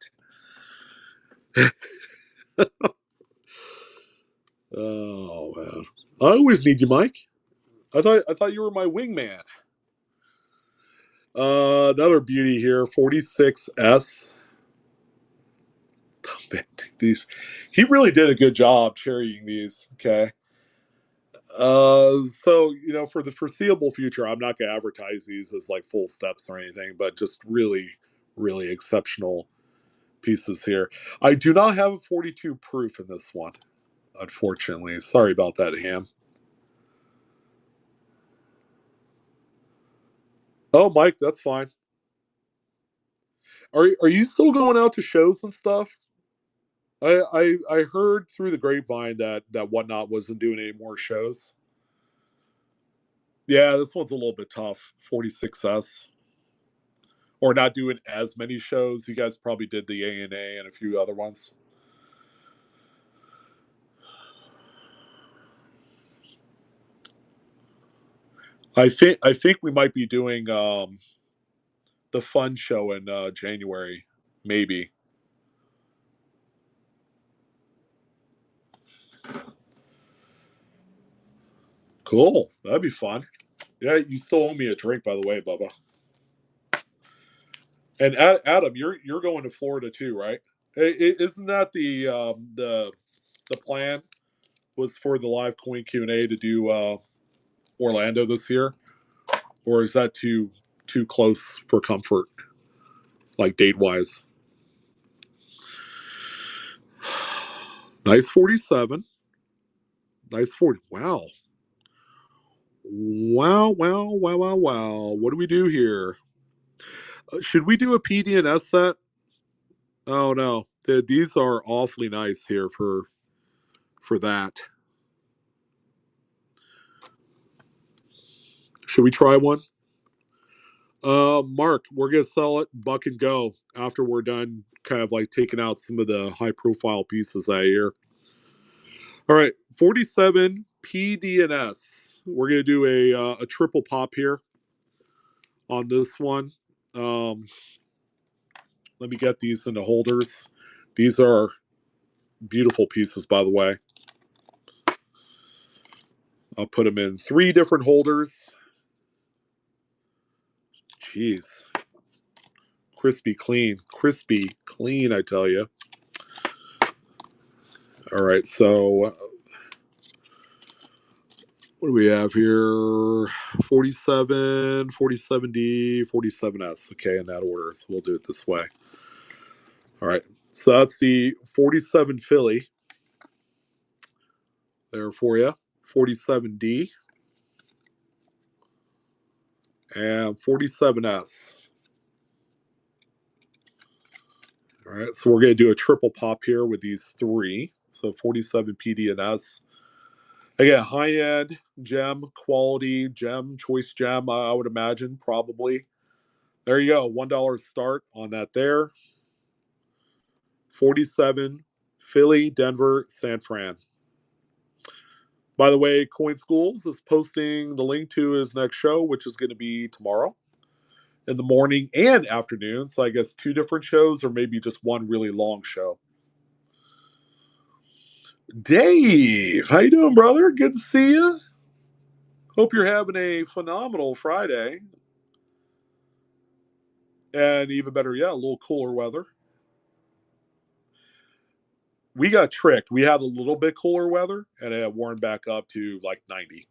Oh man. I always need you, Mike. I thought you were my wingman. Another beauty here, 46S. Oh, man, these he really did a good job cherrying these. Okay. So for the foreseeable future, I'm not going to advertise these as like full steps or anything, but just really, really exceptional pieces here. I do not have a 42 proof in this one, unfortunately. Sorry about that, Ham. Oh, Mike, that's fine. Are you still going out to shows and stuff? I heard through the grapevine that Whatnot wasn't doing any more shows. Yeah, this one's a little bit tough. 46S. or not doing as many shows. You guys probably did the ANA and a few other ones. I think we might be doing the fun show in January, maybe. Cool. That'd be fun. Yeah, you still owe me a drink, by the way, Bubba. And Adam, you're going to Florida too, right? Isn't that the plan was for the live coin Q&A to do Orlando this year, or is that too close for comfort, like date wise? Nice 47. Nice 40. Wow. Wow. What do we do here? Should we do a PD&S set? Oh no, these are awfully nice here for that. Should we try one? Mark, we're gonna sell it buck and go after we're done, kind of like taking out some of the high profile pieces I hear. All right, 47 PD&S. We're gonna do a triple pop here on this one. Let me get these into holders. These are beautiful pieces, by the way. I'll put them in 3 different holders. Jeez. Crispy clean, I tell you. All right, so what do we have here? 47, 47D, 47S. Okay, in that order. So we'll do it this way. All right, so that's the 47 Philly there for you. 47D and 47S. All right, so we're going to do a triple pop here with these 3. So 47 PD and S. Again, high end gem, quality gem, choice gem, I would imagine, probably. There you go, $1 start on that there. 47 Philly, Denver, San Fran. By the way, Coin Schools is posting the link to his next show, which is going to be tomorrow in the morning and afternoon. So I guess 2 different shows, or maybe just one really long show. Dave, how you doing, brother? Good to see you. Hope you're having a phenomenal Friday. And even better yet, a little cooler weather. We got tricked. We had a little bit cooler weather, and it warmed back up to like 90.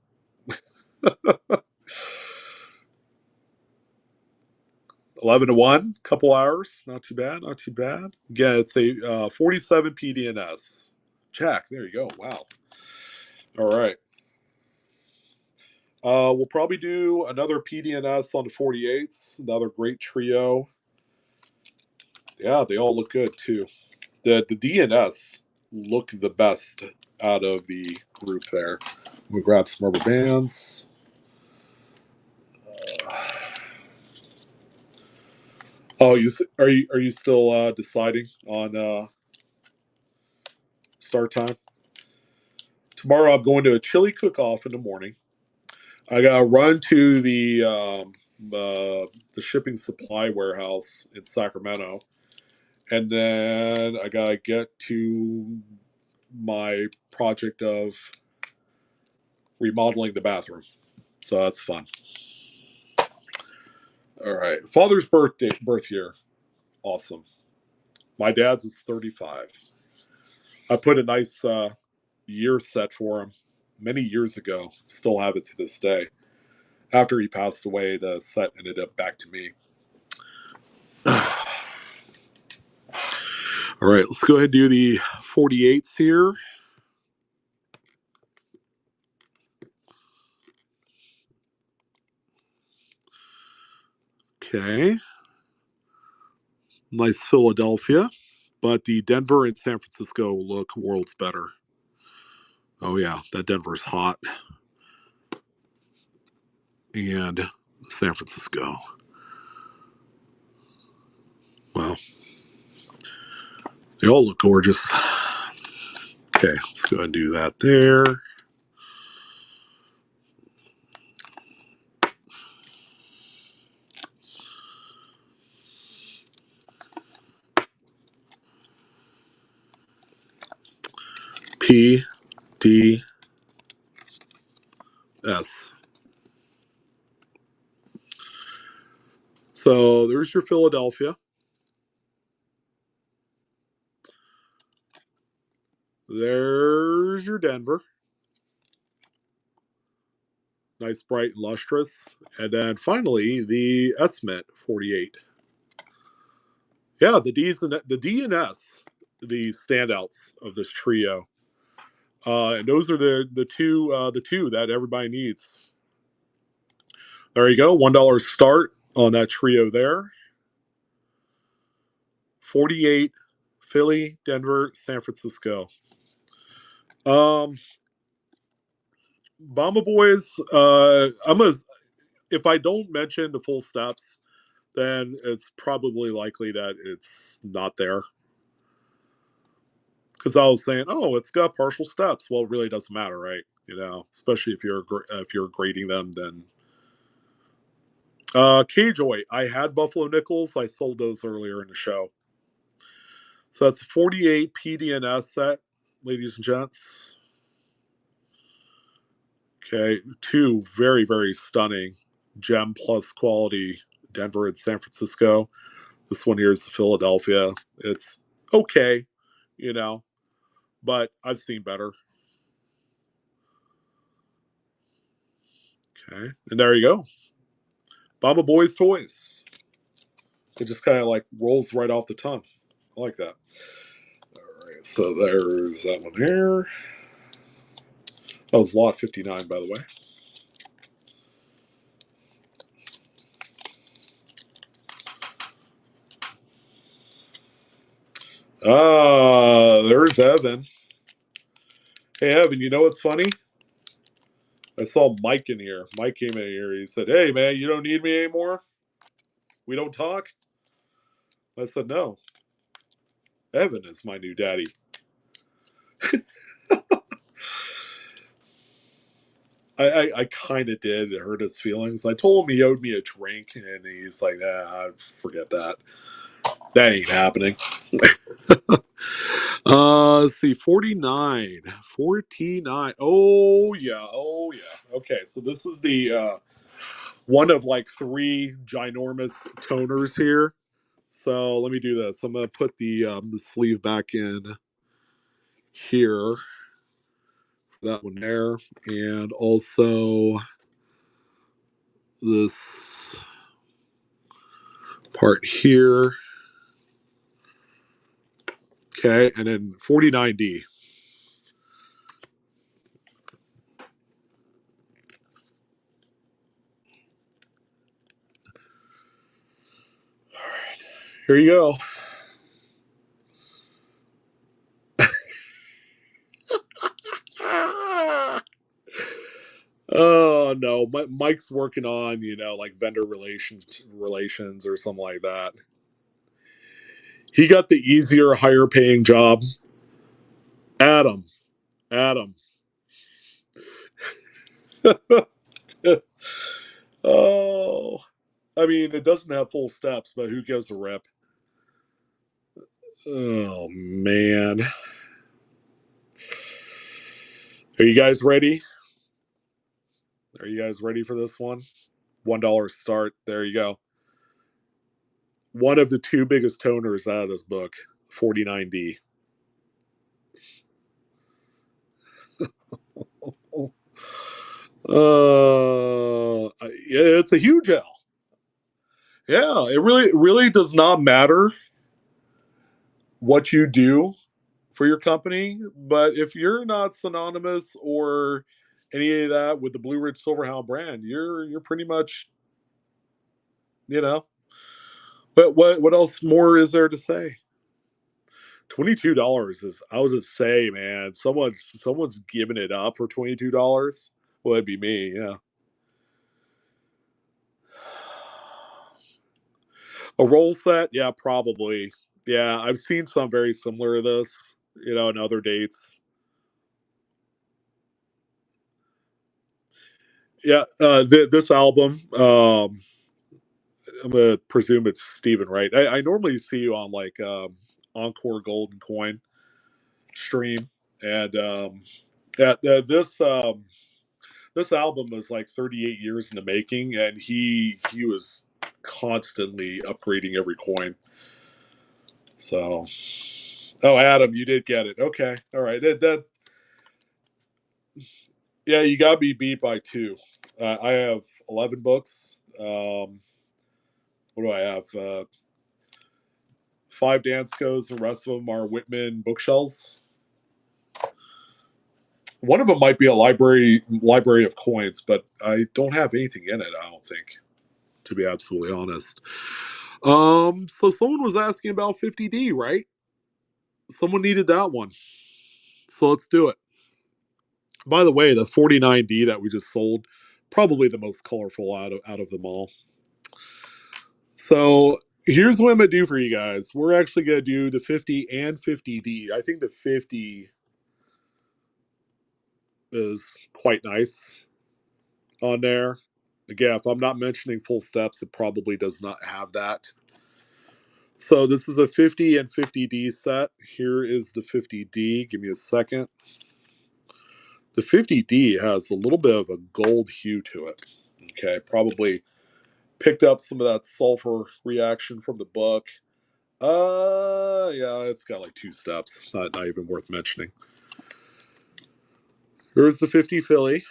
11-1, couple hours. Not too bad. Again, it's a 47 PD&S. Jack, there you go. Wow. All right. We'll probably do another PD&S on the 48s. Another great trio. Yeah, they all look good too. The DNS look the best out of the group there. We grab some rubber bands. Oh, are you still deciding on start time? Tomorrow I'm going to a chili cook-off in the morning. I gotta run to the shipping supply warehouse in Sacramento, and then I gotta get to my project of remodeling the bathroom. So that's fun. All right. Father's birth year. Awesome. My dad's is 35. I put a nice year set for him many years ago. Still have it to this day. After he passed away, the set ended up back to me. All right. Let's go ahead and do the 48s here. Okay. Nice Philadelphia. But the Denver and San Francisco look worlds better. Oh, yeah. That Denver's hot. And San Francisco. They all look gorgeous. Okay, let's go ahead and do that there. P, D, S. So there's your Philadelphia. There's your Denver. Nice, bright, and lustrous. And then finally, the S-Mint 48. Yeah, the D and S, the standouts of this trio. And those are the two that everybody needs. There you go, $1 start on that trio there. 48, Philly, Denver, San Francisco. Bama Boys. If I don't mention the full steps, then it's probably likely that it's not there. Because I was saying, oh, it's got partial steps. Well, it really doesn't matter, right? You know, especially if you're grading them, then. K-Joy. I had Buffalo Nickels. I sold those earlier in the show. So that's a 48 PDNS set, ladies and gents. Okay, two very, very stunning gem plus quality Denver and San Francisco. This one here is Philadelphia. It's okay, you know, but I've seen better. Okay, and there you go. Baba Boys Toys. It just kind of like rolls right off the tongue. I like that. All right, so there's that one here. That was lot 59, by the way. There's Evan. Hey, Evan, you know what's funny? I saw Mike in here. Mike came in here. He said, hey, man, you don't need me anymore? We don't talk? I said, no. Evan is my new daddy. I kind of did. It hurt his feelings. I told him he owed me a drink, and he's like, forget that. That ain't happening. Let's see, 49. 49. Oh, yeah. Oh, yeah. Okay, so this is the one of like three ginormous toners here. So let me do this. I'm going to put the sleeve back in here. That one there. And also this part here. Okay, and then 49D. All right, here you go. Oh no, Mike's working on like vendor relations or something like that. He got the easier, higher paying job. Adam. Oh, I mean, it doesn't have full steps, but who gives a rip? Oh man, are you guys ready? Are you guys ready for this one? $1 start. There you go. One of the two biggest toners out of this book, 49D. It's a huge L. Yeah, it really does not matter what you do for your company, but if you're not synonymous or any of that with the Blue Ridge Silverhound brand, you're pretty much, you know. But what else more is there to say? $22 is, I was gonna say, man, someone's giving it up for $22. Well, it'd be me, yeah. A roll set, yeah, probably. Yeah, I've seen some very similar to this, in other dates. Yeah, this album, I'm gonna presume it's Steven, right? I normally see you on like Encore Golden Coin stream, and yeah, this album was like 38 years in the making, and he was constantly upgrading every coin. So, oh, Adam, you did get it. Okay, all right. That's yeah. You got to be beat by two. I have 11 books. What do I have? Five Danskos. The rest of them are Whitman bookshelves. One of them might be a library of coins, but I don't have anything in it. I don't think, to be absolutely honest. So someone was asking about 50D, right? Someone needed that one. So let's do it. By the way, the 49D that we just sold, probably the most colorful out of them all. So here's what I'm gonna do for you guys. We're actually gonna do the 50 and 50D. I think the 50 is quite nice on there. Again, if I'm not mentioning full steps, it probably does not have that. So this is a 50 and 50D set. Here is the 50D. Give me a second. The 50D has a little bit of a gold hue to it. Okay, probably picked up some of that sulfur reaction from the book. Yeah, it's got like two steps. Not even worth mentioning. Here's the 50 Philly.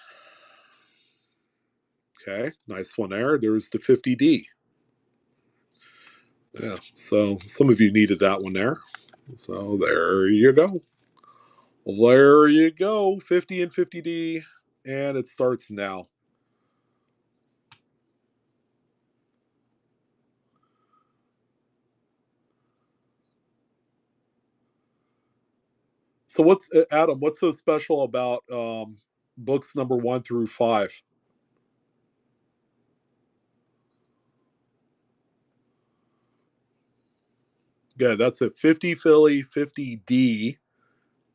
Okay, nice one there. There's the 50D. Yeah, so some of you needed that one there. So there you go. There you go. 50 and 50D. And it starts now. So what's Adam? What's so special about books number 1 through 5? Yeah, that's a 50 Philly 50D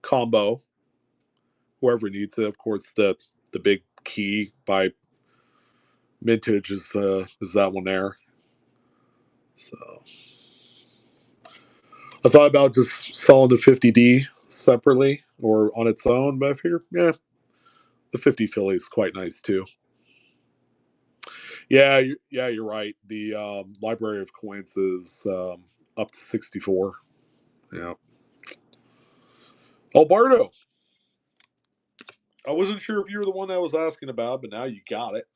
combo. Whoever needs it, of course, the big key by Mintage is that one there. So I thought about just selling the 50D separately or on its own, but I figured, yeah, the 50 Philly is quite nice too. Yeah, you're right. The Library of Coins is up to 64. Yeah. Alberto, I wasn't sure if you were the one that was asking about, but now you got it.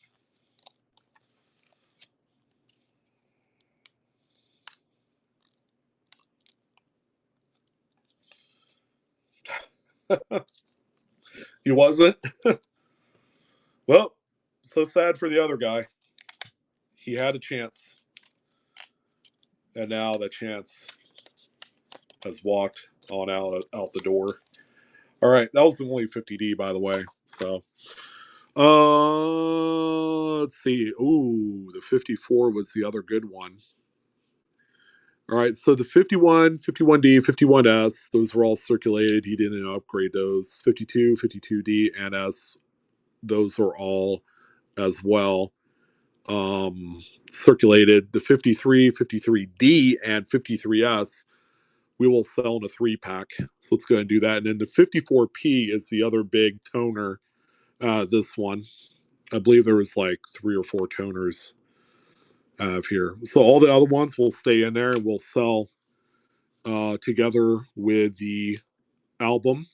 He wasn't? Well, so sad for the other guy. He had a chance, and now that chance has walked on out the door. All right, that was the only 50D, by the way. So, let's see. Ooh, the 54 was the other good one. All right, so the 51, 51D, 51S, those were all circulated. He didn't upgrade those. 52, 52D, and S, those are all as well circulated. The 53, 53D, and 53S, we will sell in a 3-pack. So let's go ahead and do that. And then the 54P is the other big toner. This one, I believe there was like 3 or 4 toners here. So all the other ones will stay in there and we'll sell together with the album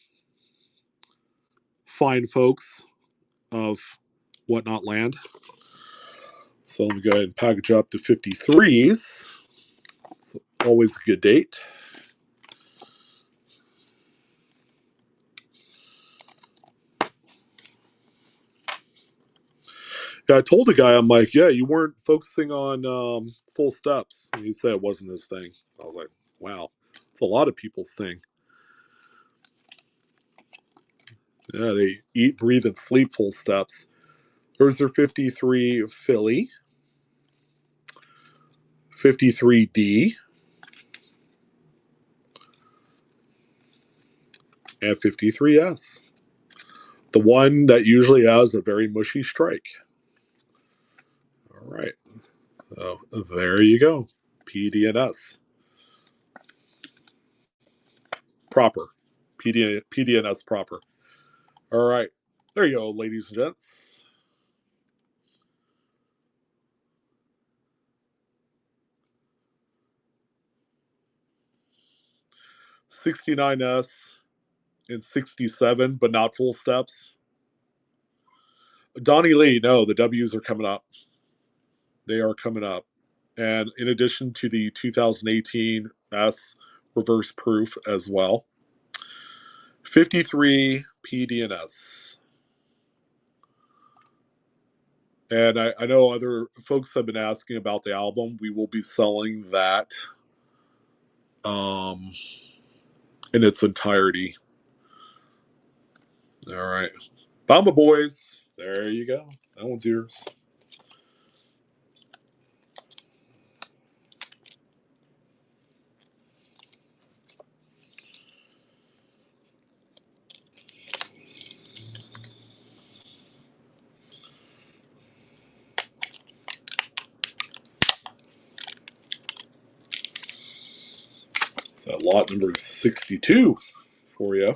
Fine Folks of Whatnot Land. So let me go ahead and package up the 53s. It's always a good date. Yeah, I told the guy, I'm like, yeah, you weren't focusing on full steps. And he said it wasn't his thing. I was like, wow, it's a lot of people's thing. Yeah, they eat, breathe, and sleep full steps. There's their 53 Philly, 53D, and 53S. The one that usually has a very mushy strike. All right. So there you go. PDNS. Proper. PDNS proper. All right. There you go, ladies and gents. $69S and 67, but not full steps. Donnie Lee, no, the W's are coming up. They are coming up. And in addition to the 2018 S reverse proof as well. 53 PDNS. And I know other folks have been asking about the album. We will be selling that in its entirety. All right. Bama Boys. There you go. That one's yours. So lot number 62 for you.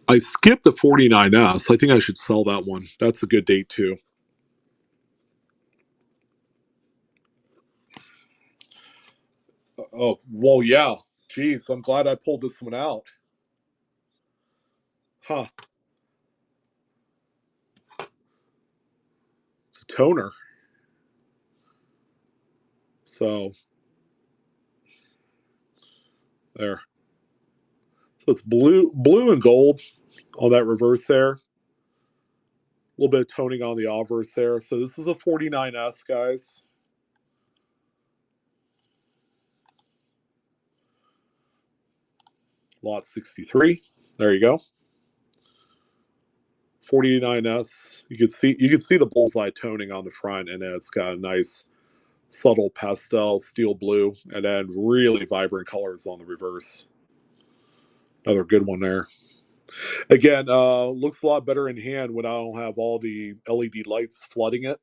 I skipped the 49S. I think I should sell that one. That's a good date too. Oh, well, yeah. Geez, I'm glad I pulled this one out. Huh. It's a toner. So, there. So it's blue and gold on that reverse there. A little bit of toning on the obverse there. So this is a 49S, guys. Lot 63. There you go. 49S. You can see the bullseye toning on the front, and then it's got a nice subtle pastel steel blue, and then really vibrant colors on the reverse. Another good one there. Again, looks a lot better in hand when I don't have all the LED lights flooding it.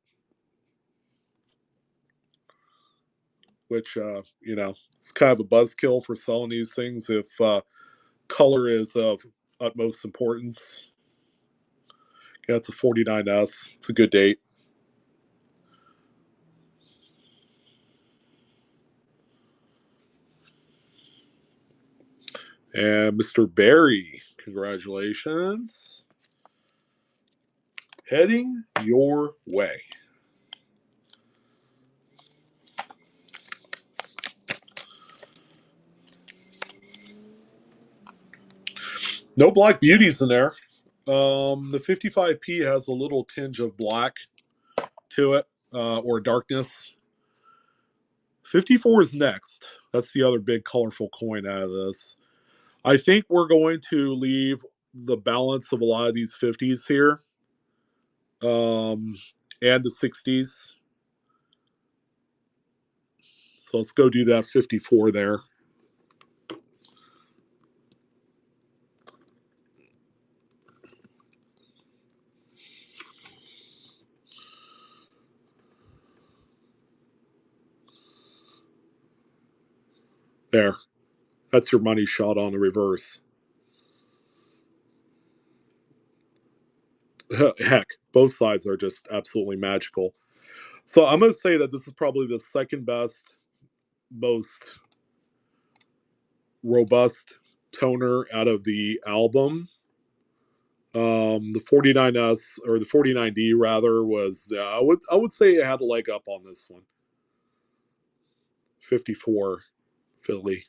Which, it's kind of a buzzkill for selling these things if color is of utmost importance. Yeah, it's a 49S. It's a good date. And Mr. Barry, congratulations. Heading your way. No black beauties in there. The 55P has a little tinge of black to it, or darkness. 54 is next. That's the other big colorful coin out of this. I think we're going to leave the balance of a lot of these 50s here, and the 60s. So let's go do that 54 there. There. That's your money shot on the reverse. Heck, both sides are just absolutely magical. So I'm going to say that this is probably the second best, most robust toner out of the album. The 49S or the 49D rather was I would say it had a leg up on this one. 54 Philly.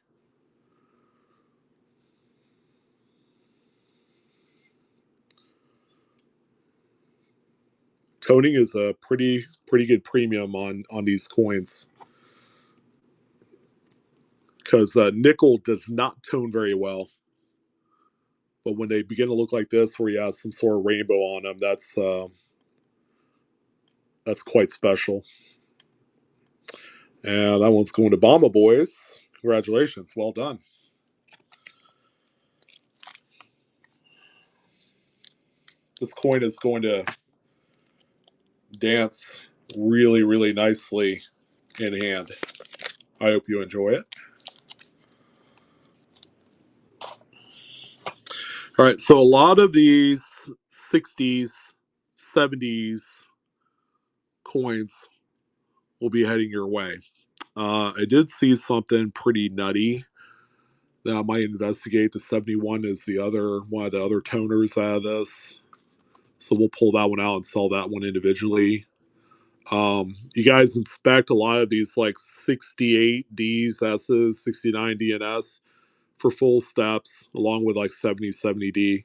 Toning is a pretty good premium on these coins because nickel does not tone very well. But when they begin to look like this, where you have some sort of rainbow on them, that's quite special. And that one's going to Bama Boys. Congratulations. Well done. This coin is going to dance really, really nicely in hand. I hope you enjoy it. All right, so a lot of these 60s, 70s coins will be heading your way. I did see something pretty nutty that I might investigate. The 71 is the other one of the other toners out of this. So we'll pull that one out and sell that one individually. You guys inspect a lot of these like 68 Ds, S's, 69 DNS for full steps, along with like 70D.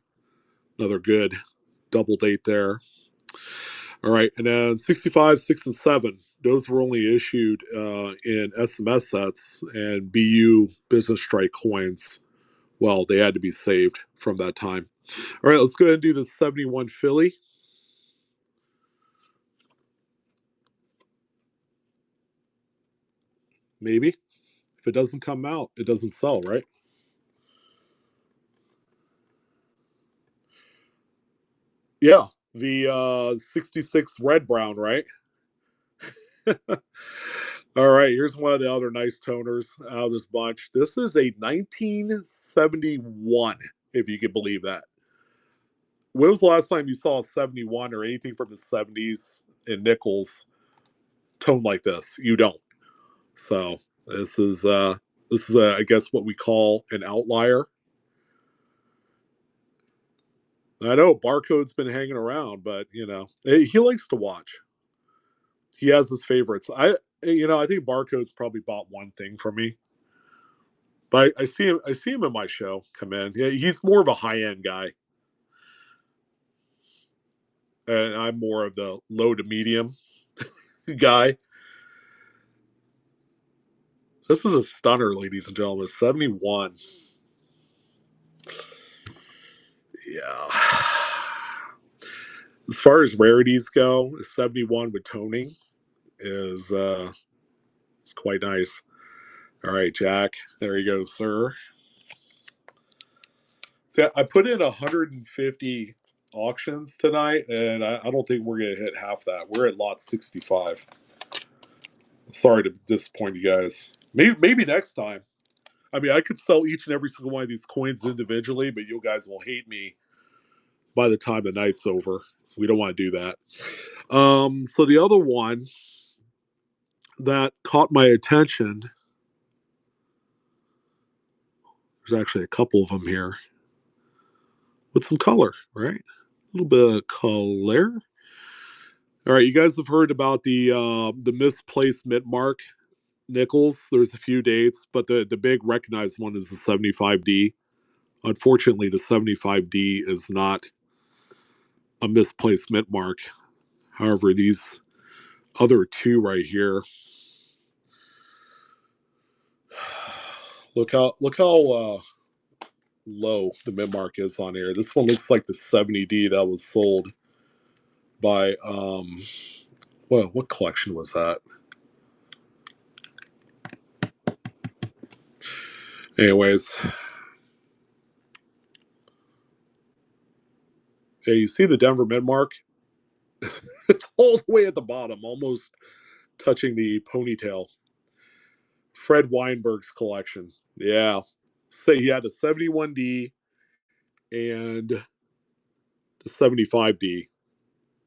Another good double date there. All right, and then 65, 6, and 7. Those were only issued in SMS sets and BU business strike coins. Well, they had to be saved from that time. All right, let's go ahead and do the 71 Philly. Maybe. If it doesn't come out, it doesn't sell, right? Yeah, the 66 red brown, right? All right, here's one of the other nice toners out of this bunch. This is a 1971, if you can believe that. When was the last time you saw a 71 or anything from the 70s in nickels tone like this? You don't. So this is I guess what we call an outlier. I know Barcode's been hanging around, but he likes to watch. He has his favorites. I think Barcode's probably bought one thing from me. But I see him in my show come in. Yeah, he's more of a high end guy. And I'm more of the low to medium guy. This is a stunner, ladies and gentlemen. 71. Yeah. As far as rarities go, 71 with toning is quite nice. All right, Jack. There you go, sir. So I put in 150 auctions tonight, and I don't think we're going to hit half that. We're at lot 65. Sorry to disappoint you guys. Maybe next time. I mean, I could sell each and every single one of these coins individually, but you guys will hate me by the time the night's over. We don't want to do that. So the other one that caught my attention, there's actually a couple of them here with some color, right? A little bit of color. All right, you guys have heard about the misplaced mintmark nickels. There's a few dates, but the big recognized one is the 75D. Unfortunately, the 75D is not a misplaced mintmark. However, these other two right here, look how low the mintmark is on here. This one looks like the 70D that was sold by well, what collection was that? Anyways, yeah, you see the Denver mintmark? It's all the way at the bottom, almost touching the ponytail. Fred Weinberg's collection. Yeah. Say he had the 71D and the 75D,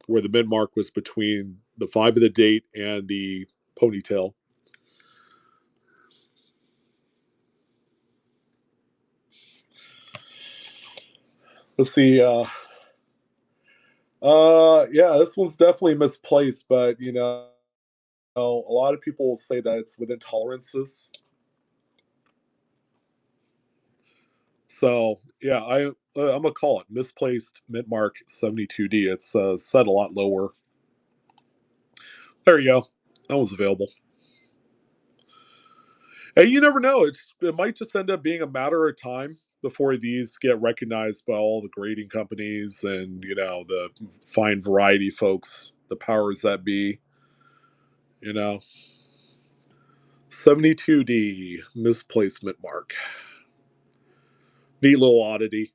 where the mintmark was between the 5 of the date and the ponytail. Let's see. Yeah, this one's definitely misplaced, but a lot of people will say that it's within tolerances. So yeah, I'm gonna call it misplaced mintmark 72D. It's set a lot lower. There you go. That one's available. And you never know. It might just end up being a matter of time before these get recognized by all the grading companies and the fine variety folks, the powers that be. You know. 72D, Misplaced mintmark. Neat little oddity.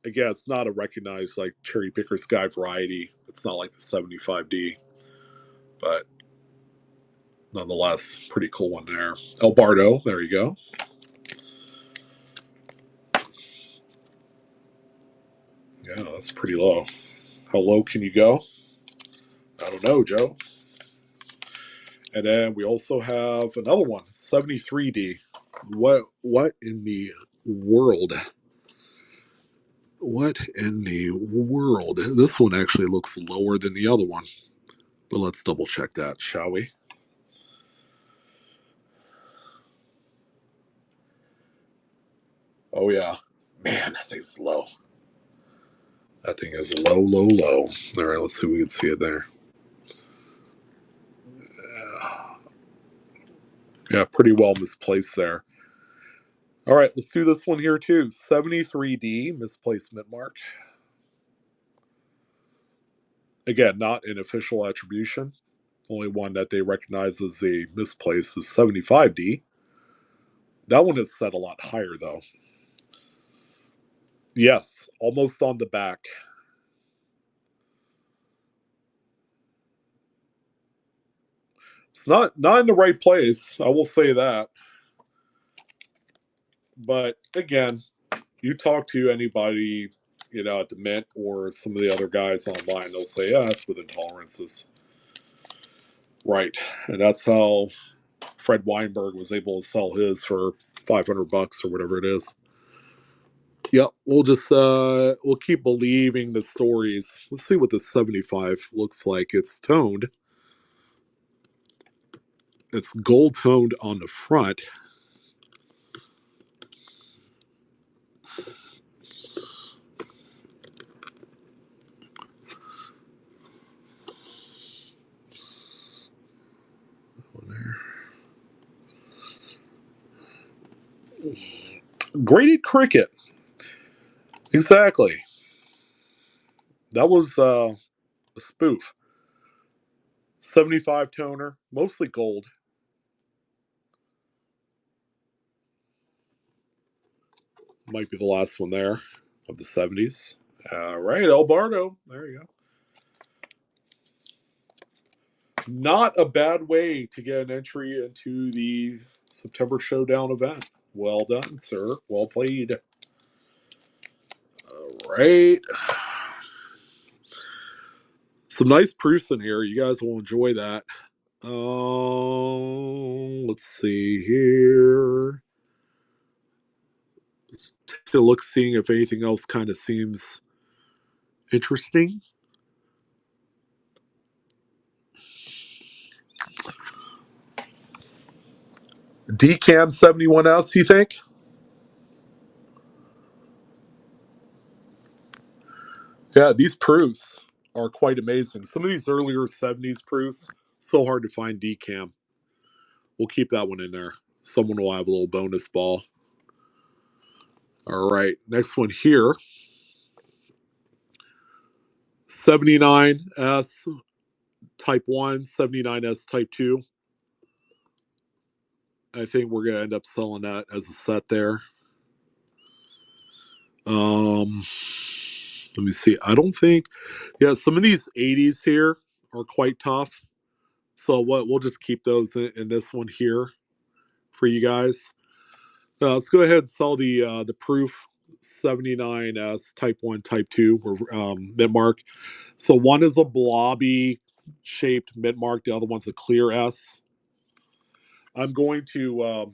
Again, it's not a recognized like cherry picker sky variety. It's not like the 75D, but nonetheless, pretty cool one there. El Bardo, there you go. Yeah, that's pretty low. How low can you go? I don't know, Joe. And then we also have another one, 73D. What in the world? What in the world? This one actually looks lower than the other one. But let's double check that, shall we? Oh yeah. Man, that thing's low. That thing is low, low, low. All right, let's see if we can see it there. Yeah, pretty well misplaced there. All right, let's do this one here too. 73D, misplaced mintmark. Again, not an official attribution. Only one that they recognize as a misplaced is 75D. That one is set a lot higher though. Yes, almost on the back. It's not in the right place, I will say that. But again, you talk to anybody, at the Mint or some of the other guys online, they'll say, yeah, it's within tolerances. Right. And that's how Fred Weinberg was able to sell his for $500 or whatever it is. Yep, we'll just we'll keep believing the stories. Let's see what the 75 looks like. It's toned. It's gold toned on the front. Graded cricket. Exactly. That was a spoof. 75 toner, mostly gold. Might be the last one there of the 70s. All right, El Bardo. There you go. Not a bad way to get an entry into the September Showdown event. Well done, sir. Well played. All right. Some nice proofs in here. You guys will enjoy that. Let's see here. Let's take a look, seeing if anything else kind of seems interesting. DCAM 71S, you think? Yeah, these proofs are quite amazing. Some of these earlier 70s proofs, so hard to find DCAM. We'll keep that one in there. Someone will have a little bonus ball. All right, next one here. 79S Type 1, 79S Type 2. I think we're going to end up selling that as a set there. Let me see. I don't think, yeah, some of these 80s here are quite tough. So what we'll just keep those in this one here for you guys. Let's go ahead and sell the proof 79S Type 1, Type 2, or mintmark. So one is a blobby shaped mintmark, the other one's a clear S. I'm going to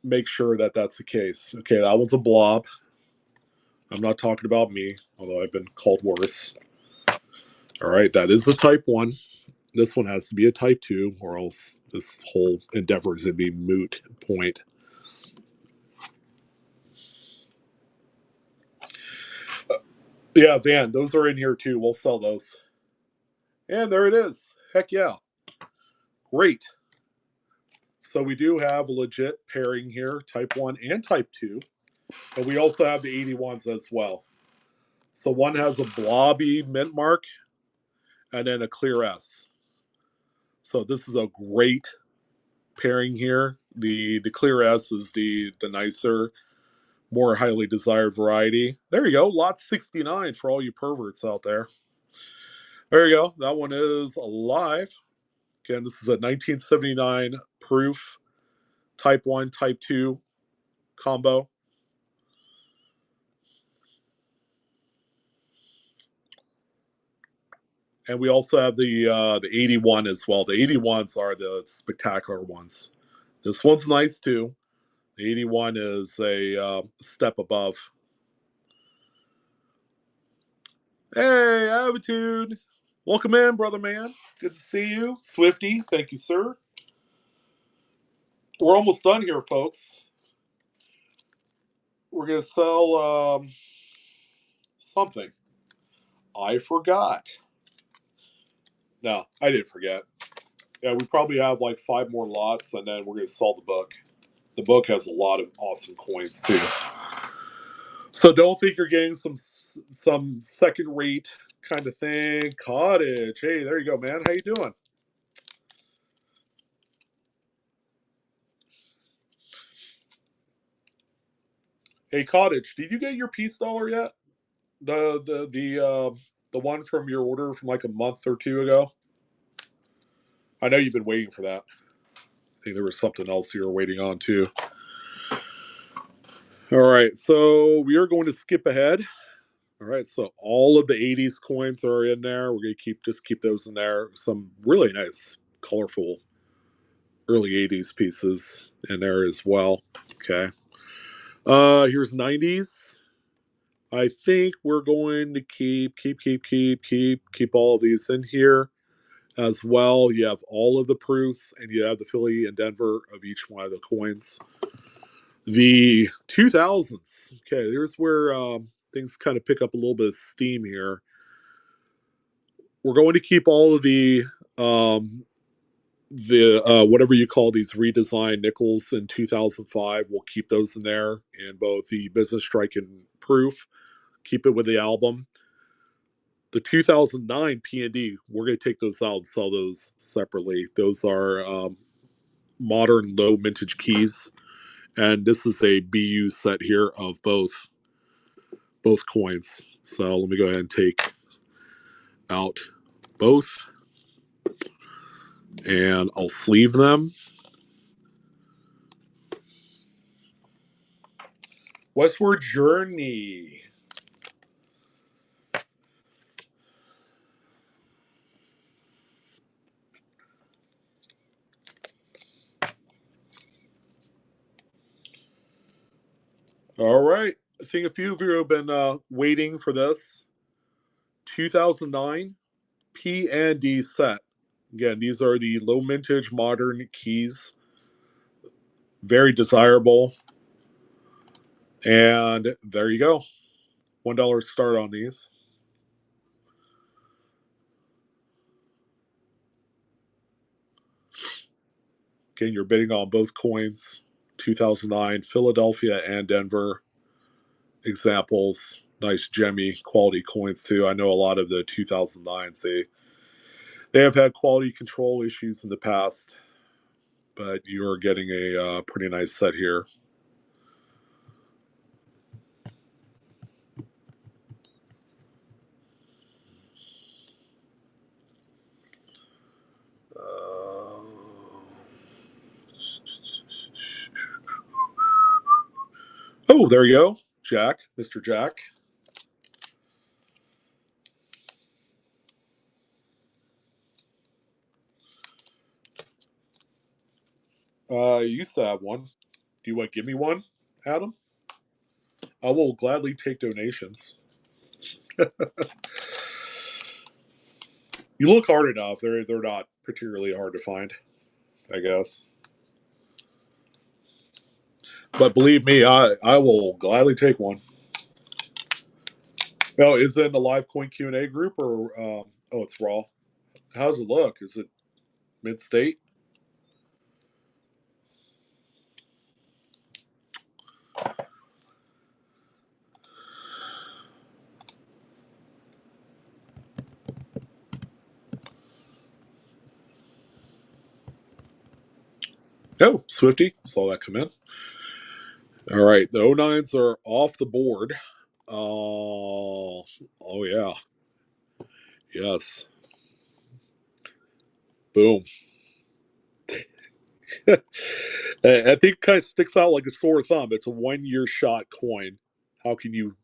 make sure that that's the case. Okay, that one's a blob. I'm not talking about me, although I've been called worse. All right, that is the Type 1. This one has to be a Type 2, or else this whole endeavor is going to be moot point. Yeah, Van, those are in here too. We'll sell those. And there it is. Heck yeah. Great. So we do have a legit pairing here, Type 1 and Type 2. But we also have the 81s as well. So one has a blobby mint mark and then a clear S. So this is a great pairing here. The Clear S is the nicer, more highly desired variety. There you go. Lot 69 for all you perverts out there. There you go. That one is alive. Again, this is a 1979 proof Type 1, Type 2 combo. And we also have the 81 as well. The 81s are the spectacular ones. This one's nice too. The 81 is a step above. Hey, Attitude. Welcome in, brother man. Good to see you. Swifty, thank you, sir. We're almost done here, folks. We're going to sell something. I forgot. No, I didn't forget. Yeah, we probably have like 5 more lots, and then we're going to sell the book. The book has a lot of awesome coins, too. So don't think you're getting some second-rate kind of thing. Cottage. Hey, there you go, man. How you doing? Hey, Cottage, did you get your peace dollar yet? The one from your order from like a month or two ago? I know you've been waiting for that. I think there was something else you were waiting on too. All right, so we are going to skip ahead. All right, so all of the 80s coins are in there. We're going to keep those in there. Some really nice, colorful early 80s pieces in there as well. Okay. Here's 90s. I think we're going to keep all of these in here as well. You have all of the proofs, and you have the Philly and Denver of each one of the coins. The 2000s. Okay, here's where things kind of pick up a little bit of steam here. We're going to keep all of the whatever you call these redesigned nickels in 2005. We'll keep those in there in both the business strike and proof. Keep it with the album. The 2009 P&D, we're going to take those out and sell those separately. Those are modern low mintage keys, and this is a BU set here of both coins. So let me go ahead and take out both, and I'll sleeve them. Westward Journey. All right. I think a few of you have been waiting for this. 2009 P&D set. Again, these are the low mintage modern keys. Very desirable. And there you go. $1 start on these. Again, you're bidding on both coins. 2009 Philadelphia and Denver examples. Nice gemmy quality coins too. I know a lot of the 2009s they have had quality control issues in the past, but you're getting a pretty nice set here. Oh, there you go, Jack, Mr. Jack. I used to have one. Do you want to give me one, Adam? I will gladly take donations. You look hard enough. They're not particularly hard to find, I guess. But believe me, I will gladly take one. Now, is it in the live coin Q&A group or oh, it's raw? How's it look? Is it mid state? Oh, Swifty. Saw that come in. All right. The 09s are off the board. Oh yeah. Yes. Boom. I think it kind of sticks out like a sore thumb. It's a 1-year shot coin. How can you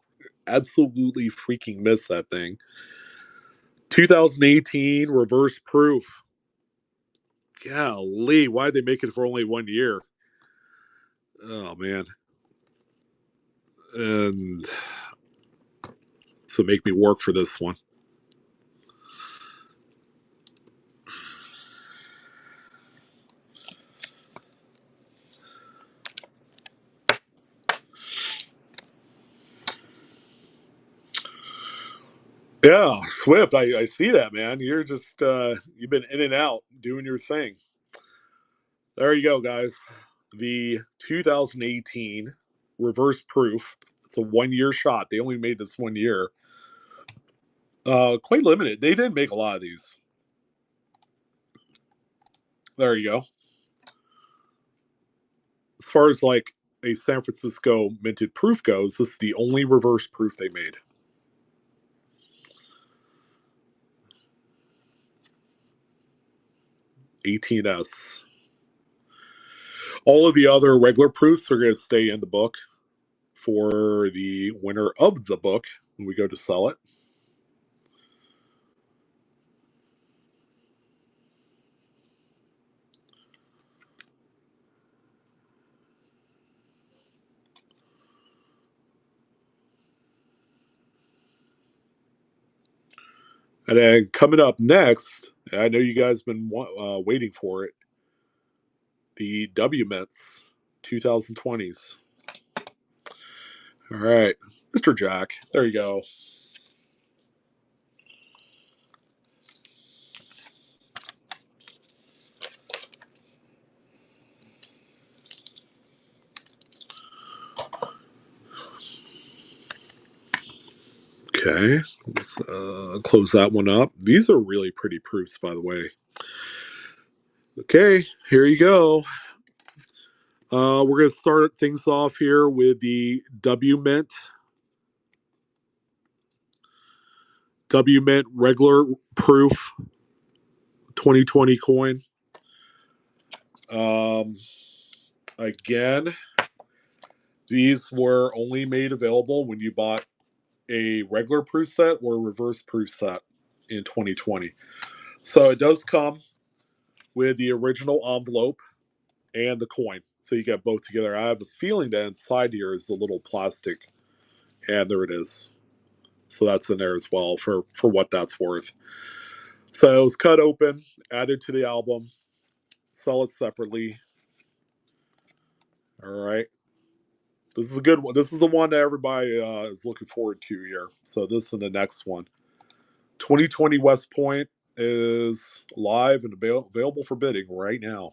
absolutely freaking miss that thing? 2018 reverse proof. Golly, why did they make it for only 1 year? Oh man. And so make me work for this one. Yeah, Swift, I see that, man. You're just you've been in and out doing your thing. There you go, guys. The 2018 reverse proof. It's a 1-year shot. They only made this 1 year. Quite limited. They didn't make a lot of these. There you go. As far as like a San Francisco minted proof goes, this is the only reverse proof they made. $18S. All of the other regular proofs are going to stay in the book for the winner of the book when we go to sell it. And then coming up next, I know you guys have been waiting for it, the W Mints 2020s. All right, Mr. Jack, there you go. Okay, let's close that one up. These are really pretty proofs, by the way. Okay, here you go. We're going to start things off here with the W Mint regular proof 2020 coin. Again, these were only made available when you bought a regular proof set or a reverse proof set in 2020. So it does come with the original envelope and the coin. So you get both together. I have a feeling that inside here is a little plastic. And there it is. So that's in there as well for what that's worth. So it was cut open, added to the album, sell it separately. All right. This is a good one. This is the one that everybody is looking forward to here. So this is the next one. 2020 West Point is live and available for bidding right now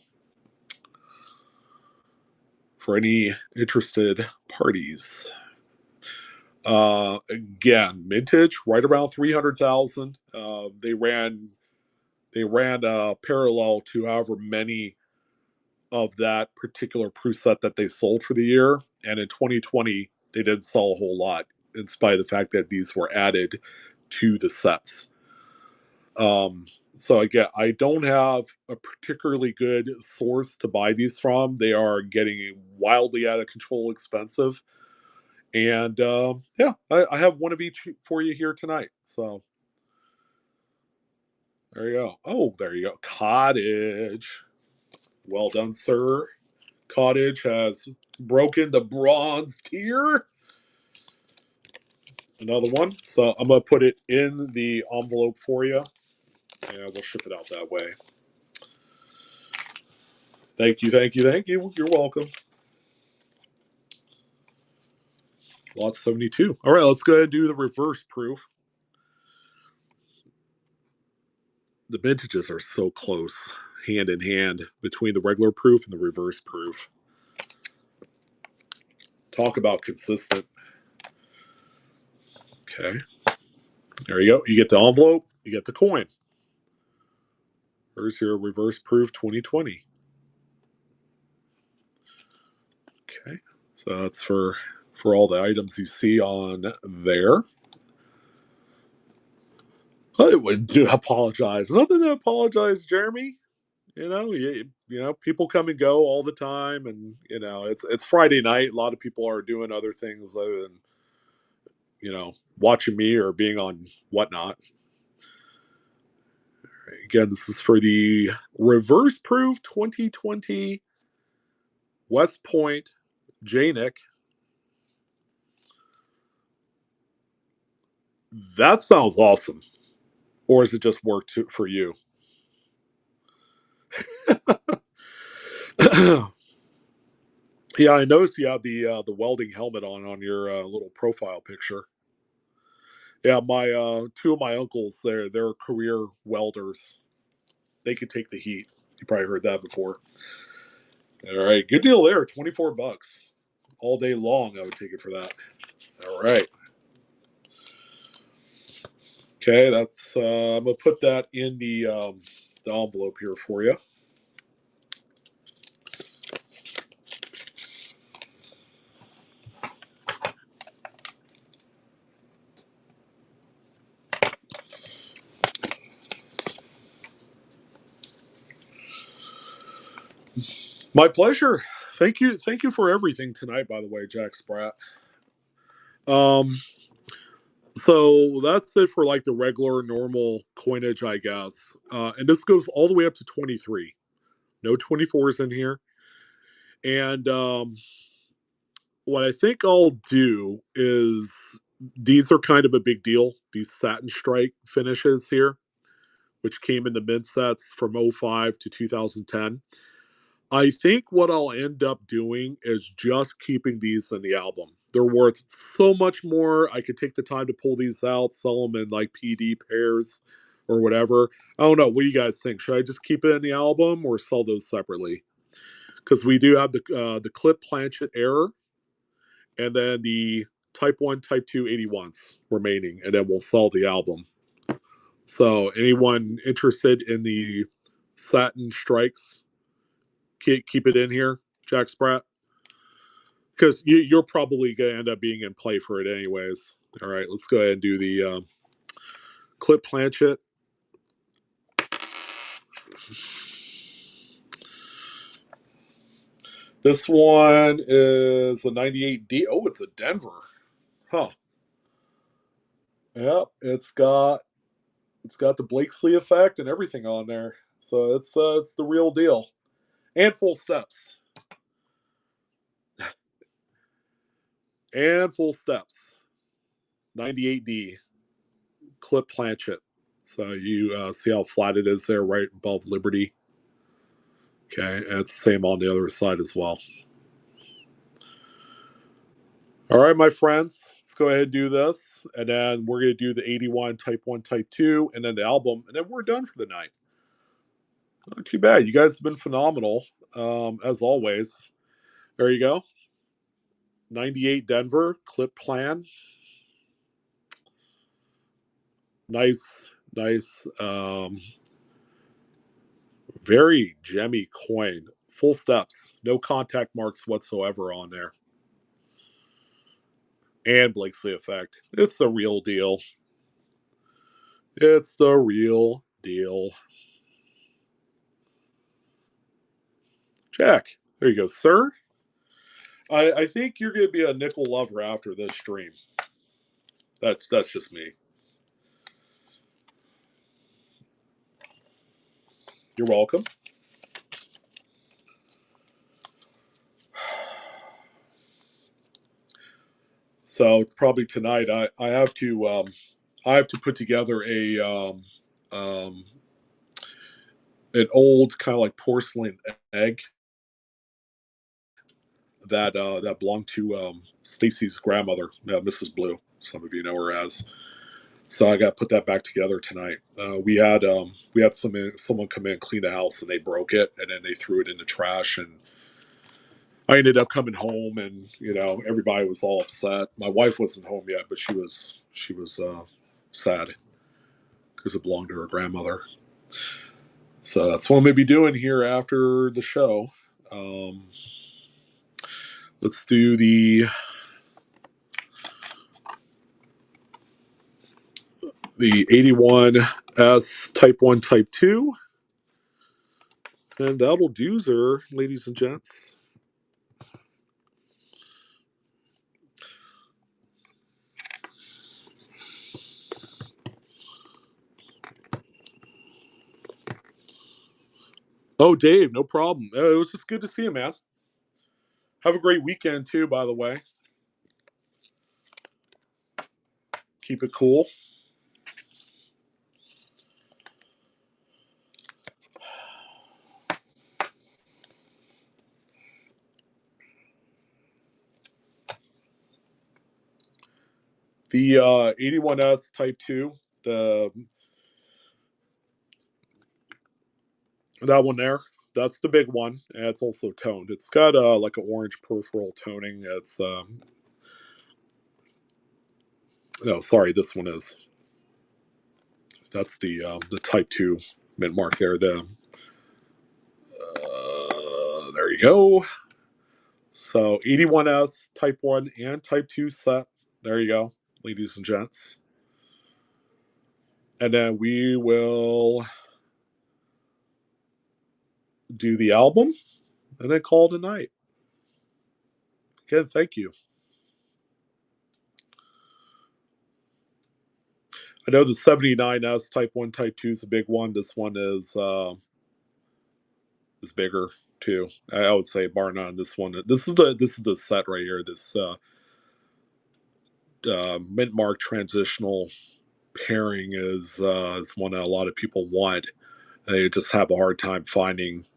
for any interested parties. Again, mintage right around 300,000. They ran parallel to however many of that particular proof set that they sold for the year, and in 2020 they didn't sell a whole lot, in spite of the fact that these were added to the sets. So again, I don't have a particularly good source to buy these from. They are getting wildly out of control expensive. And yeah, I have one of each for you here tonight. So there you go. Oh, there you go. Cottage. Well done, sir. Cottage has broken the bronze tier. Another one. So I'm going to put it in the envelope for you. And we'll ship it out that way. Thank you, thank you, thank you. You're welcome. Lot 72. All right, let's go ahead and do the reverse proof. The vintages are so close, hand in hand, between the regular proof and the reverse proof. Talk about consistent. Okay. There you go. You get the envelope, you get the coin. There's your reverse proof 2020. So that's for all the items you see on there. I would do apologize. Nothing to apologize, Jeremy. People come and go all the time, and it's Friday night. A lot of people are doing other things other than watching me or being on whatnot. Again, this is for the Reverse Proof 2020 West Point J-Nick. That sounds awesome. Or is it just work for you? Yeah, I noticed you have the welding helmet on your little profile picture. Yeah, my two of my uncles, they're career welders. They could take the heat. You probably heard that before. All right, good deal there. $24 all day long. I would take it for that. All right. Okay, that's I'm gonna put that in the envelope here for you. My pleasure. Thank you for everything tonight. By the way, Jack Spratt. So that's it for like the regular normal coinage, I guess. And this goes all the way up to 23. No 24s in here. And what I think I'll do is these are kind of a big deal. These satin strike finishes here, which came in the mint sets from '05 to 2010. I think what I'll end up doing is just keeping these in the album. They're worth so much more. I could take the time to pull these out, sell them in like PD pairs or whatever. I don't know. What do you guys think? Should I just keep it in the album or sell those separately? Because we do have the clip planchet error and then the Type 1, Type 2 81s remaining, and then we'll sell the album. So anyone interested in the satin strikes, keep it in here, Jack Spratt, because you're probably going to end up being in play for it anyways. All right, let's go ahead and do the clip planchet. This one is a 98D. Oh, it's a Denver. Huh. Yep, it's got the Blakesley effect and everything on there. So it's the real deal. And full steps. And full steps. 98D clip planchet. So you see how flat it is there right above Liberty. Okay, and it's the same on the other side as well. All right, my friends, let's go ahead and do this. And then we're going to do the 81, Type 1, Type 2, and then the album. And then we're done for the night. Not too bad. You guys have been phenomenal, as always. There you go. 98 Denver, clip plan. Nice. Very gemmy coin. Full steps. No contact marks whatsoever on there. And Blakesley effect. It's the real deal. It's the real deal. Jack, there you go, sir. I think you're going to be a nickel lover after this stream. That's just me. You're welcome. So probably tonight I have to put together an old kind of like porcelain egg that belonged to Stacy's grandmother, Mrs. Blue. Some of you know her as. So I got to put that back together tonight. We had someone come in and clean the house, and they broke it, and then they threw it in the trash. And I ended up coming home, and everybody was all upset. My wife wasn't home yet, but she was sad because it belonged to her grandmother. So that's what I'm going to be doing here after the show. Let's do the 81S Type 1, Type 2. And that'll do, sir, ladies and gents. Oh, Dave, no problem. It was just good to see you, man. Have a great weekend, too, by the way. Keep it cool. The 81S Type 2, that one there, that's the big one. And it's also toned. It's got like an orange peripheral toning. It's no, sorry, this one is. That's the Type 2 mint mark there. There you go. So 81S Type 1 and Type 2 set. There you go, ladies and gents. And then we will do the album and then call it a night. Again, thank you. I know the 79S Type 1, Type 2 is a big one. This one is bigger too. I would say bar none. This one. This is the set right here. This mint mark transitional pairing is one that a lot of people want. They just have a hard time finding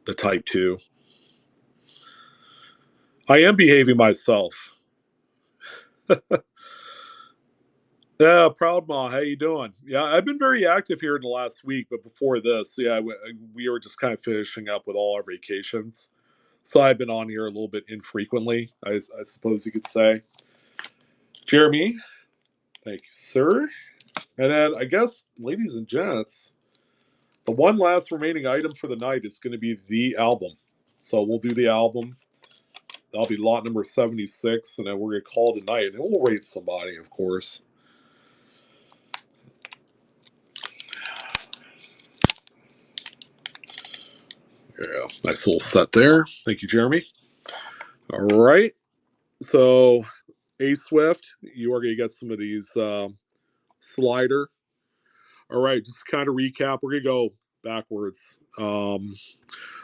the Type 2. I am behaving myself. Yeah, Proud Ma, how you doing? Yeah, I've been very active here in the last week, but before this, yeah, we were just kind of finishing up with all our vacations. So I've been on here a little bit infrequently, I suppose you could say. Jeremy, thank you, sir. And then I guess, ladies and gents, the one last remaining item for the night is going to be the album. So we'll do the album. That'll be lot number 76, and then we're going to call it a night, and we'll rate somebody, of course. Yeah, nice little set there. Thank you, Jeremy. All right. So, A Swift, you are going to get some of these slider. All right, just to kind of recap, we're going to go backwards.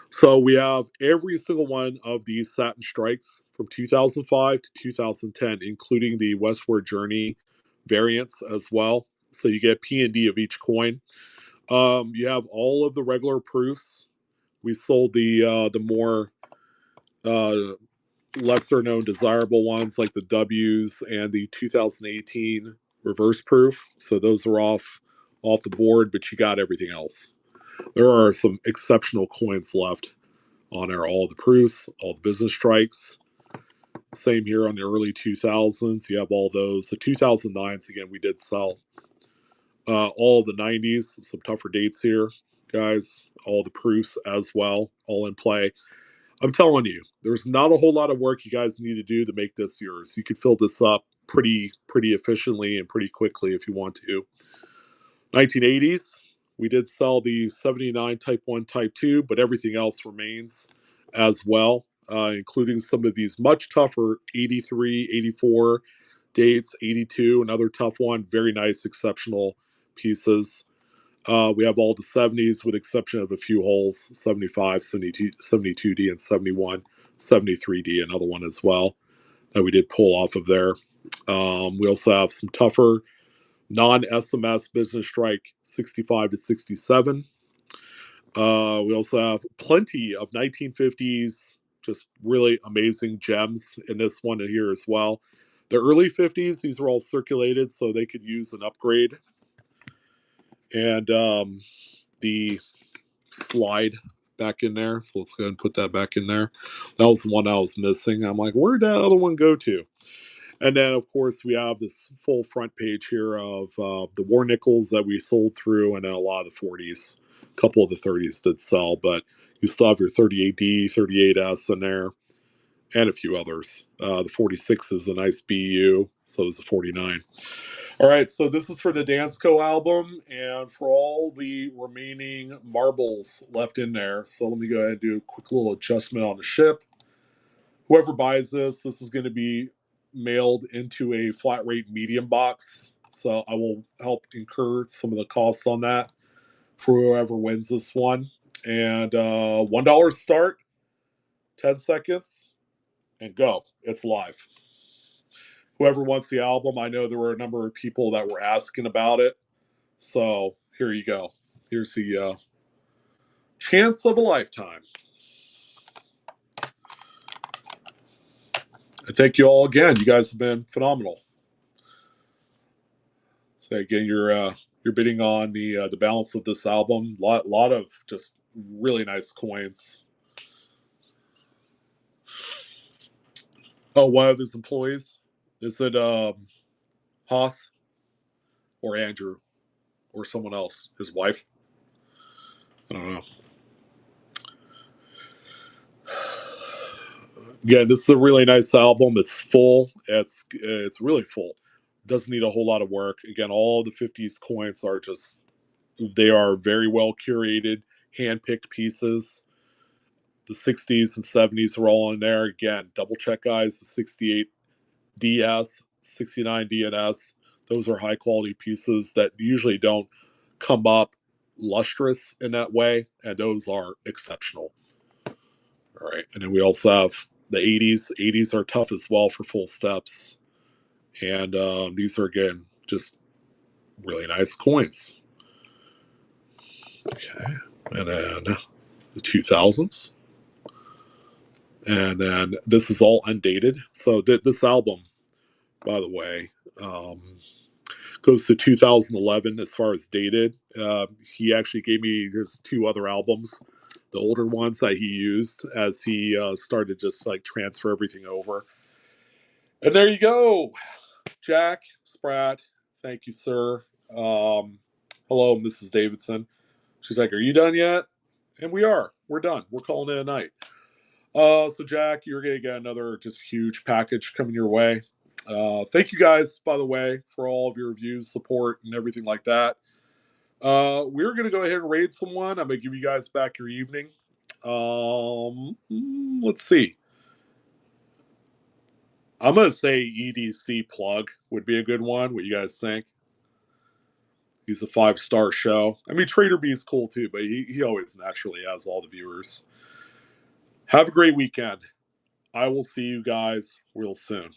So we have every single one of these satin strikes from 2005 to 2010, including the Westward Journey variants as well. So you get P&D of each coin. You have all of the regular proofs. We sold the more lesser known desirable ones like the W's and the 2018 reverse proof. So those are off the board, but you got everything else. There are some exceptional coins left on there. All the proofs, all the business strikes. Same here on the early 2000s. You have all those. The 2009s, again, we did sell. All the 90s, some tougher dates here, guys. All the proofs as well, all in play. I'm telling you, there's not a whole lot of work you guys need to do to make this yours. You could fill this up pretty efficiently and pretty quickly if you want to. 1980s, we did sell the 79 Type 1, Type 2, but everything else remains as well, including some of these much tougher 83, 84 dates, 82, another tough one. Very nice, exceptional pieces. We have all the 70s with exception of a few holes, 75, 72, 72D, and 71, 73D, another one as well that we did pull off of there. We also have some tougher non-SMS business strike 65 to 67. We also have plenty of 1950s, just really amazing gems in this one here as well. The early 50s, these were all circulated, so they could use an upgrade. And the slide back in there. So let's go ahead and put that back in there. That was the one I was missing. I'm like, where'd that other one go to? And then, of course, we have this full front page here of the war nickels that we sold through, and then a lot of the 40s. A couple of the 30s did sell, but you still have your 38D, 38S in there. and a few others. The 46 is a nice BU, so is the 49. All right, so this is for the Dansko album and for all the remaining marbles left in there. So let me go ahead and do a quick little adjustment on the ship. Whoever buys this is going to be mailed into a flat rate medium box. So I will help incur some of the costs on that for whoever wins this one. And $1 start, 10 seconds, and go. It's live. Whoever wants the album, I know there were a number of people that were asking about it. So here you go. Here's the chance of a lifetime. And thank you all again. You guys have been phenomenal. So again, you're bidding on the balance of this album. Lot of just really nice coins. Oh, one of his employees, is it Haas or Andrew or someone else? His wife? I don't know. Again, this is a really nice album. It's full. It's really full. Doesn't need a whole lot of work. Again, all the 50s coins are just, they are very well curated, hand-picked pieces. The 60s and 70s are all in there. Again, double check, guys. The 68 DS, 69 DNS, those are high quality pieces that usually don't come up lustrous in that way, and those are exceptional. All right, and then we also have the 80s. 80s are tough as well for full steps, and these are again just really nice coins. Okay, and then the 2000s, and then this is all undated. So this album, by the way, goes to 2011 as far as dated. He actually gave me his two other albums, the older ones that he used as he started just like transfer everything over. And there you go, Jack Spratt. Thank you, sir. Hello, Mrs. Davidson. She's like, "Are you done yet?" And we are. We're done. We're calling it a night. So Jack, you're gonna get another just huge package coming your way. Thank you guys, by the way, for all of your reviews, support, and everything like that. We're gonna go ahead and raid someone. I'm gonna give you guys back your evening. Let's see. I'm gonna say EDC plug would be a good one. What you guys think? He's a 5-star show. I mean, Trader B is cool too, but he always naturally has all the viewers. Have a great weekend. I will see you guys real soon.